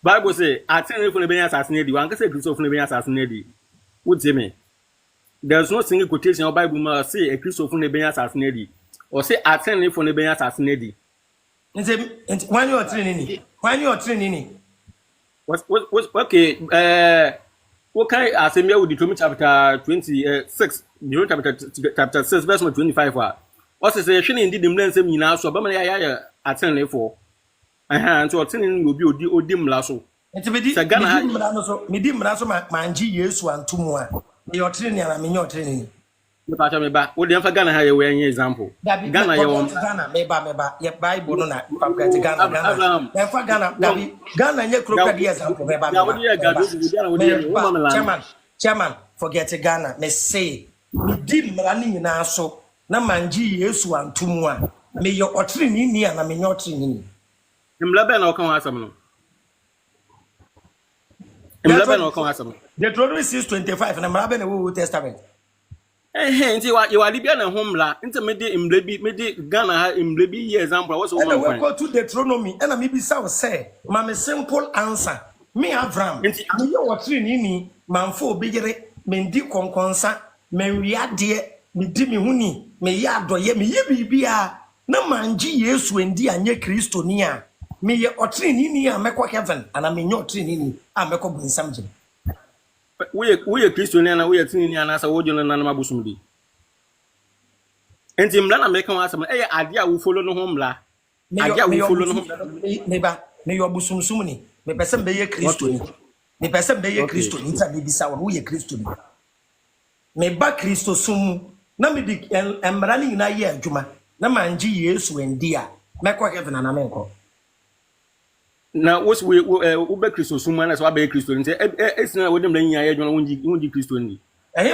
Bible say attend for the ben assassinate one can say Christo for the ben assassinate what say me there's no single quotation of Bible must say a Christo for the ben assassinate or say attend for the ben assassinate nti when you are training What okay what kind as a mere with Deuteronomy chapter 26 chapter 6 verse 25 what is a shiny indeed the blend same now so but I attend for and so attending will be odim lasso Midi mraso manji Yesu antumu a your training and me your training me back what the Ghana have an example Ghana meba ye Bible no na Ghana Ghana nye kroka di example chairman forget Ghana me say midi mrani nyina so na manji Yesu antumu a me your training ni na me your training Mlabe na okan asam no Mlabe na okan asam Deuteronomy 6:25 na mlabe na Old Testament nti you are Libya na homla nti me de Ghana ha mlebi ye example what's one point go to Deuteronomy and me be say ma simple answer me Avraham me ye wotri ni manfo obigere me ndi konkonsa me wiade me di me huni me ya adoye me ye bibia na manji Yesu endi anye Kristo ni a me ye otri ni a mekọ heaven ana me nyo otri ni a mekọ bunsam je we Christian na we tini ni anasa wo jono na mabusum di enti mla na meka wasam ade a wo follow no ho mla ade a wo follow no neba me yo busumsum ni me pese be ye Kristo ni me pese be ye Kristo ni nta me bisa wo ye Kristo ni me ba Kristo sum na me di emra ni na ye adwuma na manji Yesu endi a mekọ heaven na menko na wos we be Kristo sum na so abe Kristo nti esina wo dem la nya ye adwuma wonji Kristo ni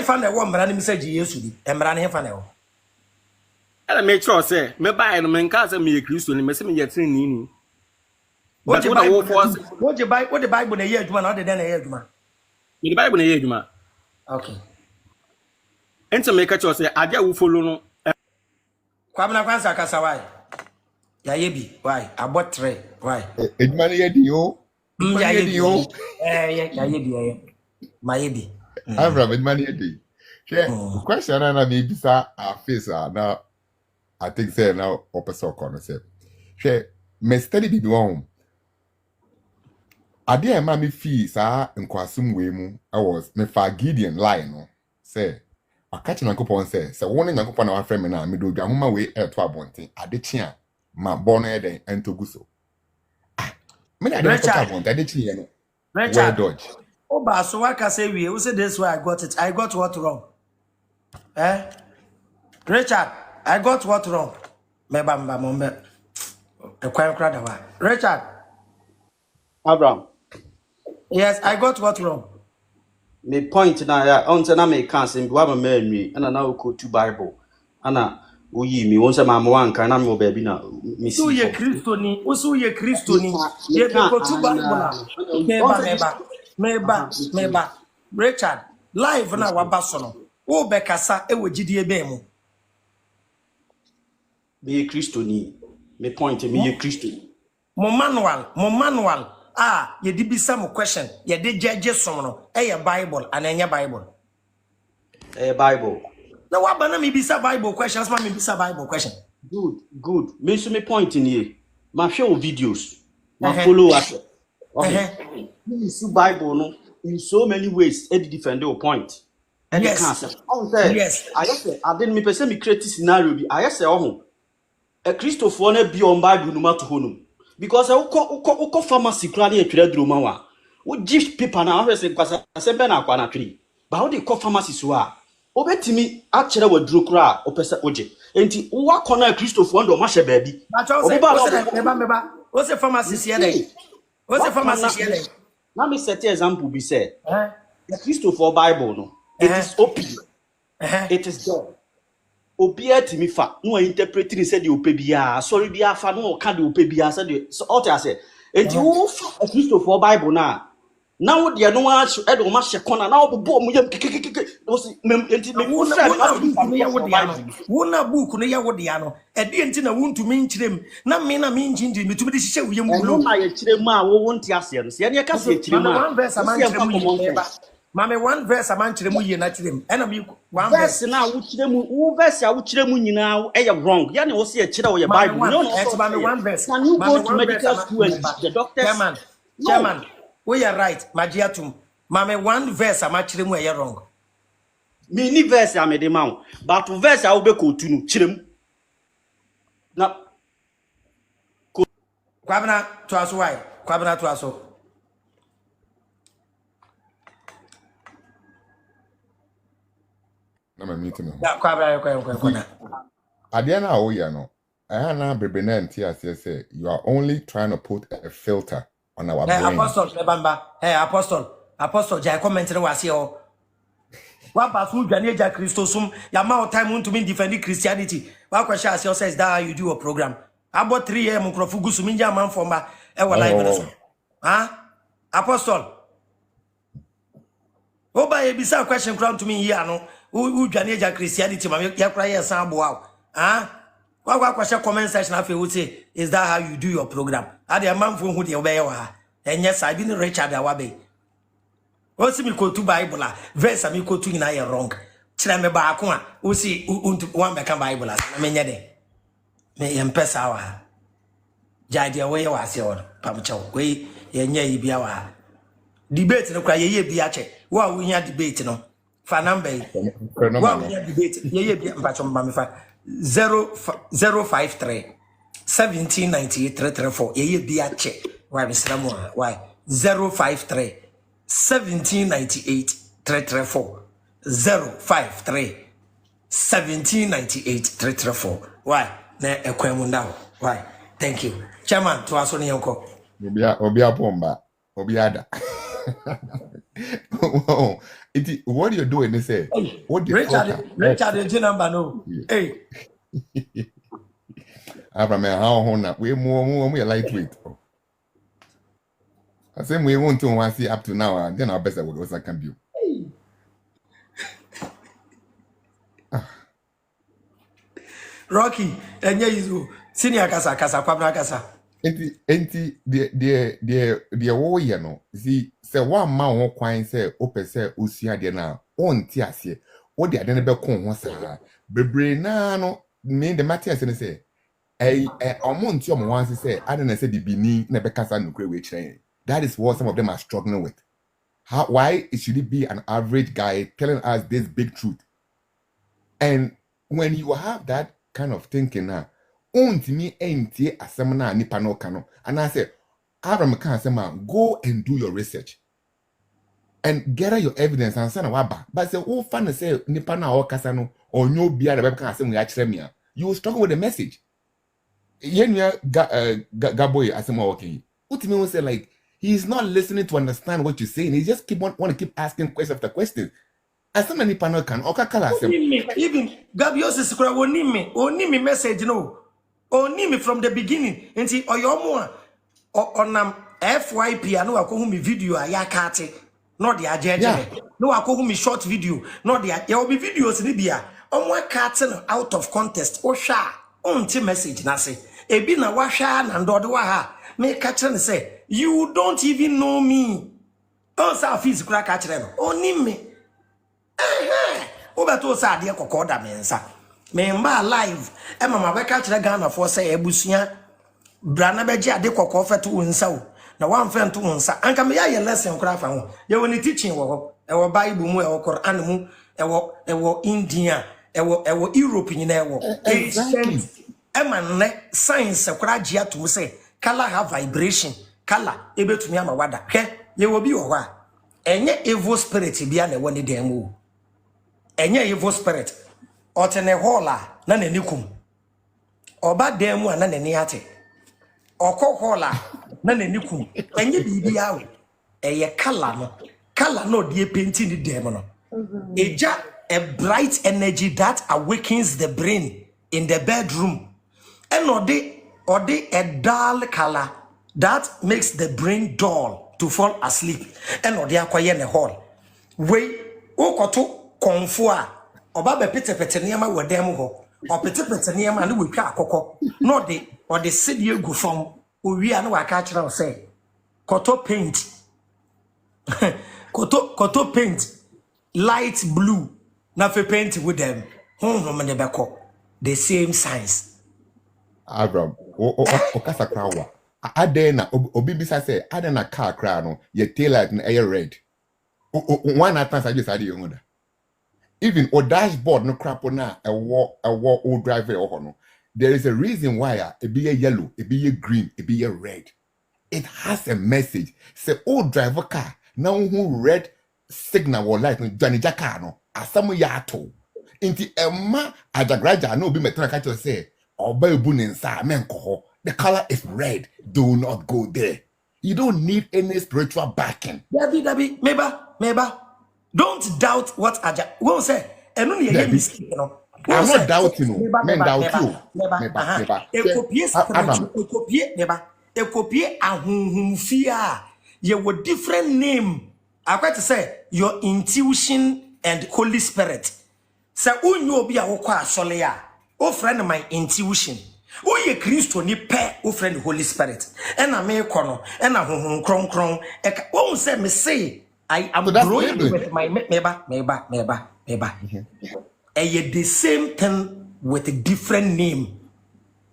fa na wo mra ni message Yesu di emra ni fa na wo ala me sure say me buy no men ka say me Kristo ni me say me ye tin ni what the Bible na ye adwuma na the na ye adwuma the Bible na ye adwuma okay enta me ka sure say ade a wo follow no kwamna kwansa kasa why ya yebi why abotre why eduma na ye di yo ya yebi yo ya yebi ma yebi Avraham eduma na ye di question na me bisa a face na I think say now opposite concept she me study bi won ade e ma me fi sa nkwasum we mu was me fa Gideon line no say akachi nankopon say won nankopon na wa frame na me do dwa homa we e to abonten ade chia ma bono e den entoguso me na ade to abonten ade chia no Richard dodge oba so waka say we who say this way I got what wrong Richard I got what wrong meba mombe the kwai krada wa Richard Abraham yes I got what wrong me point na ya on say na me kan say wa ma manwi ana na ko to Bible ana oyi mi won say ma mo anka na me o ba bi na me so ye Kristo ni ye be ko to Bible meba Richard live na wa baso no wo be kasa e wo gidie be mu me Kristo ni me point me ye Kristo mo manual ye di bisa mo question ye de judge som no Bible and enya Bible Bible na wa bana me bisa Bible questions ma me bisa Bible question good me so me point in here ma share videos ma follow us okay me see Bible no in so many ways it defend your point yes yes I say I didn't me person me create scenario bi I say a Christopher na bi on Bible no mato honum because uko pharmacy kra na etwere droma wa wo gift paper na ahwese kwasa asembe na akwa na twiri ba wo de ko pharmacy so a obetimi a kire wa duro kra opese oje enti wo akọ na Christopher ndo ma hye baabi meba o se pharmacy here dey o se pharmacy here dey na me set example be say the Christopher Bible no it is open it is there obia timi fa no interpreting say the opebia sorry bia fa no ka the opebia say the so all I say enti wo fa Christopher Bible na wo de no a e do ma hye kona na wo bo mu yam kekekeke enti me wo say wo na book no ye wo de ano e de enti na wontumi nkyirem na me na me ngyindi metumi de hye wo yam no na ye kyirem a wo wonti ase no se ye ka se kyirem a one verse man kyirem mame one verse man kyirem ye na kyirem ena me one verse na wo kyirem wo verse a wo kyirem nyina e wrong ya na wo se ye kyire wo ye Bible no mame one verse can you go to medical school and the doctors chairman we are right magiatum mame one verse am kyirem ye wrong me ni verse am de ma but verse a wo be ko tu no kyirem na kwabna to aso why kwabna to aso na meeting no ya kwabna Adiana oya no na bebe na nti ase say you are only trying to put a filter on our brain. Apostle Lebamba apostle jai comment re wase o wa pasu dwane ja Christosum ya ma time to me defend Christianity wa kwasha ase o says that how you do a program about 3 am mkrofo gusu minja man forma e wa live so apostle oba e bisa question crown to me here no u dwane ja Christianity ma ya kra ye san abo wa kwasha comment section afi wo say is that how you do your program ade man fo hu de obeye wa enye sa bi ni Richard awabe o si mi quote Bible verse mi quote nyina ye wrong kire me ba ako a o si one be kan Bible as na menye de me ye mpesa wa jade we wa se o pamcha we ye nya yi bia wa debate no kwa ye bia che wa wo nya debate no fa number wa wo nya debate ye bia mpacho mba me fa 053 1798 334 ye bia che wa be sra mo why 053 1798 334 053 1798 334 why na ekwemu ndawo why thank you chairman to aso ne yanko obia pomba obiada what you're doing is say what the Richard number no hey Avraham how hona we more lightweight I say we want to see up to now and then our best was I can do. Rocky enye izu senior kasa kwabna kasa enti the wo ye no see say one man ho kwan say opese osua de na onti ase wo de ade ne be kon ho saa bebre na no me the matter say omonti omo wan say ade na say the bini na be kasa no kure we kire. That is what some of them are struggling with. Why should it be an average guy telling us this big truth? And when you have that kind of thinking now, me enti asemna nipa no kano, and I say, Avraham can say, go and do your research and gather your evidence and send a waba. But say, oh, fan say nipa na o kasano or no bia the web can say we actually you will struggle with the message. Yenya gaboy asema okay. Ultimately will say like. He's not listening to understand what you're saying. He just want to keep asking question after question. As so many panel can even Gabios is oni me message no. Oni me from the beginning. Nti oyomo onam FYP anu akohu me video ayakate. No the ajeje. No akohu me short video. No the ya obi videos ni bia. Omo akate out of context. O sha onti message na se. Ebi na wa sha na ndode wa ha. Me catch and say, you don't even know me. Oh, sa fees crack catch them. Only me. Over to sa dear cocoda mensa. Me mba live. Emma ma catch the Ghana for say ebusia. Brana beja de cocoa to unsa. Na one friend to unsa. And come here lesson craft. You will teaching our Bible mu our Quran mu our India our Europe in our exactly. Emma science kwara gia to say color have vibration. Color able to me ama wada. Okay? You will be over. Enye evil spirit bia na woni dem o. Enye evil spirit. Otene hola na nanikum. Oba dem a na nani ate. Okọ hola na nanikum. Enye bibia o. Eye color no. Color no de painting the dem no. Eja a bright energy that awakens the brain in the bedroom. And or they a dull color that makes the brain dull to fall asleep. And or they acquire the hall. We okoto konfua oba be pete niama we dem ho. Or pete niama and we twa akoko. No de or the city go from owi an waka kira say koto paint. koto paint light blue na fe paint with them. The same size. Abraham, kasa krawa. Adena obibisa say adena car kra no ye tail light na air red. One at times I just adi yonda. Even o dashboard no crap na a walk o driver or no. There is a reason why it be a yellow, it be a green, it be a red. It has a message. Say o driver car now who red signal or light no Johnny Jacka no asamu yato. Inti emma adagraja no be metra catch say the color is red. Do not go there. You don't need any spiritual backing. Dabi, meba. Don't doubt what Aja won't say. And only a mistake, you know. I'm not doubting you. Men doubt you. A copy a fear. You were different name. I got to say your intuition and Holy Spirit. So unyo be a wokwa solea. Oh friend my intuition. Oh ye Christo ni pe oh friend Holy Spirit. And I may kono and I kron. Oh say me say I am growing with my meba. And yet the same thing with a different name.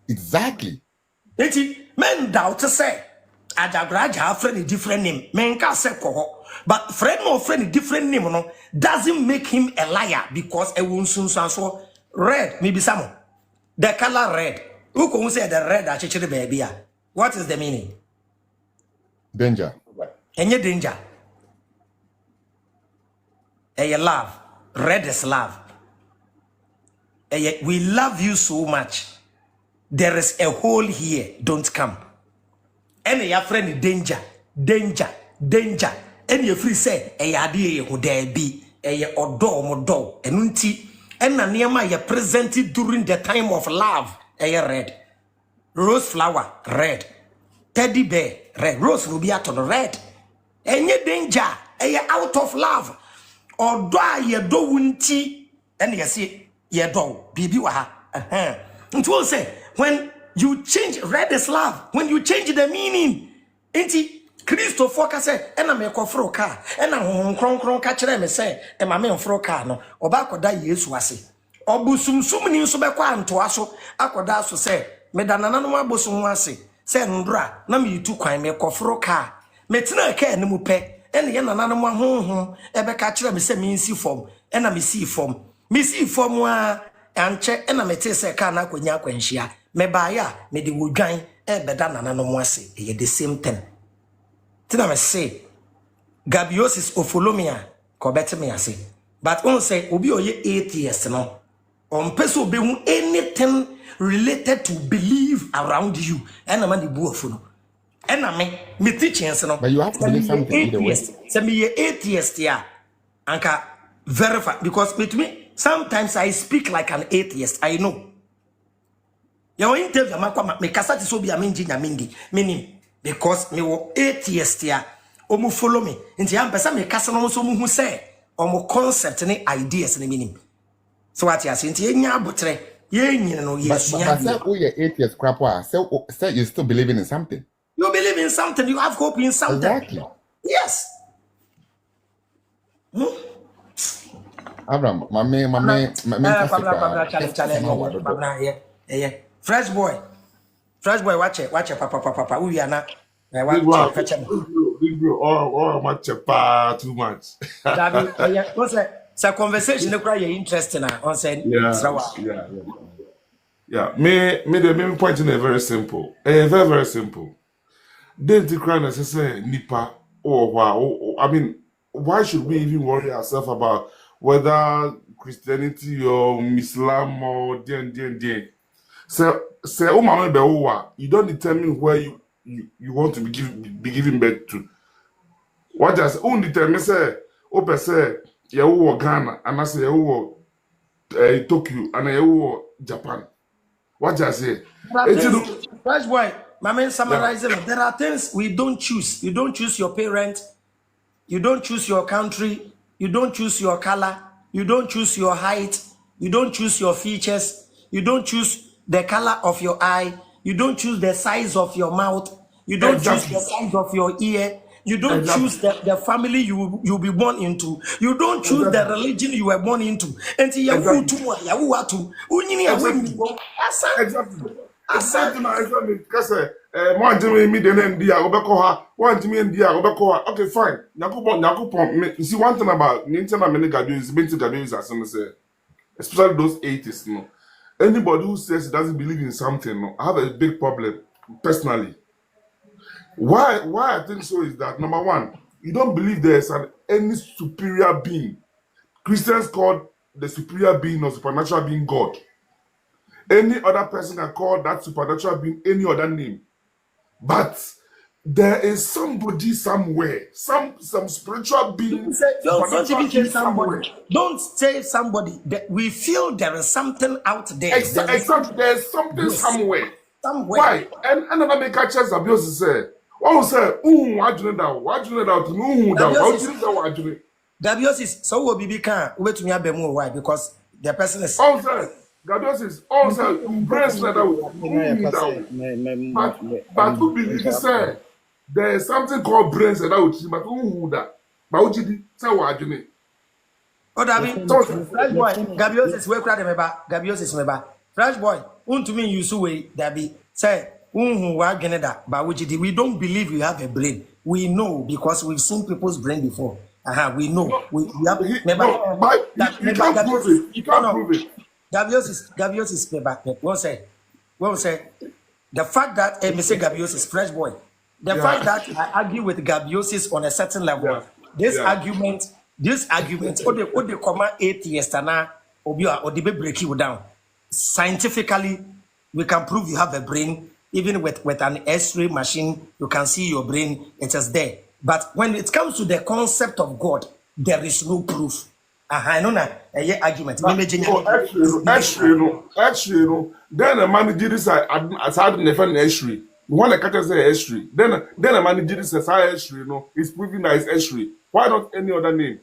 Exactly. Men doubt to say Ajagraja friend a different name. Men can say koho. But friend or friend a different name no doesn't make him a liar because a won soon so red maybe some. The color red. Who can say the red actually baby? What is the meaning? Danger. Any danger? A love. Red is love. We love you so much. There is a hole here. Don't come. And your friend danger. And your free say a idea who there be a odo and unti. And Naniama ye presented during the time of love, red. Rose flower, red. Teddy bear, red. Rose rubiato, red. And ye danger, out of love. Or do ye do unti, and ye see ye do, bibi waha. It will say, when you change red is love, when you change the meaning, inti. Christo focus say ena me kofro car ena kron ka kire me say e ma me mfro car no oba koda Yesu ase obusumsum ni nso be kwa nto aso akoda aso say me danana no abosum ase say ndura na me yitu kwan me kofro car me tena ka ene mu pe ene ye nanana mo honhom e be ka kire me say me nsi form ena me si form a anche ena me te say car na akonya akwanhia me ba ya me de wodwan e be danana no mo ase e the same thing. Tina me say Gabiosis ofolomia ko beti me ase but on say obi oye atheist no on person be hu anything related to believe around you and man the buofu no and me teachings no but you have to believe something either way. Say me atheist ya anka verify because with me sometimes I speak like an atheist. I know your interview makwa me kasati so bi amenji nyamingi meaning because me wo atheist ya omu follow me nti am pesa me kasa no so mu hu say omu concept ni ideas ni meaning so what you say nti enya abotre ye nyine no yes but say who you atheist crap say you still believing in something. You believe in something, you have hope in something. Exactly. Yes. Abraham, my Fresh boy, watch it, papa. We are not. Big bro, oh, much too much. What's that? It's a conversation. Look, you're interested now. On saying, yeah. Yeah, me the main point in a very simple. Very simple. Then the crime necessary nipa or wow. I mean, why should we even worry ourselves about whether Christianity or Islam or den. So oh mama be you don't determine where you want to be giving birth to. What does only determine say oh per se you Ghana and I say you Tokyo and you Japan. What does say? That's why, my man, summarizing. Yeah. There are things we don't choose. You don't choose your parent. You don't choose your country. You don't choose your color. You don't choose your height. You don't choose your features. You don't choose the color of your eye. You don't choose the size of your mouth. You don't choose the size of your ear. You don't choose the family you'll be born into. You don't choose the religion you were born into. And Exactly. Because one Jimmy me the name dia obekoha, one Jimmy and dia obekoha. Okay, fine. Nakupon. You see one thing about Nintendo many graduates, been to graduates as some say, especially those atheists, no. Anybody who says he doesn't believe in something, no, I have a big problem personally. Why I think so is that number one, you don't believe there's any superior being. Christians call the superior being or supernatural being God. Any other person can call that supernatural being any other name. But there is somebody somewhere, some spiritual being. Don't even say somebody. Don't say somebody. We feel there is something out there. Exactly. There's something somewhere. Why? And another make catches abuse say. One say, what do you know? Gabios is so will be can wait to me abemu. Why? Because the person is also Gabios is also brace that but who believe you say there is something called brains that out but who that? But what did say what do you Oh, David, Fresh boy, Gabios is where crowd member. Gabios is member. Fresh boy, to me you way David say who that but we don't believe we have a brain. We know because we've seen people's brain before. We know. We have you can't prove it. You can't prove it. Gabios is back. One say the fact that me say Gabios is Fresh boy. The fact that I argue with Gabios on a certain level. This argument, what they call atheist and or they break you down. Scientifically, we can prove you have a brain. Even with an X-ray machine, you can see your brain. It is there. But when it comes to the concept of God, there is no proof. I know that argument. Actually, no. Then a man did this as I didn't defend X-ray. When a catcher say X-ray, then a man did this as X-ray. No, it's proving that it's X-ray. Why not any other name?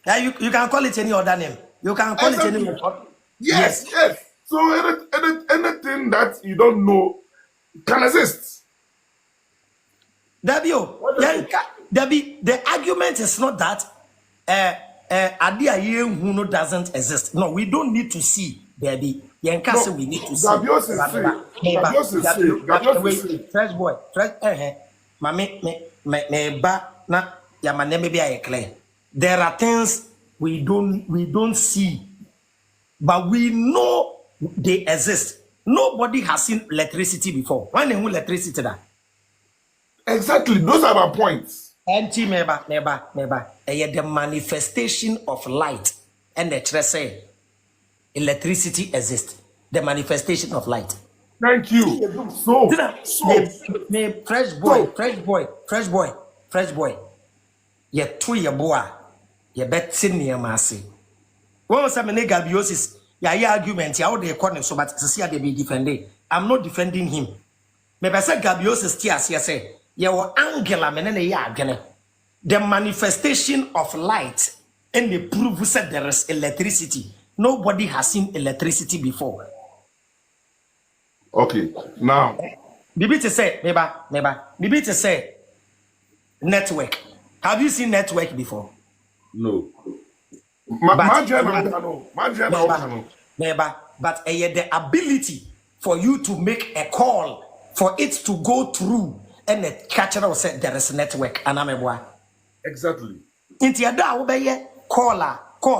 You can call it any other name. You can call it any name. Yes. So anything that you don't know can exist. Debbie, the argument is not that Adia who doesn't exist. No, we don't need to see, Debbie. We need to see. Fresh boy, there are things we don't see, but we know they exist. Nobody has seen electricity before. Why no electricity that? Exactly, those are my points. Empty never. The manifestation of light and the say electricity exists. The manifestation of light. Thank you. So fresh boy. You two your boy. You bet sin near mercy. One was a Gabiosis. Yeah, argument. Yeah, all the corner so but to see they be defending. I'm not defending him. Maybe I said Gabiosis tears. Yes, say. Your Angela menene the manifestation of light and the proof said there is electricity. Nobody has seen electricity before. Okay, now Bibi to say, Bibi to say network. Have you seen network before? No. But the ability for you to make a call for it to go through and the catcher will say there is a network and exactly. Inti ada obeye call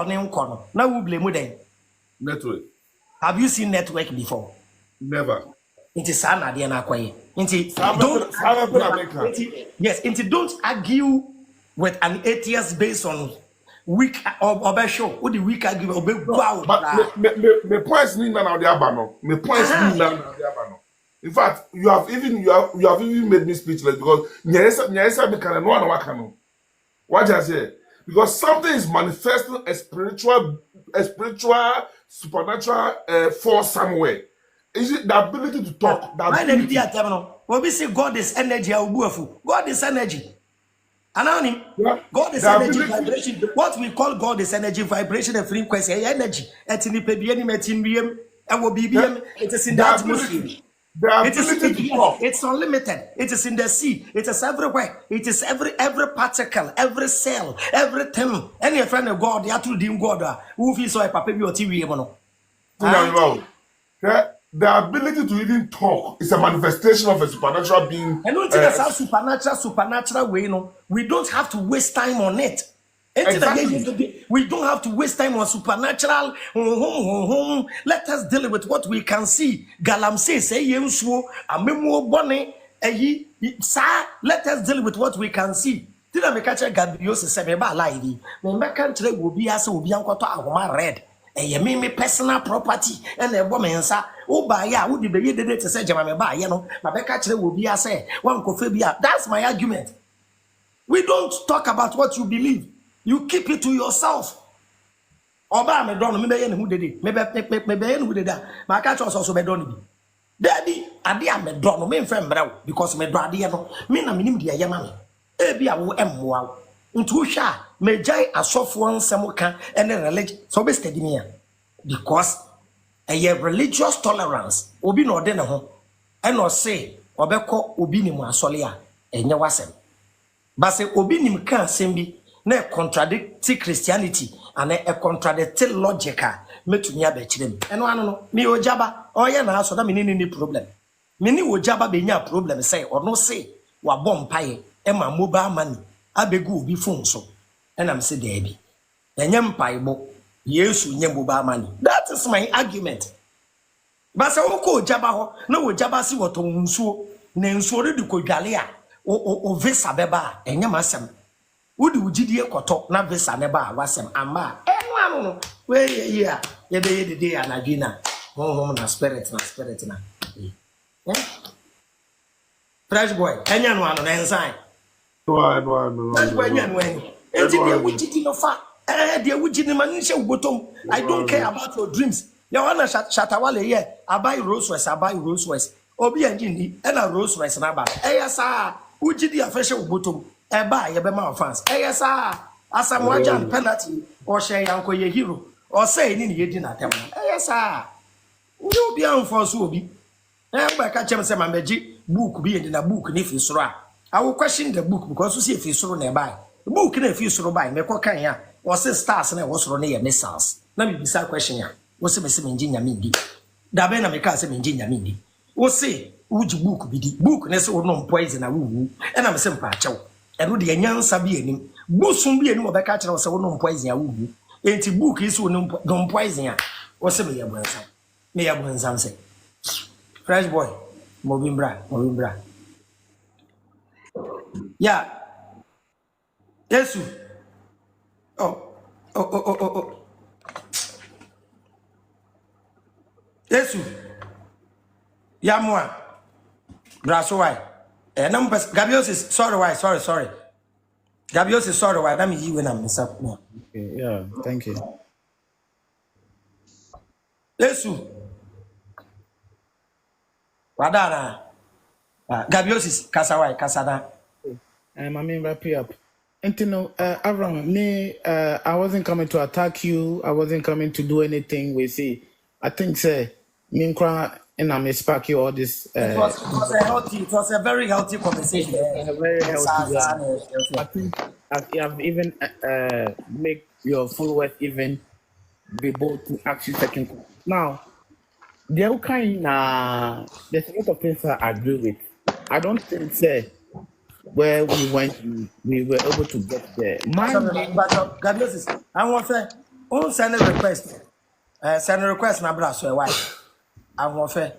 name kono. Now we blame them. Network. Have you seen network before? Never. Into sana dia na kwaye. Into don't yes, into don't argue with an atheist based on weak or show. What the weak argue or wow. But me points ni na the abano. Me points ni na the abano. In fact, you have even made me speechless because nyesa me can no one can. What I say? Because something is manifesting a spiritual supernatural force somewhere. Is it the ability to talk? We say God is energy. God is energy. God is energy vibration. What we call God is energy vibration and frequency. Energy. It is in the atmosphere. It's unlimited. It is in the sea. It is everywhere. It is every particle, every cell, everything. Any friend of God, they are to deem God. Who feels so a papa or TV? The ability to even talk is a manifestation of a supernatural being. I don't think that's supernatural way. No, we don't have to waste time on it. Exactly. We don't have to waste time on supernatural. Let us deal with what we can see. Galam says, let us deal with what we can see. Did I make a Gabrios Semeba lady? The Mecan will be as will be uncle red. Me personal property and a woman, sir. Oh, by ya, would be the to say, Jamaica, you know, my Becca will be as say, one cophobia. That's my argument. We don't talk about what you believe. You keep it to yourself. Oba me don me who did it. Maybe who did that. My catch also be done. Daddy, I me don me friend bra because me brother no. Me na minim dia yama me. E bia wo emmoa. Ntu hwa me jai asofo nsem ka ene religion. So be steady me because a religious tolerance obi no de ne ho. E no say obekọ obi ni mu asole a enye wasem. But say obi nim kan asem bi na contradicting Christianity and a contradicting logical metumi abechirem eno ano no me ojaba oye na aso da me ni problem me ni ojaba be nya problem say ono say wa bom paye e ma mobile money abegu obi phone so and am say there bi enye mpaye bo yesu nye mobile money. That is my argument. But say oko ojaba ho na ojaba si woto nsuo na nsuo re di kodwale a o visa beba enye masem Would you GDA koto na visa neba wasem ama no we yeah ye be the day anagina na spirit na fresh boy enya no ano na ensign no fresh boy enya no enti dey wugidi no fa dey wugidi man nche ubotom. I don't care about your dreams. You wanna shatawale here abai Rolls Royce obi engine ni na Rolls Royce na ba sa wugidi afeshe ubotom. Eba ye be ma fans yes Asamoah Gyan penalty or share yanko ye hero or say ni ye di na tem yes you be am for so obi ba ka chem say ma meji book bi na book ni fi soro a I will question the book because you see fi soro na buy book na fi soro buy me ko kan ya o say stars na wo soro na ye missiles na me bisa question ya wo say me se me nginya mi di da be na me ka say me nginya mi di wo say uji book bi di book na say wo no poison na wu e na me se mpa achew eno de nyansa bi anim busum bi anim obeka kire wo no poison awu enti book is no poison a wo se me yabonsa say fresh boy mobimbra yeah yesu oh yesu yamwa braso why Gabriel says sorry. Gabriel says sorry why. Let me you when I'm myself. Okay, yeah, thank you. Yesu. Wadana. Gabriel says kasada. I mean wrap it up. And you know, Avraham, I wasn't coming to attack you. I wasn't coming to do anything. We see. I think say me and I'm spark you all this. It was a very healthy conversation. A very healthy. I think you have even make your followers even be bold to ask you second. Now, there's a lot of things I agree with. I don't think say where we went, we were able to get there. I want to say, send a request. Send request na bra so why? I want fair.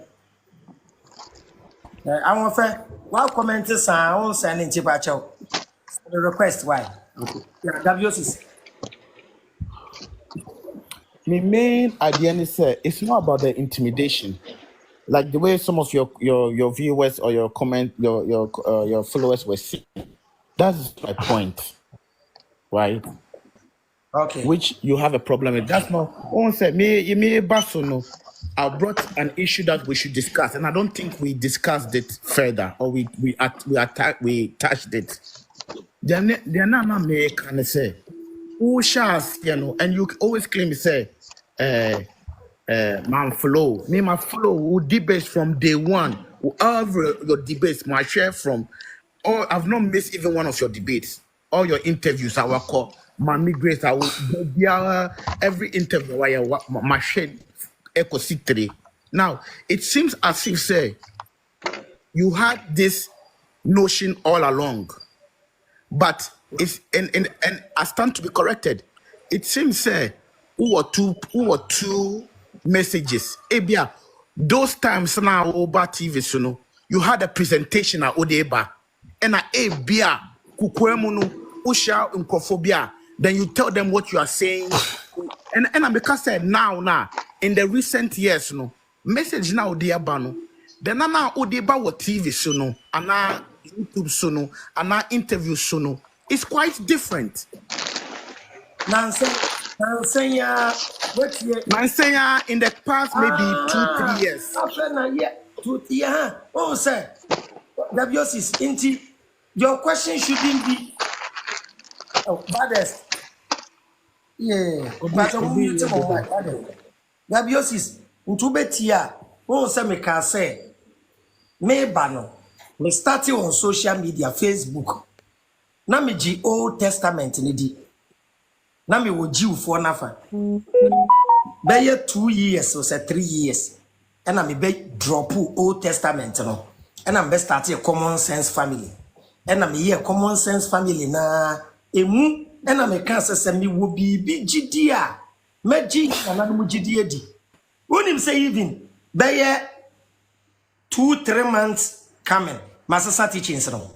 I want fair. Why comment on send in Chipacho? The request why? Yeah, WCC. My main idea is it's not about the intimidation. Like the way some of your viewers or your followers were saying. That's my point, right? Okay. Which you have a problem with. That's not. One said me Basono. I brought an issue that we should discuss, and I don't think we discussed it further, or we touched it. They're not me can say. Who shall and you always claim to say, man follow me, my follow who debates from day one, whoever your debates, my share from. Oh, I've not missed even one of your debates. All your interviews, I will call Mammy Grace. I will be every interview. My share echo C3. Now it seems as if say you had this notion all along, but it's and I stand to be corrected. It seems say who were two messages. Ebia, those times now over TV, you had a presentation at Odeba. And Ebia, Kukwemunu, Usha, Unkophobia. Then you tell them what you are saying. And because I said now, in the recent years, message now dear Bano. Then now Odeba what TV and now YouTube and now interview it's quite different. Nansenya, in the past maybe 2-3 years. Oh, sir. WC's into your question shouldn't be baddest. Yeah, but WC's into Betia. Oh, sir, me can say, me bano. Me starting on social media, Facebook. Na me ji Old Testament ni di. Na me wo Jew for nafa. Be 2 years or 3 years. And I me be drop Old Testament no. And I'm best starting a common sense family. And I'm here common sense family na emu. And I'm a cancer say me will be GDA. Me G and I'm GDA di. When him say even be 2-3 months coming. Master teaching no.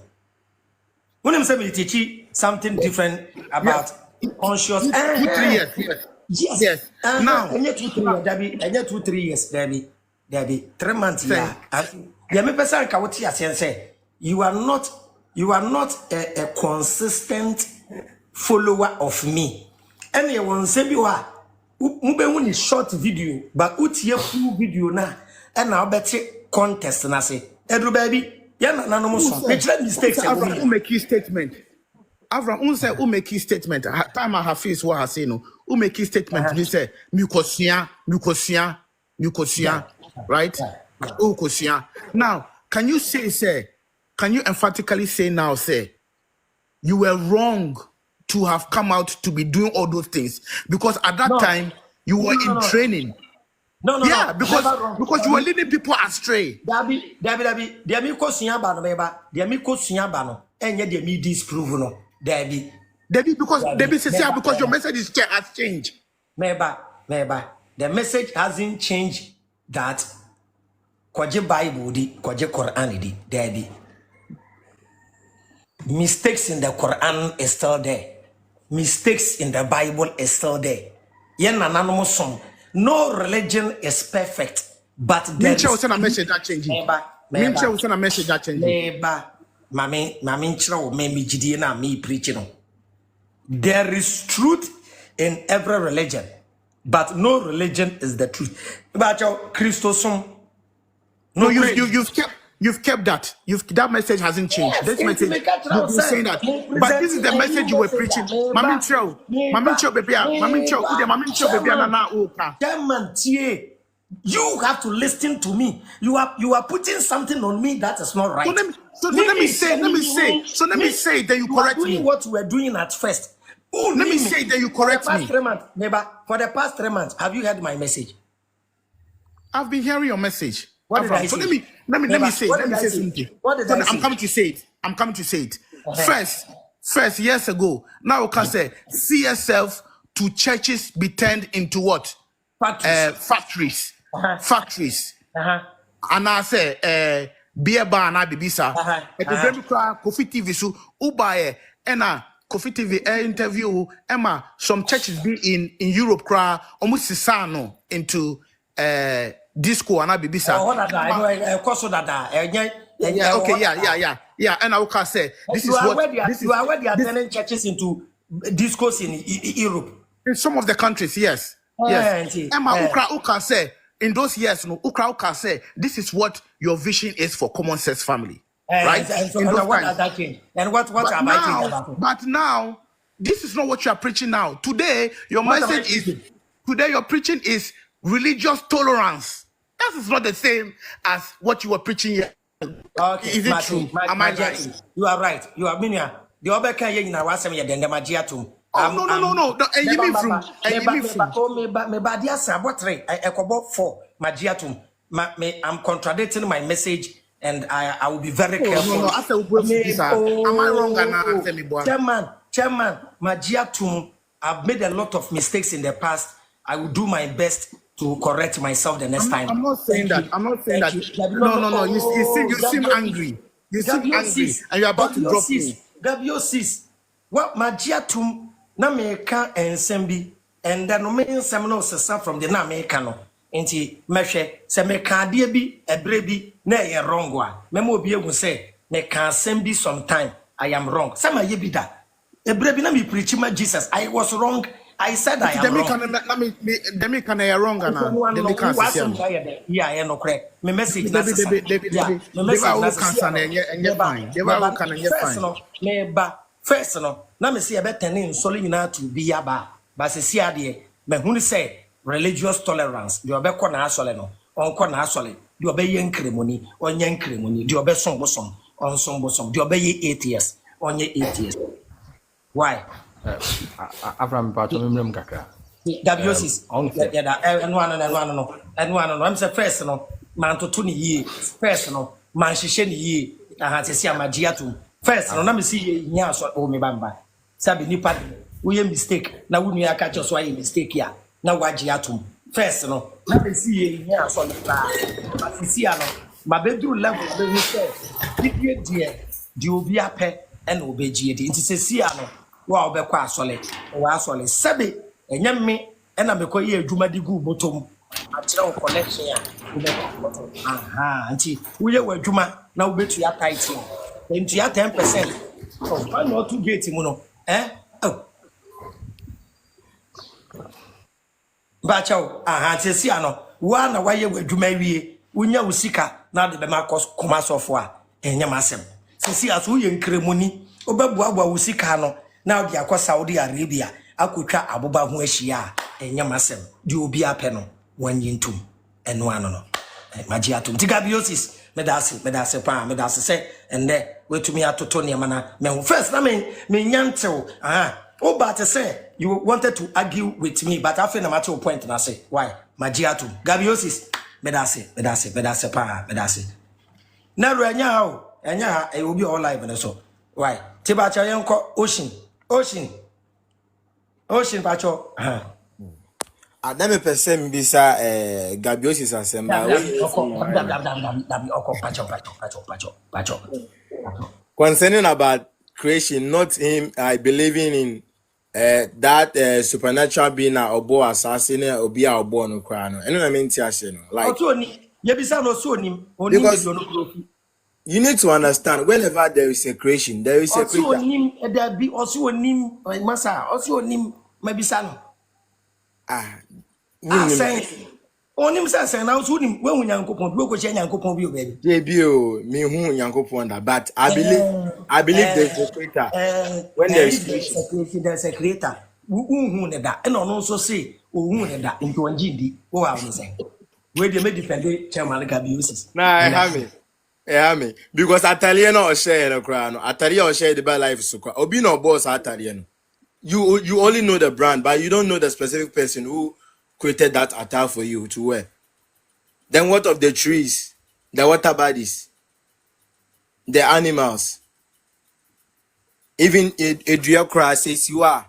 When him say me teach something different about conscious 2-3 years. Yes. Now, 2-3 years, Debbie. 3 months. Yeah. The me person can what you say. You are not a consistent follower of me. And you want say you are ube short video, but utie full video na. And now better contest na say. Edru baby. Yeah, no more. Mistakes. Avraham, who make his statement? Avraham, who say who make his statement? Time I have faced what I say no. Who make his statement? He say mukosia, right? Ukosia. Now, can you emphatically say now, say you were wrong to have come out to be doing all those things because at that time you were in training. Yeah, because you were leading people astray. Debbie, kosia bano meba. Debbie kosia bano. Enye Debbie disprove no. Debbie says because your message has changed. Meba. The message hasn't changed. That kwaje Bible di, kwaje Quran di, Debbie. Mistakes in the Quran is still there. Mistakes in the Bible is still there. Yen anonymous song. No religion is perfect, but there is a message that changing. There is truth in every religion, but no religion is the truth. About your Christosum. No, you've kept that. That message hasn't changed. This message you've been saying that. But this is the message you were preaching. Mamincho, baby. You have to listen to me. You are putting something on me that is not right. So let me say that you correct me. What we were doing at first. Let me say that you correct me. For the past 3 months, have you heard my message? I've been hearing your message. What did I say? So let me say something. What did I say? I'm coming to say it. First, years ago, now we can say, see yourself to churches be turned into what? factories. And I say beer bar na bibisa. At the very Coffee TV so ubaye ena Coffee TV interview Emma some churches be in Europe cry almost sano into disco and bibisa. Yeah. And I will say this is what you are where they are turning churches into discos in Europe. In some of the countries, yes. Emma Ukra say in those years, no Ukra say this is what your vision is for common sense family. Right? And so what has that changed? And what am I thinking about? But now, this is not what you are preaching now. Today, your message is today your preaching is religious tolerance. That is not the same as what you were preaching here. Okay, is it true? Am I right? You are right. You are meaning the other can you know what me the magiatum. No. And you mean from me badia sabotre I kobo for magiatum. I'm contradicting my message and I will be very careful. No. After am I wrong? Chairman, magiatum. I've made a lot of mistakes in the past. I will do my best to correct myself the next time. I'm not saying that. No. You seem angry. You seem angry, and you're about to drop me. WC, what magiatum na meka ensembi, and then no me ensem no sesa from the na meka no. Enti mehwe se meka de bi ebre bi na ye wrong wa. Memo obi ehu say meka ensembi sometime I am wrong. Sama ye bi da. Ebre bi na me preach ma Jesus. I was wrong. I said I am wrong. Demi can I wrong na? Demi can say yeah, no correct. Me message na say. Me message fine. First no. Na me say e betene nsole nyina to bi aba. Ba se si ade me hunu say religious tolerance. The obekọ na asole no. Onko na asole. The obeye nkremoni, onye nkremoni. The obesom bosom, onsom bosom. The obeye atheist, onye atheist. Why? Avraham Pacho memrem kakra. WCs. No. I'm say first no. Man to tuni ye. First no. Man shishe ni ye. Aha se si amagiatum. First no. Na me see ye nya so o me bamba. Sabi nipa we mistake. Na wunu ya catch us why mistake ya. Na wagiatum. First no. Na me see ye nya so la. But see ano. Ma bedru level be we say. Didie die. Di obi ape and obegie di. Nti se si ano. Wa obekwa asole wa asole sebe enyemme ena mekọ ye adwuma di gu botom akire connection ya aha nti uye wa adwuma na ubetu ya tight nti ya 10% oh why not to get mu no bachaw aha tesi ano wa na wa ye wa adwuma wie unya usika na de be makọ komasofo a enyama asem sesi aso uye nkremoni obabuabua usika no now the akwa Saudi Arabia akotwa aboba ho ahia enyamasem di obi apɛ no wanyintum eno ano no magiatum tigabiosis medase pa medase se ende wetumi atoto ne mana me first na me nyantew but say you wanted to argue with me but after na matter point na say why magiatum gabiosis medase pa medase na ro anya ha e obi all live na so why tibacha yenko Ocean pacho Adame person bisa Gabiosis asemba pacho concerning about creation, not him believing in that supernatural being obo assassin obi a obo no kra no eno na menti ase no like because you need to understand whenever there is a creation, there is a creator. But I believe there's a creator. When there is creation, there's a creator. And also say, where they may defend chairman Gabiusis. Yeah, me because Italian or share no crown. Italian or share the bad life so Obi no boss Italian. You only know the brand, but you don't know the specific person who created that attire for you to wear. Then what of the trees, the water bodies, the animals? Even a deer cry says you are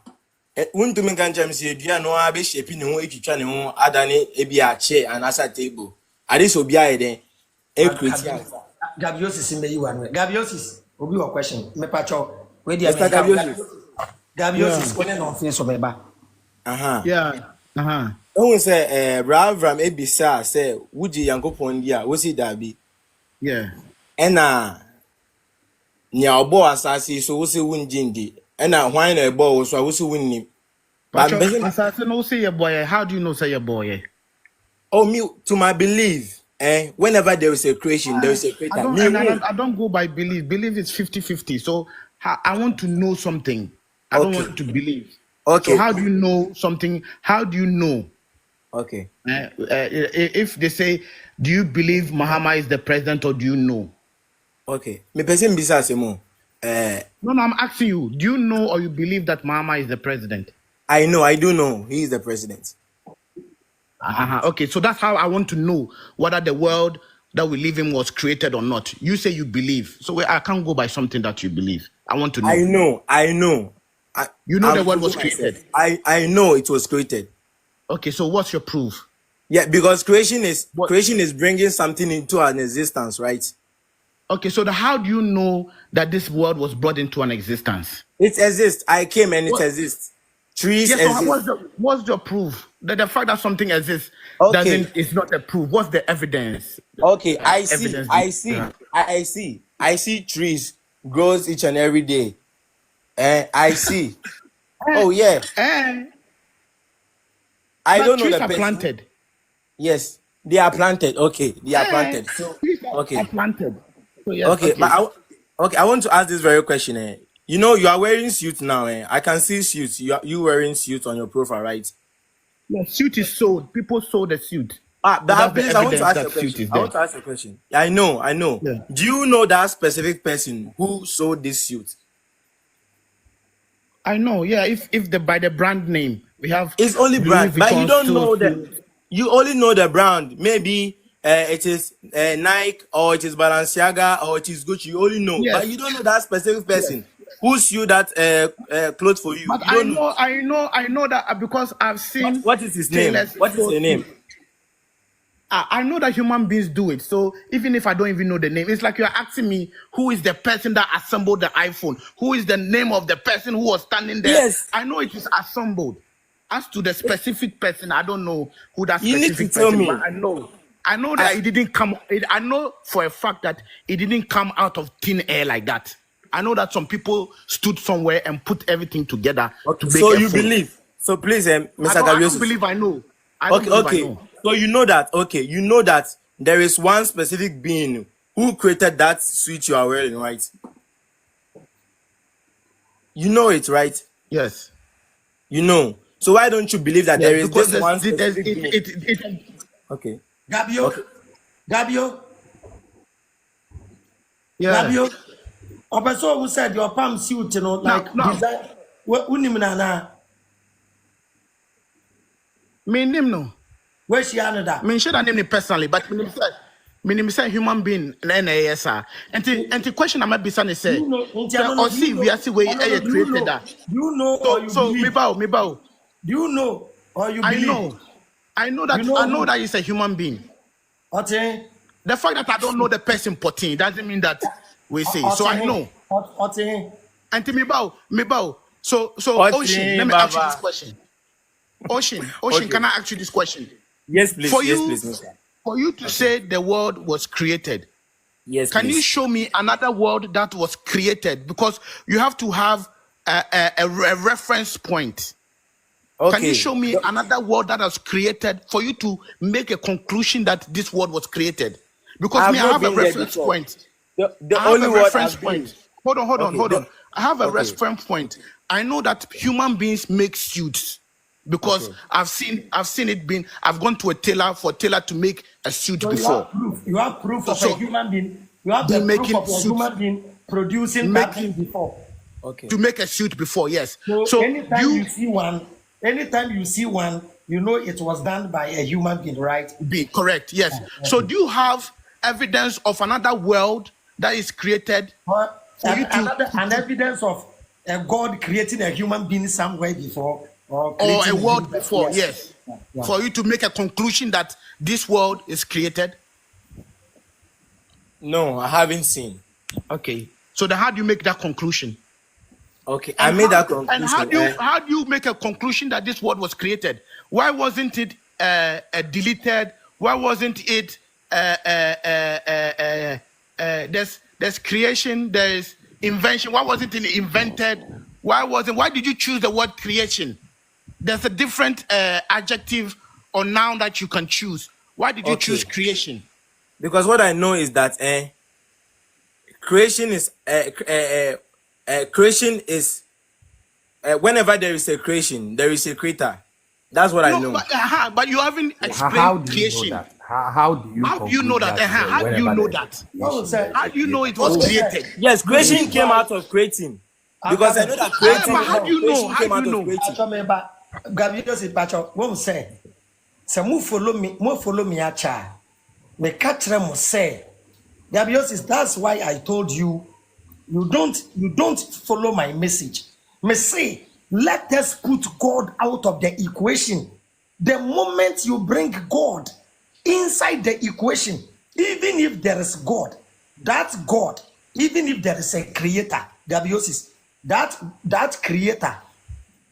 Wouldn't me can jam say, Dia no, I be shaping no if you try no adani ebi a chair and as a table. I this will be a then. Gabiosis in the UN. Gabiosis will be your question. Me pacho. Where the Mr. Gabiosis. Gabiosis calling on face of Beba. Yeah. Don't say, Avraham Ebisa say, would you yanko pondia? Was it that be? Yeah. And nya obo asase so wo se wunjindi na hwan na ebo so wo se wunni but asase no say your boy. How do you know say your boy? Oh, me to my belief whenever there is a creation there is a creator. I don't go by belief. Belief is 50-50. So I want to know something. I don't want to believe. Okay. So how do you know something? How do you know? Okay. If they say, do you believe Muhammad is the president or do you know? Okay. Me person bisa semo. No, I'm asking you. Do you know or you believe that Muhammad is the president? I know. I do know. He is the president. Okay, so that's how I want to know whether the world that we live in was created or not. You say you believe. So I can't go by something that you believe. I want to know. I know. You know the world was created. I know it was created. Okay, so what's your proof? Yeah, because creation is bringing something into an existence, right? Okay, so how do you know that this world was brought into an existence? It exists. I came and it exists. Trees exist. So what's your proof? That the fact that something exists is not a proof. What's the evidence? Okay, I see trees grows each and every day. I see. Oh yeah. I don't know trees the are planted. Yes, they are planted. Okay, they are planted. Okay. Are planted. So, yes, okay, but I want to ask this very question. You know, you are wearing suit now. I can see suits. You wearing suit on your profile, right? The suit is sold. People sold the suit. But please, I want to ask a question. I want to ask a question. I know. Yeah. Do you know that specific person who sold this suit? I know. Yeah, if by the brand name we have, it's only brand, but you don't know that. You only know the brand. Maybe it is Nike or it is Balenciaga or it is Gucci. You only know, but you don't know that specific person who sewed that clothes for you. But you I know that because I've seen. What is his name? What is his name? I know that human beings do it. So even if I don't even know the name, it's like you're asking me who is the person that assembled the iPhone? Who is the name of the person who was standing there? Yes. I know it is assembled. As to the specific person, I don't know who that you specific need to tell person me. But I know that it didn't come. I know for a fact that it didn't come out of thin air like that. I know that some people stood somewhere and put everything together to make so you phone. Believe. So please, Mr. I don't believe I know. I know. So you know that there is one specific being who created that suit you are wearing, right? You know it, right? Yes. You know. So why don't you believe that there is this one specific being? Okay. Gabio. Yeah. Gabio. Opeso who said your palm suit, you know, like design. What unimana? Me name no. Where she under that? Me should name it personally, but me say human being NASR. And the question I might be saying is say, or see we are see where you created that. You know or you so believe? Me bow. Do you know or you believe? I know that he's a human being. Okay. The fact that I don't know the person potting doesn't mean that we say. So I know. Okay. And to me bow. So Ocean, let me ask you this question. Ocean, okay. Can I ask you this question? Yes, please. Please. For you to say the world was created, yes, can you show me another world that was created? Because you have to have a reference point. Okay. Can you show me another world that was created for you to make a conclusion that this world was created? Because I have a reference point. The only reference point. Hold on. I have a reference point. I know that human beings make suits because I've seen it being. I've gone to a tailor to make a suit before. You have proof of a human being. You have the proof of a human being producing that thing before. Okay. To make a suit before, yes. So anytime you see one, you know it was done by a human being, right? Correct, yes. So do you have evidence of another world that is created? An evidence of a God creating a human being somewhere before, or Or a creating world universe. before, Yes. yes. Yeah. For you to make a conclusion that this world is created. No, I haven't seen. Okay. So then how do you make that conclusion? Okay, And I made that And how conclusion. do you make a conclusion that this world was created? Why wasn't it deleted? Why wasn't it there's creation, there's invention? Why wasn't it invented? Why did you choose the word creation? There's a different adjective or noun that you can choose. Why did you choose creation? Because what I know is that creation is whenever there is a creation, there is a creator. That's what I know. But you haven't explained How do you creation. know that? How do you How do you know that? How do you know that? How do you know it was created? Yes, creation came out of creating. Because I know that creating. How do you know? Creation came How out do you of know? creating. Gabriel si pacho won say mo follow me acha me katre mo say Gabriel says that's why I told you you don't follow my message. Me say let us put God out of the equation. The moment you bring God inside the equation, even if there is God, that's God. Even if there is a creator, Gabriel says that creator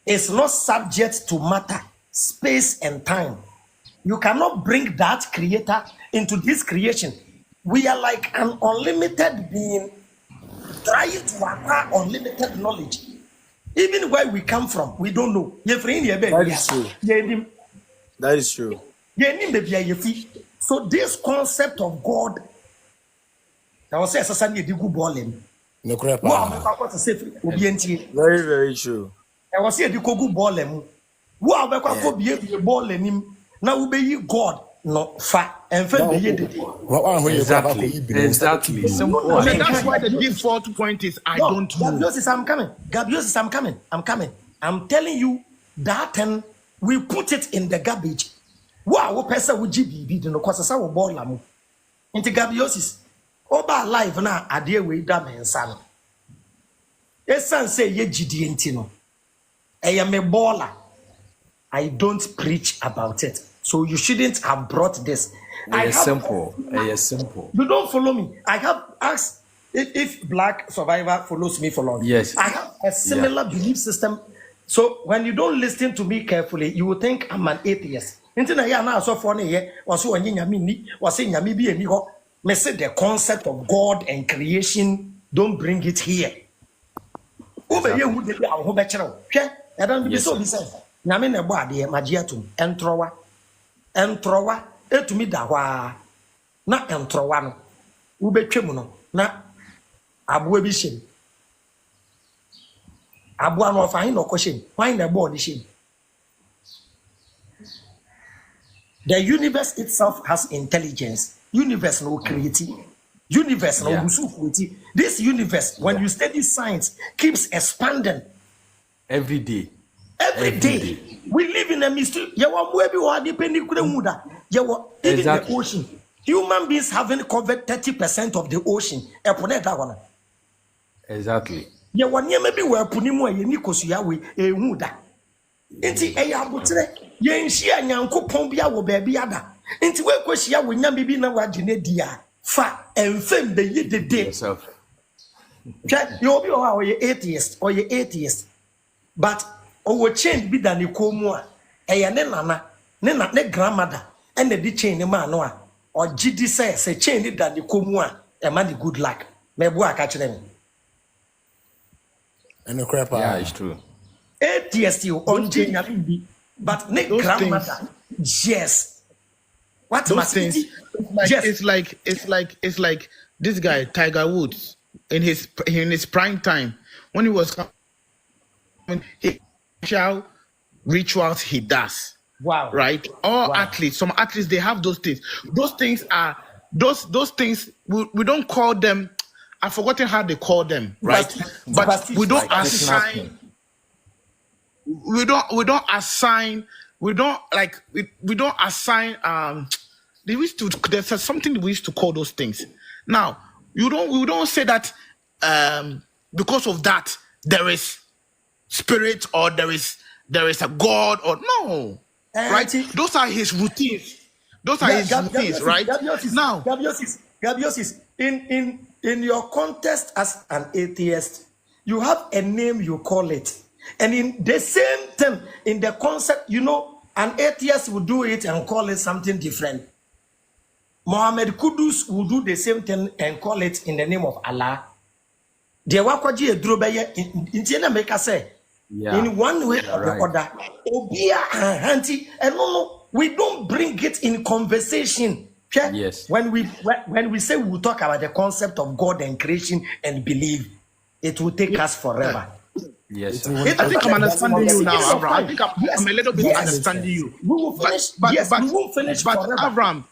is not subject to matter, space, and time. You cannot bring that creator into this creation. We are like an unlimited being trying to acquire unlimited knowledge. Even where we come from, we don't know. That is true. That is true. So this concept of God, I was saying, very, very true. I was here to go ball him. Wow, be ball him. Now we be God, no fat and Exactly. Simple. So that's why the default point is I don't know. Gabriel says I'm coming. I'm telling you that and we put it in the garbage. Wow, person would be no cause our ball lamu. Into Gabriel says, Oba live now, a dear way damn and son. Yes, son say ye GD. I am a baller. I don't preach about it. So you shouldn't have brought this. It's simple. You don't follow me. I have asked if Black Survivor follows me for long. Yes. I have a similar belief system. So when you don't listen to me carefully, you will think I'm an atheist. Me say the concept of God and creation, don't bring it here. Nyame na bo ade magiatum entrowa etumi da hwa na entrowa no wo betwem no na aboa bi hyem aboa no fa hin no kohyem hwan na bo ni hyem. The universe itself has intelligence. Universe no create. Universe no busu create. This universe, when you study science, keeps expanding every day. Every day. We live in a mystery. Even the ocean. Human beings haven't covered 30% of the ocean. Exactly. Maybe we're putting more in Nikosuyawe, a muda. Inti Ayabutre, Yenshia Yanko Pombia will be other. Inti where Kosia will not be now what Genedia. Fa and fame the ye the day. You'll be atheist or your atheist. But our change be than you come more. A nana, ne grandmother, and the chain the man or GD says a chain it than you come more. A man good luck. May work catch them. And the crap. Yeah, it's true. Atheist you on Jane, but ne grandmother. Yes. What those things? It's like this guy Tiger Woods in his prime time when he was coming. Rituals he does. Wow. Right? All athletes, some athletes, they have those things. Those things are those things we don't call them. I've forgotten how they call them, right? But we don't assign. We don't assign. There's something we used to call those things. Now we don't say that because of that there is spirit or there is a God or no. Right? Those are his routines. Those are his routines, right? Now, Gabiosis, in your context as an atheist, you have a name you call it. And in the same time, in the concept, an atheist will do it and call it something different. Mohammed Kudus will do the same thing and call it in the name of Allah. The wakwaji edrobeye in make us say in one way or the other. Obia and no, we don't bring it in conversation. Yes. When we say we will talk about the concept of God and creation and believe, it will take us forever. Yes. I think I'm understanding you now, Avraham. I think I'm a little bit understanding you. We will finish. We will finish. But forever. Avraham,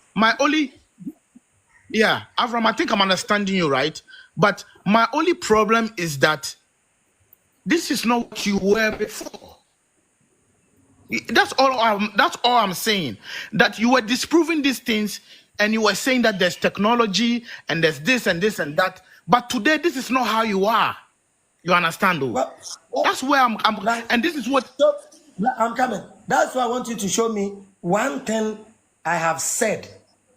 Avraham, I think I'm understanding you, right? But my only problem is that this is not what you were before. That's all I'm saying. That you were disproving these things and you were saying that there's technology and there's this and this and that. But today, this is not how you are. You understand, though? Well, that's where I'm and this is what... So, I'm coming. That's why I want you to show me one thing I have said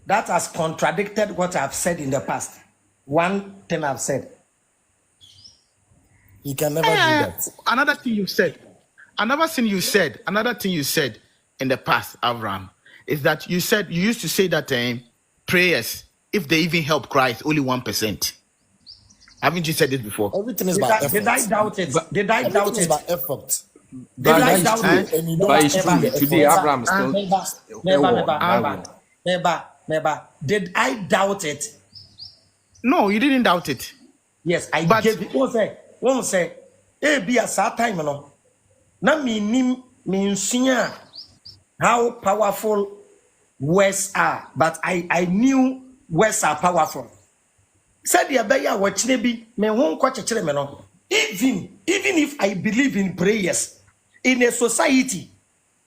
that has contradicted what I've said in the past. One thing I've said. You can never do that. Another thing you said in the past, Avraham, is that you used to say that prayers, if they even help Christ, only 1%. Haven't you said this before? Everything is by effort. Did I doubt it? Did I doubt Everything is it? by effort. Did I doubt it? And you don't But it's ever true. get Today, effort. Abraham is still. Did I doubt it? No, you didn't doubt it. Yes, I But- gave it. One say, be a sad time, no. Na me how powerful words are, but I knew words are powerful. Said the abeya watching be me won't catch a no. Even if I believe in prayers in a society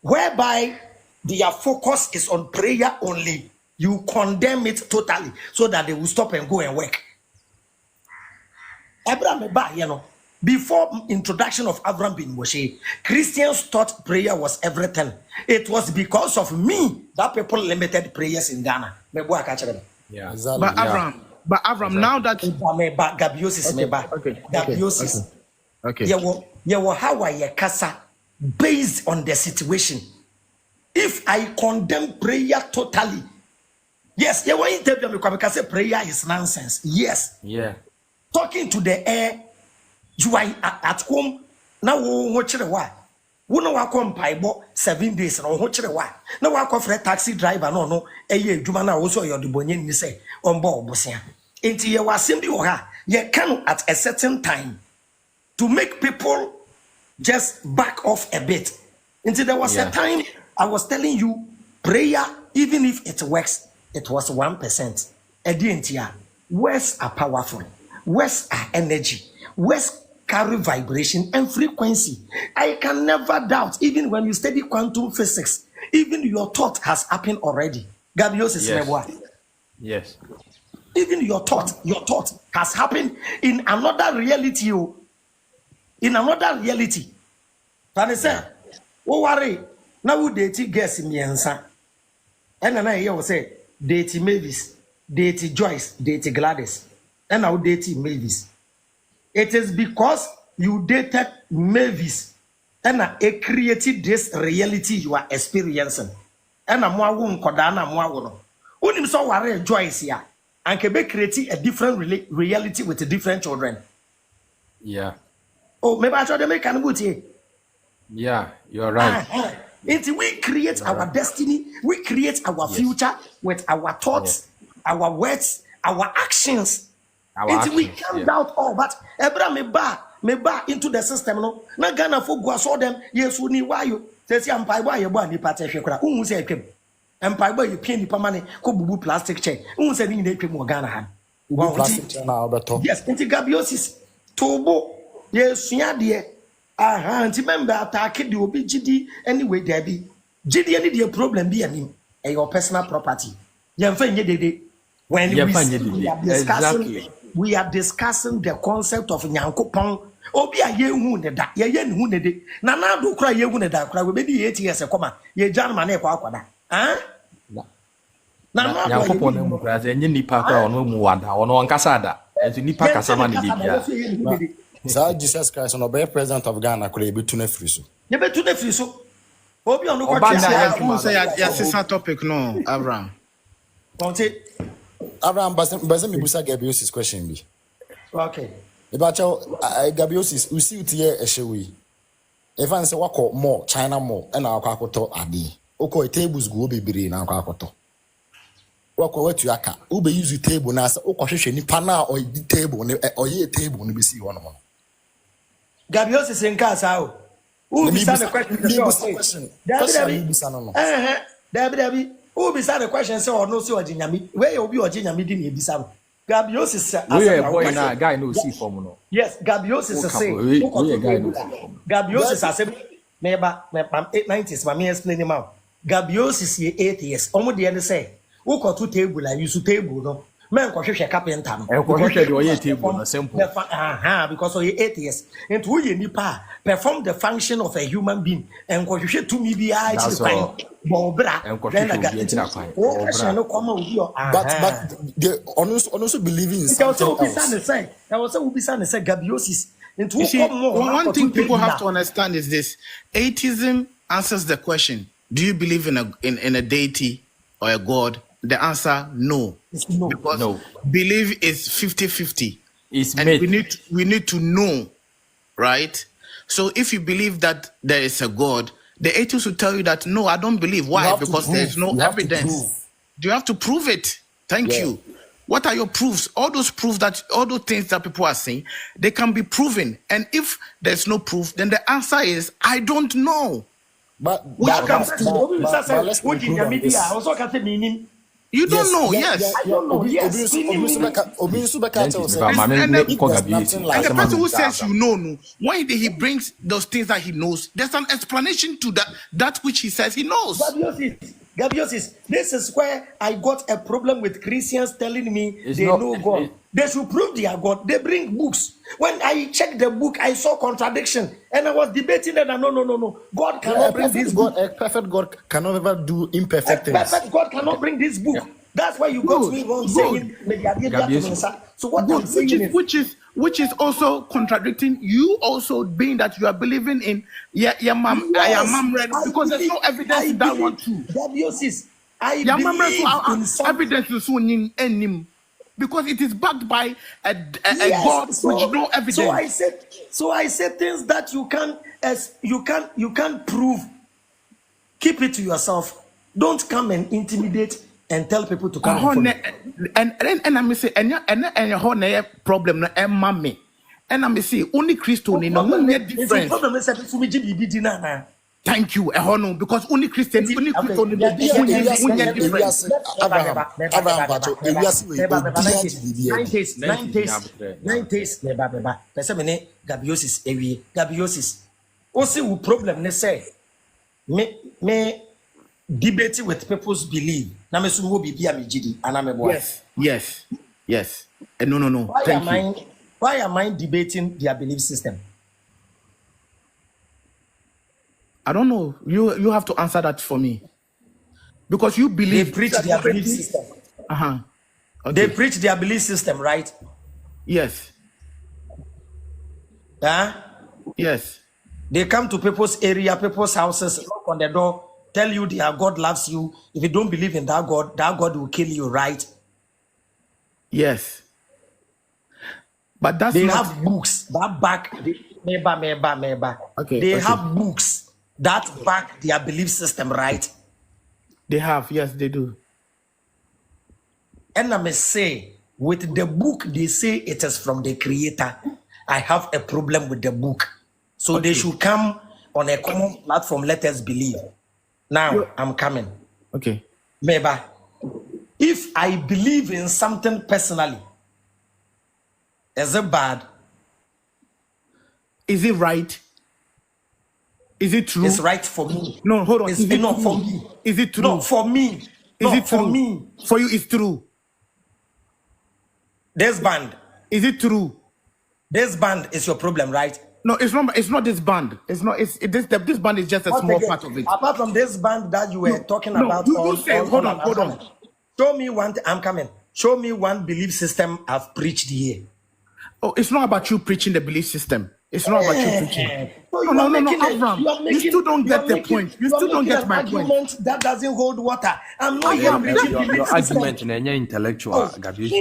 whereby their focus is on prayer only, you condemn it totally so that they will stop and go and work. Abraham, before introduction of Avraham bin Moshe, Christians thought prayer was everything. It was because of me that people limited prayers in Ghana. Yeah. Exactly. But Avraham, now that... Gabiosis. Gabiosis. Okay. Yeah, how I kasa based on the situation. If I condemn prayer totally, yes, you want to tell me because say prayer is nonsense. Yes. Yeah. Talking to the air, you are at home now. Watch the why. We know I come by 7 days and watch the why. Now I call for a taxi driver. No. You man also your debonyin ni say on board bosia. Into you was simply or you can at a certain time to make people just back off a bit. Until there was a time I was telling you prayer, even if it works, it was 1%. Edientia, words are powerful. Words are energy. Words carry vibration and frequency. I can never doubt, even when you study quantum physics, even your thought has happened already. Gabiosis Yes. Even your thought has happened in another reality. In another reality. But say, oh worry, now we date guess me answer. And then I hear say, date Mavis, date Joyce, date Gladys. And now date Mavis. It is because you dated Mavis and it created this reality you are experiencing. And I'm one kodana mwa unim so worry Joyce here. And can create a different reality with different children. Yeah. Oh, maybe I told them make an good. Yeah, you're right. We create our destiny, we create our future with our thoughts, our words, our actions. We can't doubt all, but Abraham me ba into the system. No, na Ghana for go saw them. Yes, we need why you say am pai boy you party shekura. Unhu say ekwem. Empire boy you pay ni pamane ko bubu plastic chair. Unhu say ni ekwem wo Ghana ha. Plastic chair na obeto. Yes, into Gabiosis tobo. Yes, de. Anti member attack the obi GD anyway there be. GD any the problem be anim. Your personal property. Yemfa nye dede. When we are discussing the concept of Nyankopon, Obi a ye hu ne da. Ye hu ne de. Na do kra ye hu ne da kra we be di 8 years koma. Ye jan ma na ekwa akwada. Ah? Na Nyankopon na mu kra se enye nipa kra ono mu wada ono nkasa da. Enti nipa kasa ma ne bibia. Sir Jesus Christ no be president of Ghana kra e betu na free so. Ye betu na free so. Obi onu kwa Who say ya sister topic no, Avraham. Avraham, but me busa Gabriel's question be. Okay. About Gabriel's, we see it here a showy. If I say what more China more and our kakoto adi. Oko tables go be brain and kakoto. What you aka? Ube use table na sa oko hwehwe ni pana or the table or ye table no be see one more. Gabriel's is in casa. Who be the question? David, who be the question? Say or no, see or Jinyami. Where you be or Jinyami didn't be some. Gabios is a boy now, guy no see form no. Yes, Gabios is a say. Gabios is a say. Neighbor, 890s, my me explain him out. Gabios is here 8 years. Omo the end say. Who got 2 table and use table no. Men ko hwehwe carpenter no. E ko hwehwe de oye table no simple. Because of 8 years. And who ye nipa perform the function of a human being and ko hwehwe to me be I to find bobra. Then but they also believe in something else. I was so be say Gabiosis. One thing people have to understand is this: atheism answers the question: do you believe in a deity or a god? The answer no. No. Because belief is 50-50. It's and we need to know, right? So if you believe that there is a God, the atheist will tell you that no, I don't believe. Why? Because there's no evidence. Do you have to prove it? Thank you. What are your proofs? All those things that people are saying, they can be proven. And if there's no proof, then the answer is I don't know. But you don't know, yes. I don't know, yes. And the person who says you know, why did he brings those things that he knows? There's an explanation to that which he says he knows. Gabiosis, this is where I got a problem with Christians telling me they know God. They should prove they are God. They bring books. When I checked the book, I saw contradiction. And I was debating that no. God cannot bring this book. A perfect God cannot ever do imperfect things. Perfect God cannot bring this book. That's why you got me wrong saying. So what I'm saying is... Which is also contradicting you also being that you are believing in your mom, because there's no evidence in that one too. I believe in some evidence because it is backed by a God with no evidence. So I said things that you can't prove. Keep it to yourself. Don't come and intimidate and tell people to come. And I say and problem no mommy. And I say only Christo no difference. Thank you, because only Christian, only Christo difference. Gabiosis. Also, problem ne say me debating with people's belief. Yes. No. Why am I debating their belief system? I don't know. You have to answer that for me. Because you believe they preach their belief system. Okay. They preach their belief system, right? Yes. Yes. They come to people's area, people's houses, knock on the door, tell you their God loves you. If you don't believe in that God will kill you, right? Yes. But that's they not... have books that back Okay. They have books that back their belief system, right? They have, yes, they do. And I may say, with the book, they say it is from the creator. I have a problem with the book. So they should come on a common platform, let us believe. Now, I'm coming. Okay. Maybe if I believe in something personally, is it bad? Is it right? Is it true? It's right for me. No, hold on. It's not for me. Is it true? No, for me. Is it true? For me. For you, it's true. This band. Is it true? This band is your problem, right? No, it's not. It's not this band. It's not. This band is just a What small again? part of it. Apart from this band that you were talking No, about, you say. Hold on. I'm coming. Show me one. I'm coming. Show me one belief system I've preached here. Oh, it's not about you preaching the belief system. It's not about you preaching. No, Avraham. You still don't get the point. You still don't get my point. Argument that doesn't hold water. I'm not here preaching belief Your system. argument in any intellectual, Gabi. No,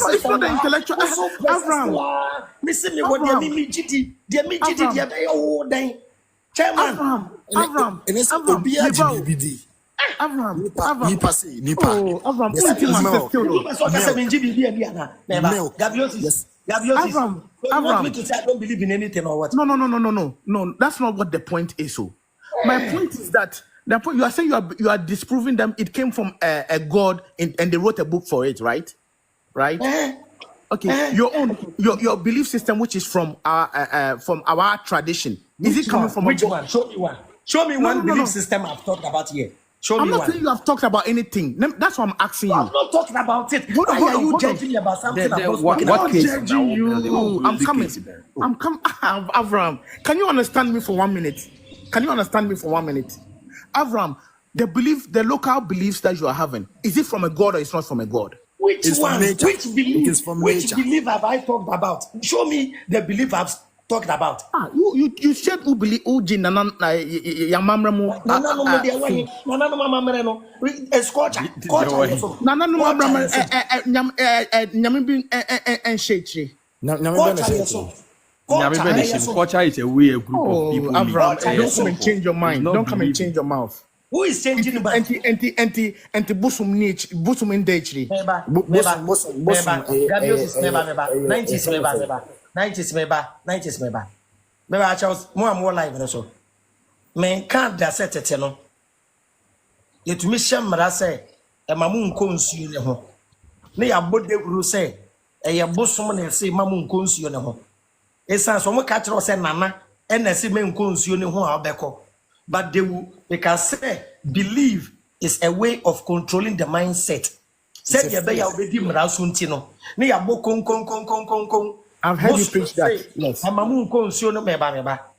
it's not the intellectual. Avraham. Listen, me what they me GD. They me GD. They be all day. Chairman. Avraham. Avraham. You want me to say I don't believe in anything or what? No. That's not what the point is. So, my point is that the point you are saying you are disproving them. It came from a god, and they wrote a book for it, right? Right? Okay. Your belief system, which is from our tradition, is it coming from which a one? Show me one. Show me one belief system I've talked about here. I'm not saying you have talked about anything. That's what I'm asking you. I'm not talking about it. Why are you judging me about something I'm not talking about? I'm judging you. I'm coming. Avraham, can you understand me for 1 minute? Avraham, the local beliefs that you are having, is it from a god or it's not from a god? Which one? Which belief? It is from Which nature. belief have I talked about? Show me the belief I've talked about. You said who believe uji nana yamamre mu Nana no mo de wani. Nana no mamre no. Escorcha. Nana no mamre nyame bi enshechire. Culture is a way a group of people. Avraham, don't come and change your mind. Don't come and change your mouth. Who is changing the mind? Anti busum niche, busum indechri. Neba. 90s meba. Meba Charles, more live no so. Men can't da set it no. Yet me shamra say, e mamu nko nsuo ne ho. Ne ya bode guru say, e ye bosom na say mamu nko nsuo ne ho. Esan so mo ka kire say nana, e na say me nko nsuo ne ho a obeko. But they can say belief is a way of controlling the mindset. Said ye be ya obedi mra so nti no. Ne ya bo kon. I've heard you preach that. Yes. Emamu nko nsuo no meba.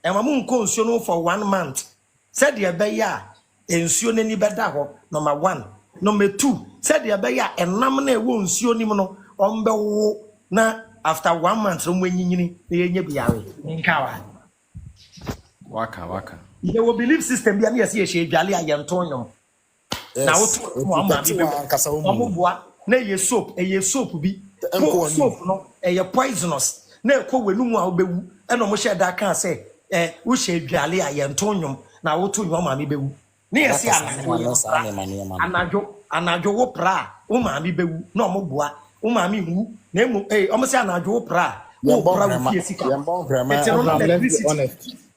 Emamu nko nsuo no for 1 month. Said ye be ya ensuo ne ni beda ho. Number 1. Number 2. Said ye be ya enam na ewo nsuo ni mu no ombe wo na after 1 month no mwenyinyini na yenye biawe. Nkawa. Waka. Ye wo belief system bia na yesi ye hye dwale ayenton nyom. Na wo to mo ama bi be. Omoboa na ye soap bi. Soap no a poisonous. Na ekwo wenu mu a obewu. E no mo hye da kan say wo hye dwale ayenton nyom na wo to nyom ama bewu. Na yesi anajo wo pra wo ma mi bewu na omoboa wo ma mi hu na emu omo say anajo wo pra wo fie sika.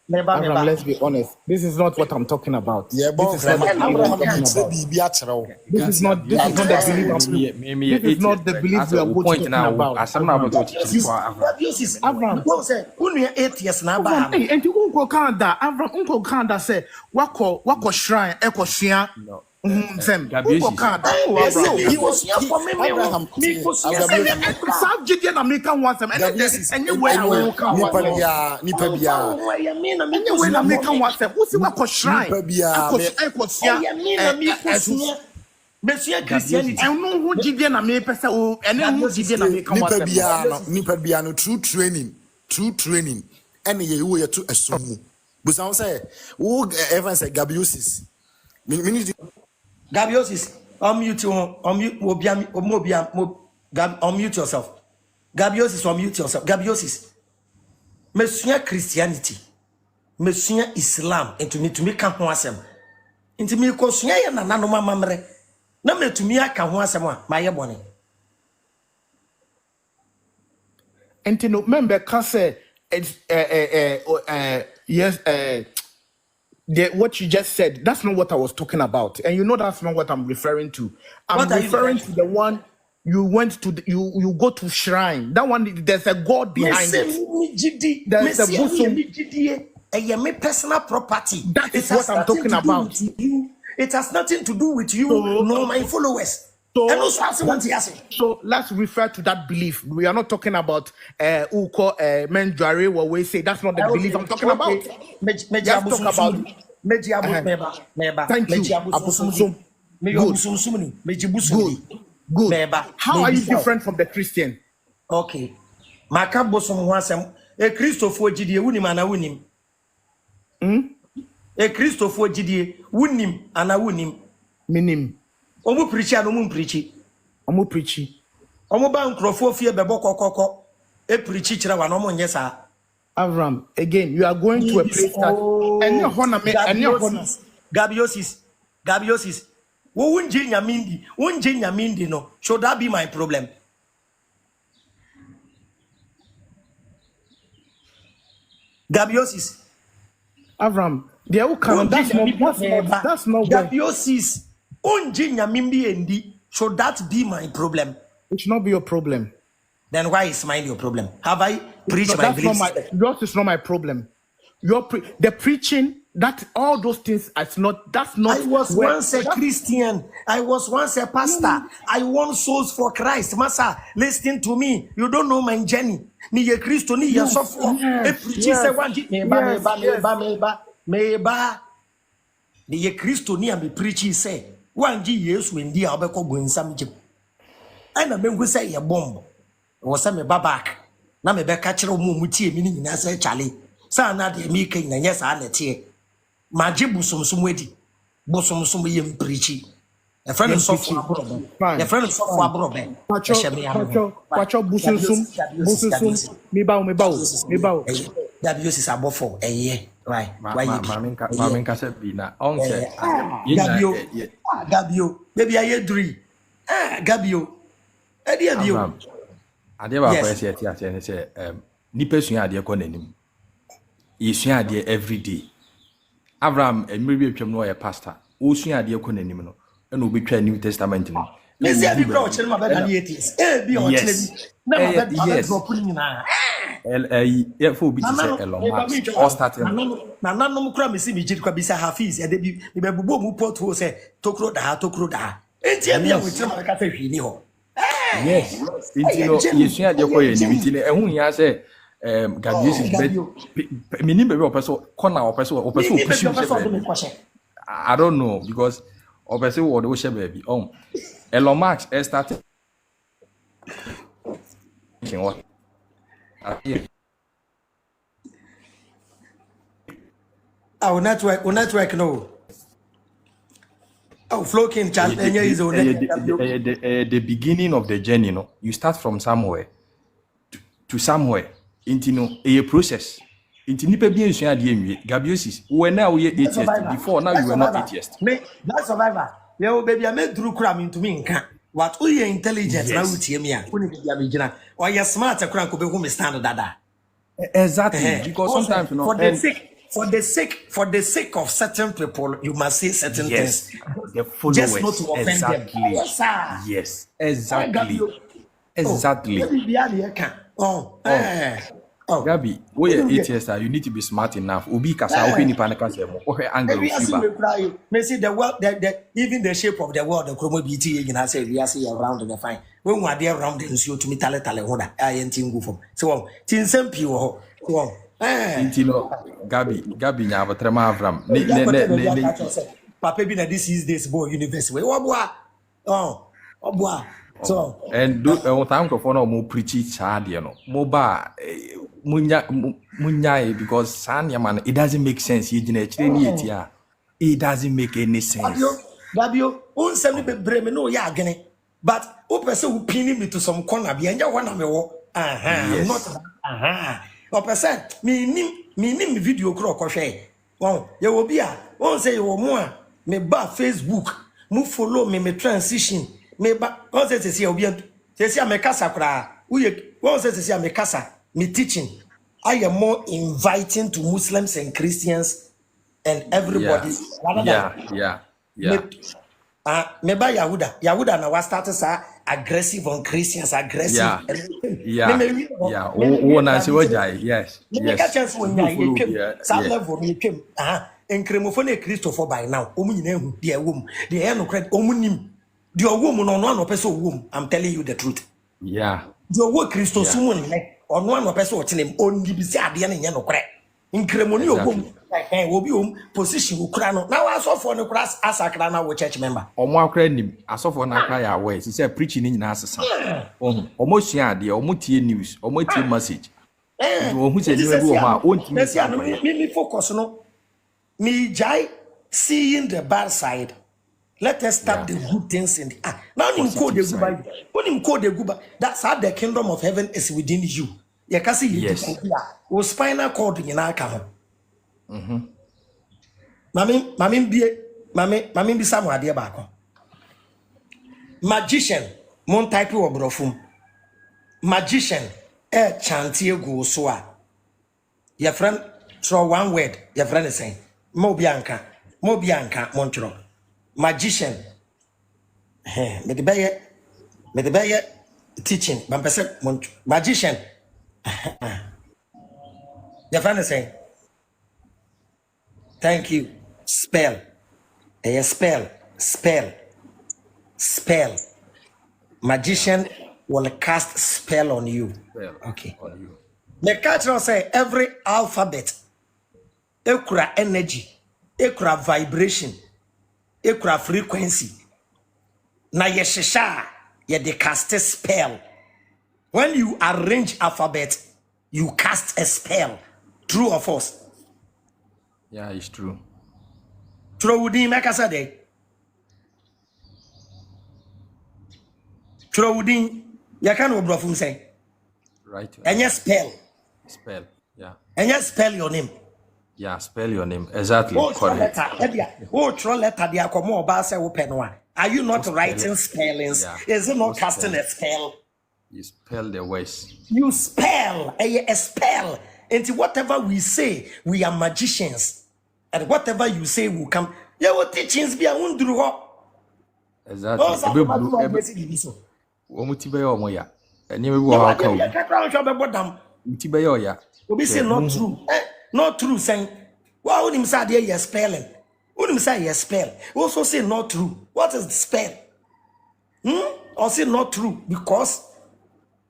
Avraham, let's be honest. This is not what I'm talking about. This is not the belief we are talking about. Avraham, atheist na ba. Hey, and you unko Canada, Avraham say, wako shrine, eko shia. He was here for me. Subjectivity American wants them. Anyway, American wants them. Who's the shrine? Monsieur Christianity. I know who Gideon America and then who Gideon American wants them. True training. And you were to assume. But I say, who ever say Gabiosis? Gabiosis, unmute yourself. Gabiosis, unmute yourself. Gabiosis. Monsieur Christianity. Monsieur Islam. Into me to me can wasem. Into me kosunya na nano mamre. Na me to me aka ho asem ma ye bone. Enti no member can say yes what you just said, that's not what I was talking about. And you know that's not what I'm referring to. I'm referring to the one you went to you go to shrine. That one, there's a God behind it. There's a bosom. My personal property. That is what I'm talking about. It has nothing to do with you, nor my followers. So let's refer to that belief. We are not talking about who call menjari what we say. That's not the belief I'm talking about. Let's talk about thank you. Good. How are you different from the Christian? Okay. Makabosom wasem a Christopher Gidie wunim ana wunim. A Christopher Gidie wunim ana wunim. Minim. Omu preacher no mu preachi. Omu preachi. Omu ba nkrofo fie bebo kokoko. E preachi kira wa no mo nye sa. Avraham, again, you are going to a place that Gabiosis. Wunji nyamindi no. Should that be my problem? Gabiosis. Avraham, they will come. That's not Gabiosis. Unji nyamindi endi. Should that be my problem? It should not be your problem. Then why is mine your problem? Have I preached my beliefs? Yours is not my problem. The preaching, that all those things, that's not. I was once a Christian. I was once a pastor. I won souls for Christ. Massa, listen to me. You don't know my journey. Ni ye Christo, ni ye suffer. If preaching say one, meba. Ni ye Christo, ni ame preaching say one G years when the Abeko going some jib. I na me say ye bomb. Was some back. Na me be catch mu mutie meaning na say Charlie. Sa na de me ken na yes a netie. Maji busumsum wedi. Busumsum ye preachi. The friend of software abroad. The friend of software abroad. Pacho busumsum. Me bow. That uses above for a year. Right. Mamin kase bina. Onse. Gabio. Maybe I agree. Gabio. Gabio. Ade ba kwa ese ati ase ne se nipa sua ade ko nanim. Yesua ade every day. Avraham emiri atwam no ye pastor. O sua ade ko nanim no. E no betwa New Testament no. Mesi abi bro chere ma beda ni atheist. Bi o chere bi. Na ma beda drop ni na. Yeah, for be to say Elon Musk. All starting. Na nanom kura mesi bi jiri kwa bi say Hafiz e de bi be bubo mu port ho say tokro da. Enti e bi a wo chere ma ka fa hwi ni ho. Yes. Intino yesua de ko ye ni bitine ehun ya say Gabio's minim be opeso corner opeso push. I don't know because opeso wo de wo she baby Elon Musk started what our network no. Floating chat the beginning of the journey, no. You start from somewhere to somewhere. Into a process. Into nipa bien sua de enwie. Gabiosis. When now we atheist before now you were not atheist. Me that survivor. Yo baby I made through cram into me nka. What we intelligent na utie me a. Oni bia me gina. Or you smart cram ko be hu me stand dada. Exactly. Because sometimes you know for the sake of certain people, you must say certain things. The followers. Just not to offend them. Yes, sir. Yes, exactly. Exactly. Gabi, we are atheists. You need to be smart enough. Ubi kasa, ubi ni paneka semo. Okay, angle. Me see the world, even the shape of the world. The chromo BT, you know, say we are see around the fine. When we are there around the issue to me, tale hoda. I ain't go from. So, tin sem piwo. Intino, Gabi, nya abatrema Avraham. Papa, be na this is this boy university. Obwa. So and do time to follow more preachy child, you know. Moba munya because Sanya man, it doesn't make sense. It doesn't make any sense. Gabio, on send me breme no ya gene. But o person who pin me to some corner be anya one am wo. Not o person me nim video kro kohwe. Won, ye will be a won say you mo a me ba Facebook, mu follow me transition. Me ba on say say obi say me kasa kra uye on say me kasa me teaching I am more inviting to Muslims and Christians and everybody yeah me ba Yahuda na was start say aggressive on Christians aggressive na say wajai yes me ka chance won ya some level me twem encremophone Christopher by now omu nyina hu de awom de e no credit omu nim The woman on one person womb. I'm telling you the truth. Yeah. The work Christos woman on one person what's name only be said the end of correct. In Cremoni womb, will be position Ukrano. Now I saw for the class as a crana church member. Or more credit, I saw for Naka away. He said preaching in Nasa. Almost yeah, the Omuti news, Omuti message. Who said you won't me focus no. Me jai seeing the bad side. Let us start the good things in the now him code the good. When him code the good, that's how the kingdom of heaven is within you. You can see yes. O spinal cord in our car. Mami be somewhere dear back. Magician, mon type of brofum. Magician, chantier go soa. Your friend throw one word, your friend is saying, Mobianca, Montro. Magician. Me the baye teaching. Magician. Your friend is saying, thank you. Spell. A spell. Magician will cast spell on you. Okay. The culture say every alphabet, ekura energy, ekura vibration, ekura frequency. Na yeshisha ye de cast a spell. When you arrange alphabet, you cast a spell. True or false? Yeah, it's true. True would you make us a day? True would you can't say? Right. And you spell. Spell, yeah. And you spell your name. Yeah, spell your name. Exactly. Correct. Are you not writing spellings? Yeah. Is it not casting a spell? You spell the words. You spell, a spell. Into whatever we say, we are magicians. And whatever you say will come. Your teachings be a wundru. Exactly. We say not true. Not true, saying, why would him say you're spelling? Would him say you spell? Also say not true. What is the spell? Or say not true because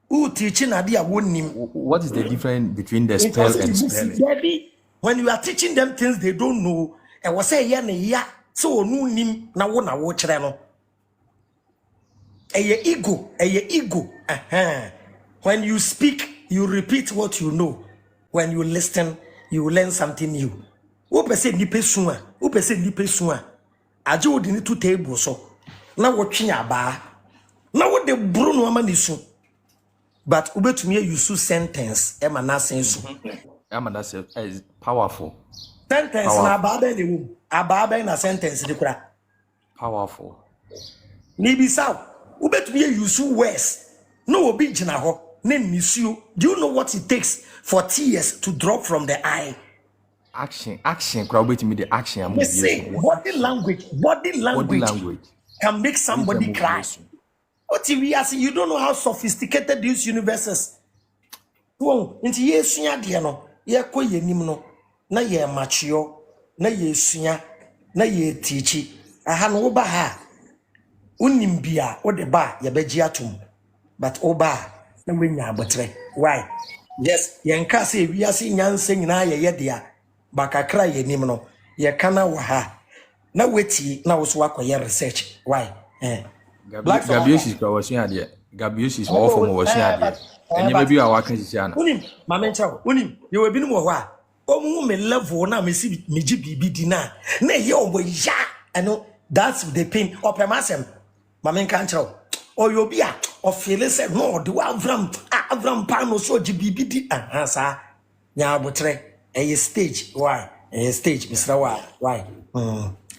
who teaching idea wouldn't him. What is the difference between the spell and spelling? When you are teaching them things they don't know, and was say yeah, so no nim na wo na wo kire no. Eye ego. When you speak, you repeat what you know. When you listen, you learn something new. Who pese nipe sua? Aje odi ni 2 tables so. Na wo twenya ba. Na wo de bruno amanisu. But ubetumi use sentence e ma na sensu. Is powerful. Sentence na ababa ni wo. Ababa na sentence di kura. Powerful. Ni bisaw. Ubetumi use words. No obi gina ho. Name you. Do you know what it takes for tears to drop from the eye? Action. Crowd me the action. Body language can make somebody cry. What if we ask you don't know how sophisticated this universe is? Well, into yes, no, ye ko ye nim no, na ye mature, na ye sunya, na ye teachi. Aha no ba ha. Unim bia o de ba ye beji atum. But oba na wenya abotre. Why? Yes, ye nka say we ase nyanse nyina ye dia. Bakakra ye nim no, ye kana wa ha. Na weti na wo so akoye research. Why? Gabius is kwawashia dia. Gabius is all from washia dia. And you maybe our Christian. Unim, Mamenta, Unim, you have been more. Oh, me level now, me see me GBB dinner. Nay, yo, boy, ya. I know that's the pain of a massam. Mamen can't tell. Or you'll be a of Phyllis and no, do Avram Pano so GBB. Sir. Now, but a stage. Why? A stage, Mr. Why?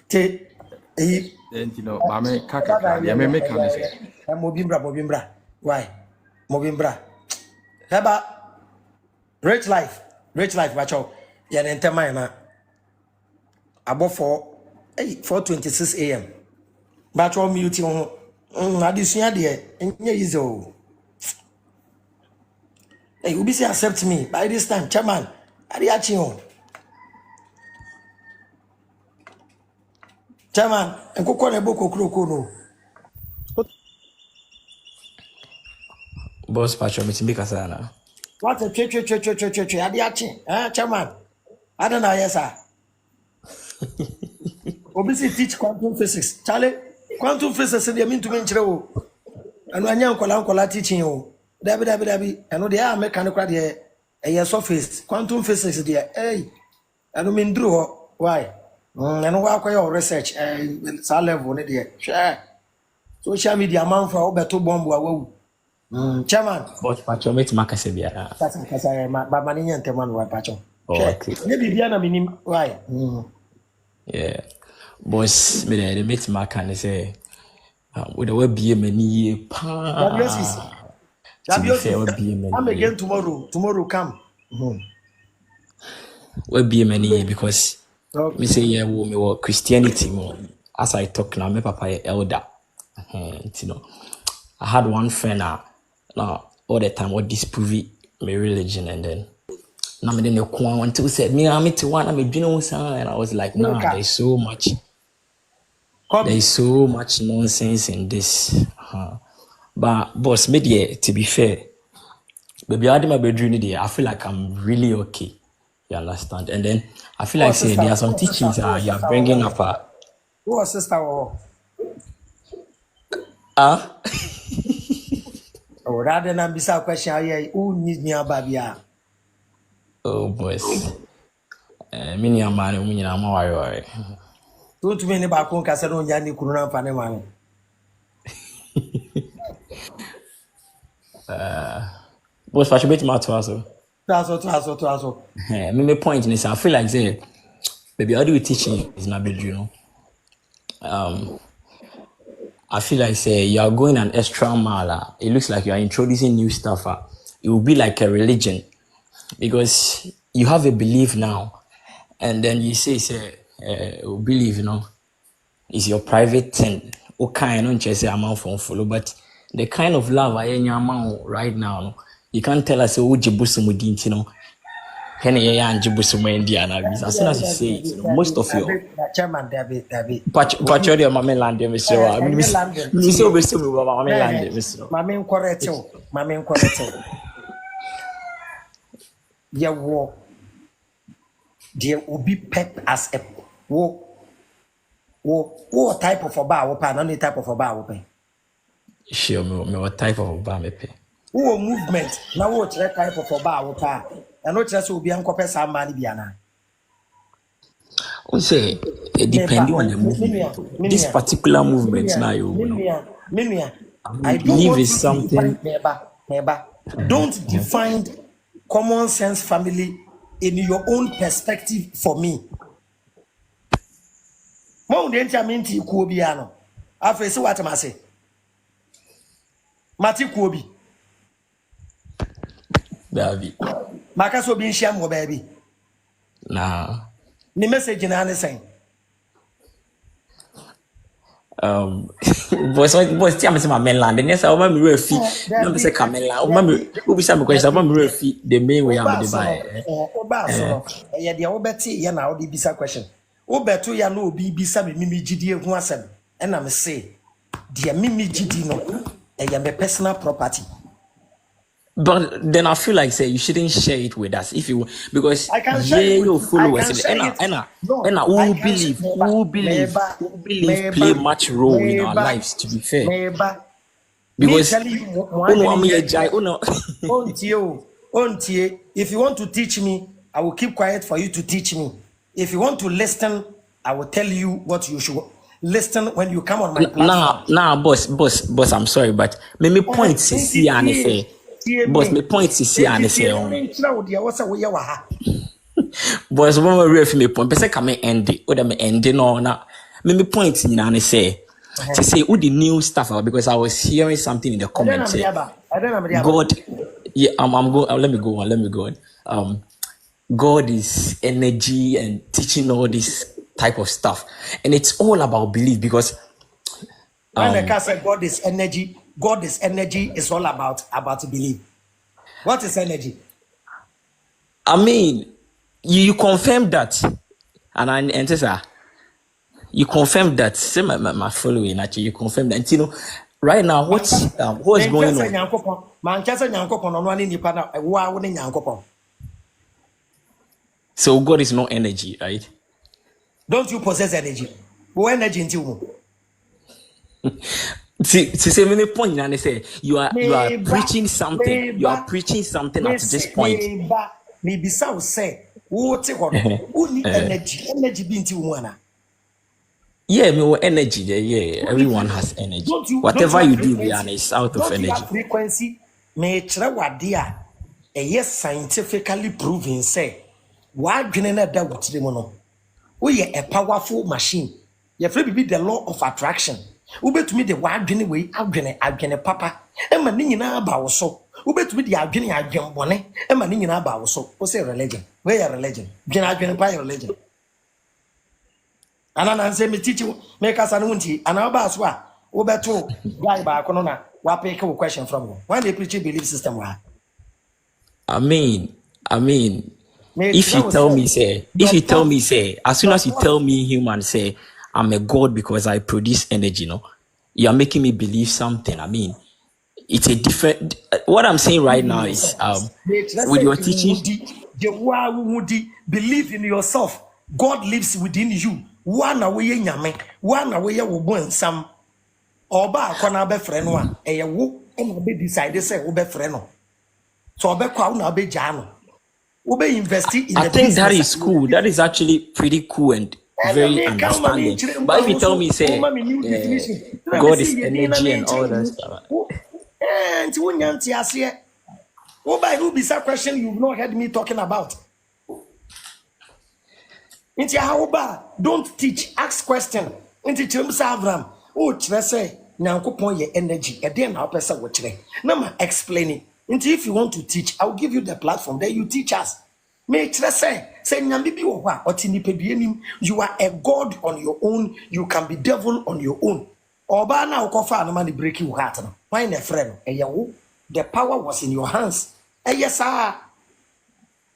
Take a. Then you know, Mamma Kaka, the American. Mobimbra. Why? Mobimbra. Heba rich life, macho. Ya nente na abo 4:26 a.m. Macho mute on adisunya de enye yizo. Hey, you be say accept me by this time, chairman. Adi achi on. Chairman, enkoko na boko kroko no. Boss Pacho, me make us na. What a che. Adiachi. Chairman. I don't know, yes, sir. Obviously teach quantum physics. Charlie, quantum physics they mean to mention. And when you are teaching you, Dabi. I know they are mechanical there. A year surface. Quantum physics there. Hey, I don't mean drew. Why? I know why your research. Sa level there. Share. Social media man for Obeto Bombo. Chairman. Boss Pacho, me make us bia. Kasa ba mani nyante man wa Pacho. Okay. Maybe bia na minim why? Yeah. Boss, me the meet my can say with the way be many pa. I'm again tomorrow. Tomorrow come. We be many because me say yeah me what Christianity more. As I talk now, my papa elder. You know, I had one friend now all the time what disprove my religion and then now me then one two said me I'm to one I'm a and I was like nah there's so much nonsense in this but boss media to be fair baby I did my bedroom there I feel like I'm really okay, you understand, and then I feel like say there are some teachings you are bringing up who was sister oh, rather than be some question, who needs me about here? Oh, boys. Many a man, many a more. Don't many about Concasano Yanni Kuruna Panama. Boss, I should bet my to Tasso. My point is, I feel like say, baby, how do you teaching is not big, you know? I feel like say you are going an extra mile. It looks like you are introducing new stuff. It will be like a religion because you have a belief now, and then you say believe, you know, is your private thing. Okay, I don't just say amount from follow, but the kind of love I in your amount right now, you can't tell us oh jibusum with you know. And Indiana. As soon as you say it, most of you. Chairman, David. Patriotic Mamma Land, Mr. Mr. Mamma correct. There will be pep as a what type of a bar open, only type of a bar open. Sure, me what type of a bar me pay. Who movement now what type of a bar open. I know just will be uncovered some money biana. We say depending on the movement. This particular movement now I believe is something. Neighbor. Don't define common sense family in your own perspective for me. Mo ndenti aminti ku obi ano. Afa ese what am I say? Mati ku obi. Baby. Makaso bi nhia mo baby. Nah. Ni message na ane saying. Boys, tell me my mainland. And yes, I want me refi. No me say Camela. O me who be some question. I want me refi the main way I'm the buy. Oba so. Ya dia obeti ya na odi bisa question. Obeto ya no obi bisa me mimi gidi ehu asem. E na me say dia mimi gidi no ya me personal property. But then I feel like say you shouldn't share it with us if you because you follow us and who believe play much role in our lives, to be fair. Because if you want to teach me, I will keep quiet for you to teach me. If you want to listen, I will tell you what you should listen when you come on my platform. Nah, boss, I'm sorry, but me point is see and say. Boss, my point is see and say. Boss, one more ref me point. Person come end it. Or me end it no na. Me point in and say. To say who the new stuff because I was hearing something in the comments. God, yeah, I'm going. Let me go on. God is energy and teaching all this type of stuff, and it's all about belief because when the guy said God is energy is all about belief. What is energy? I mean, you confirm that, and sir, you confirm that. Say my following actually, you confirm that. You know, right now, what's going on? So God is not energy, right? Don't you possess energy? What energy into you? See, say many point and they say you are preaching something. You are preaching something at this point. Maybe so say what who need energy be into one. Yeah, no energy there. Yeah, everyone has energy. Whatever you do, it's out of energy. Frequency may try what dear. Yes, scientifically proven say why gonna that with the mono. We are a powerful machine. You have to be the law of attraction. Ube to me the wide way, I'll papa. And my nina about so. Ube to me the Algini Algin bonnet. And my nina about so. What's a religion? Where a religion? Gen by religion. And I say me teach you, make us an unti, and our bass wa. Ube to guy by Conona. What pay a question from you? Why they preach belief system? I mean, if you tell me, say, as soon as you tell me human, say, I'm a god because I produce energy, no, you are making me believe something. I mean, it's a different. What I'm saying right now is, with your teaching, believe in yourself. God lives within you. One away nyame, one away will burn some. Oba kona be friend one. A wo and be decided say obe friend. So obe kwa una be jano. Ube investing in I think that is cool. That is actually pretty cool and very understanding. But if you tell me, say, God is energy and all that stuff. And who be that question you've not heard me talking about? Into how don't teach, ask question. Into Avraham. Oh, say, Nankopon ye energy. A day now person watch it. Now explaining. Into if you want to teach, I'll give you the platform. Then you teach us. Make say you are a god on your own, you can be devil on your own. Oba na ukofa no man break your heart. Why a friend? The power was in your hands. Yes, sir.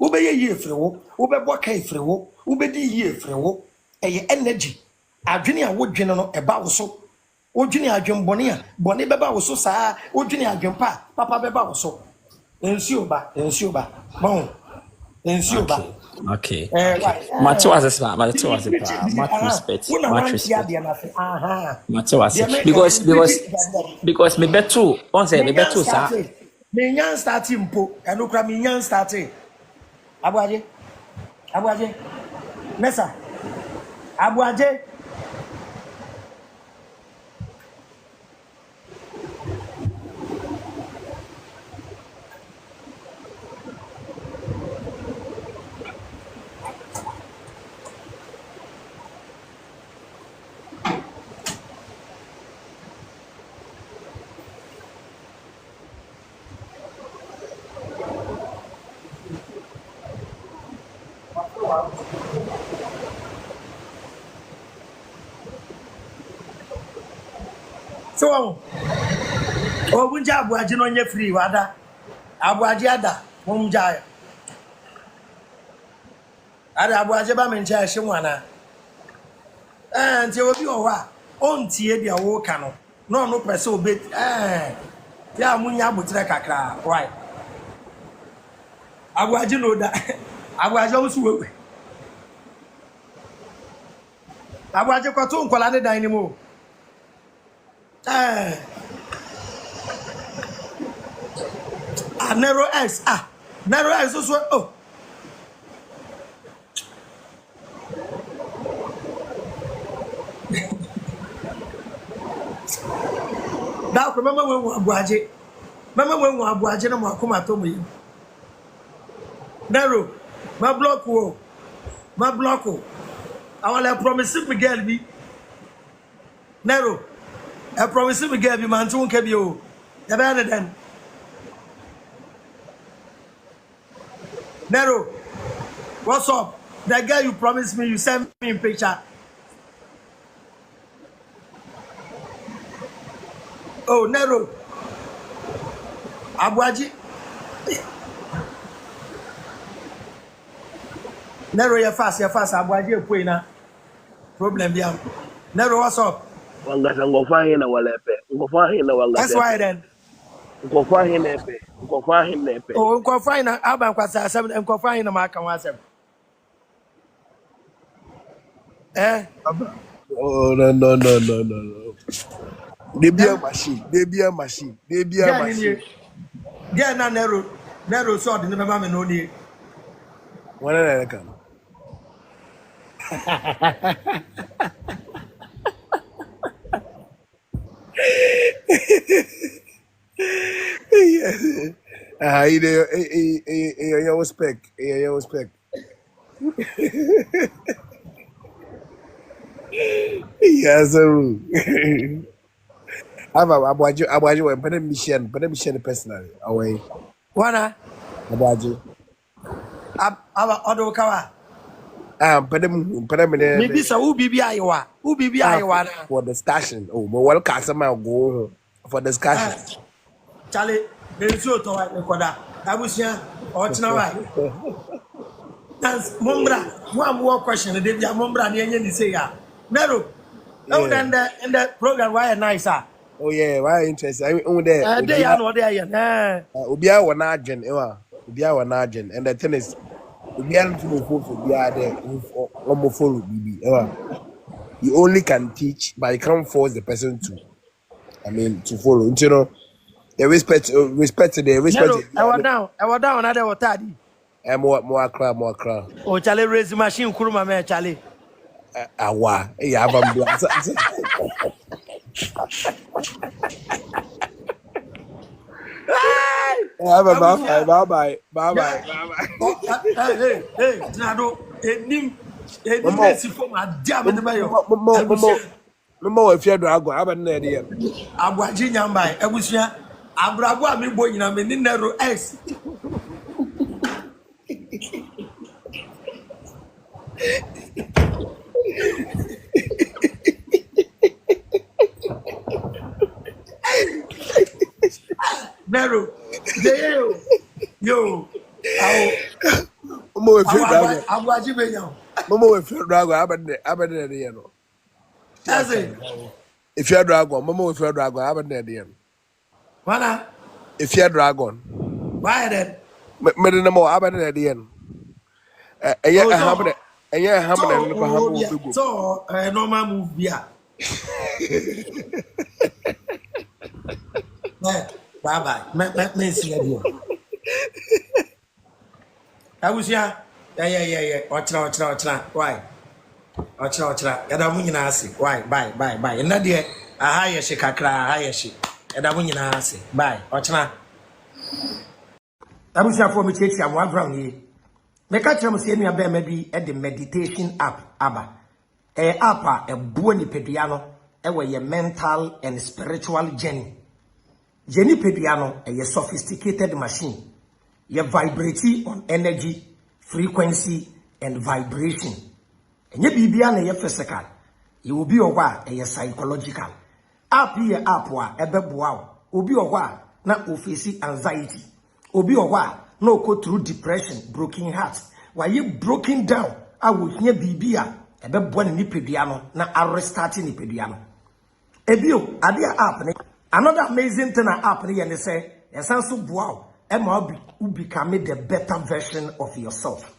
Ube ye frewo, ube boka frewo, ube di ye frewo. Energy. Adwene a wodwene no eba wo so. Wodwene adwen bone beba wo so saa, wodwene adwen papa beba wo so. Ensuo ba. Bon. Okay. Much respect. Because me better. On say me better, sir. Me nyan starting mpo. Enokra me nyan starting. Abuaje. Nessa. Abuaje. So, wunja abuaje no nye free wada. Abuaje ada, wunja. Ada abuaje ba me ncha hye mwana. Nti obi owa, ontie dia wo ka no. No pese obe ya munya abotire kakra, right. Abuaje no da. Abuaje wo su wewe. Abuaje kwato nkola ne dan ni mo. Narrow X. Narrow X also. Oh. Now remember when Abuaje. Remember when Abuaje na mwakoma to mu. Narrow. My block. I will promise me girl be. Narrow. I promise me girl be man to won't be you. The better than. Nero, what's up? That guy you promised me, you sent me a picture. Oh, Nero. Abuaji. Nero, you're fast. Abuaji, you're playing now. Problem, yeah. Nero, what's up? Wangasa ngofwa hina walepe. Ngofwa hina wangasa. That's why then. Ngofwa hina epe. Ngofwa hina epe. Oh, ngofwa hina aba kwasa asem ngofwa hina maka wasem. Oh no. They be a machine. Get na narrow sword in the mama no ni. What are they? You respect. Yes, sir. Abuaji, when Mission personally away. Wana Abuaji. Aba odo kawa. Pedem. Maybe so who be Iowa na. For discussion. Oh, but what customer go for discussion. Charlie, benzo to wa recorder. Abusia otina wa. That's Mombra. One more question. The David Mombra ni say ya. Nero. Oh, then in the program why nicer. Oh yeah, why interesting? I there. They are no there. Ubia wa nagen, Ubia wa nagen, and the thing is, Ubia to move Ubia there. Follow BB. You only can teach, but you can't force the person to. To follow. You know, the respect to the respect. I was down. Another watadi. More cry. Oh, Charlie raise the machine. Kuruma me Charlie. Awa. Yeah, Bye. Hey, Nado, enim si for my diamond bayo. Momo if you drago, aba na dey. Agwaji nyamba, ebusua, abrabo a me boy nyina me nero X. Nero, yo, Momo if you drago, agwaji be nyaw. Momo if you drago, aba na dey no. That's it. If you're dragon, Momo, if you're dragon, I haven't there. Wana? If you're dragon, why then? Medinamo, I haven't at the end. So, normal move, yeah. Bye. Me see you. I was here. Yeah. Watch now. Why? Ochra eda mu nyina ase why bye na de aha ye hye kakra aha ye hye eda mu nyina ase bye ochra abusia for me chechi am Avraham yi me ka kire mo se nua be ma bi e de meditation app aba app a ebuo ni pedua no we ye mental and spiritual journey pedua no ye sophisticated machine ye vibrate on energy frequency and vibration. Enye bibia na ye physical ye obi ogwa e ye psychological app ye app a ebeboa obi ogwa na ofisi anxiety obi ogwa na go through depression broken heart why you broken down a wo hia bibia ebeboa ni pedua no na restart ni pedua no ebio ade app ne another amazing thing app ne ye ne say esanso boa e ma become the better version of yourself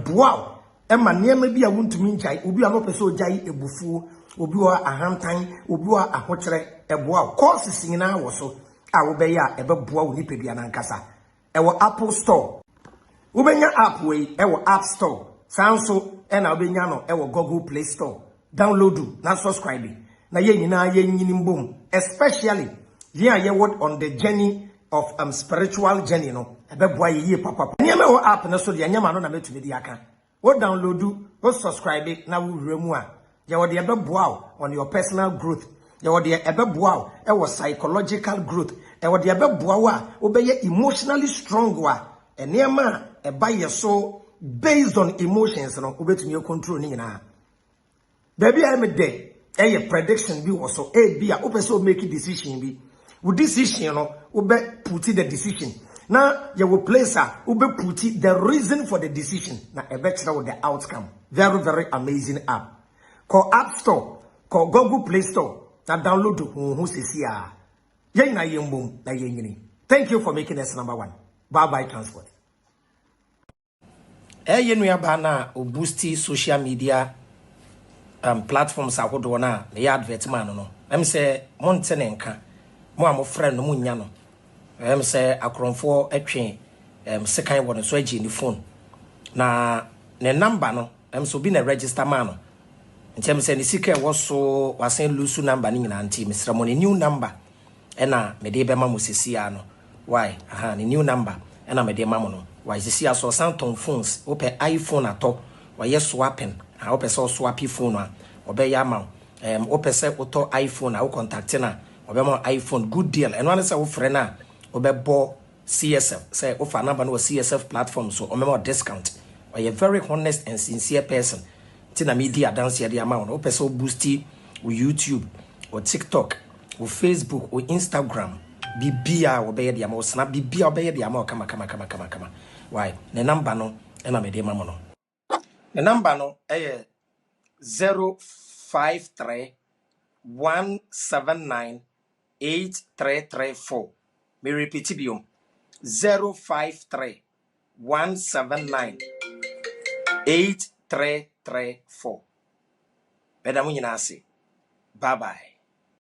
boa Emma niema bi a wuntumi nchai obi a no pese ojai ebufu obi wa ahantan obi wa ahokyere eboa courses nyina wo so a wo be ya ebeboa wo nipadua na nkasa ewo Apple Store wo benya app we ewo App Store sanso na wo benya no ewo Google Play Store download na subscribe na ye nyina ye nyini mbom especially ye a ye word on the journey of spiritual journey no ebeboa ye papa niema wo app na so de nyama no na metumi di aka. What download, what subscribe it, now we remove. You are the ebe bow on your personal growth. You are the ebe bow, it was psychological growth. You are the ebe bow, obey emotionally strong wa. And near man, by your soul based on emotions and obey to your control. Baby, I'm a day. A prediction be also a be a open so make a decision be. With decision, obey put the decision. Now, you will place put the reason for the decision. Now, a better with the outcome. Very, very amazing app. Call App Store. Call Google Play Store. Now download who says here. Yen na yen boom na yen yini. Thank you for making us number 1. Bye transport. Yen we abana o boosty social media platforms ahodo na ya advertisement no. Em say monte nka. Mo am friend no munya no. Em say akronfo atwe second one so agi ni phone. Na ne number no em so bi na register man no. Ntem say ni sika was so wasen lusu number ni nyina anti misra mo new number. Ena me de be ma mo sesia no. Why? Aha, ni new number. Ena me de ma mo no. Why sesia so Samsung phones, open iPhone ato, why swapping. I open so swappy phone a obe ya ma. Open say auto iPhone a o contact na. Obe ma iPhone good deal. And one say o friend na obe bo CSF. Say offer number no CSF platform so o me discount. Why a very honest and sincere person. Tina media dance ya the amount. Open so boosty with YouTube or TikTok or Facebook or Instagram. Bibia obey the amount, snap bibia obey the amount, kama. Why? The number no, and I made a mamma no. The number no, 053 179 8334. Me repeat it, 053 179 8334. Bedamu nyina ase. Bye bye.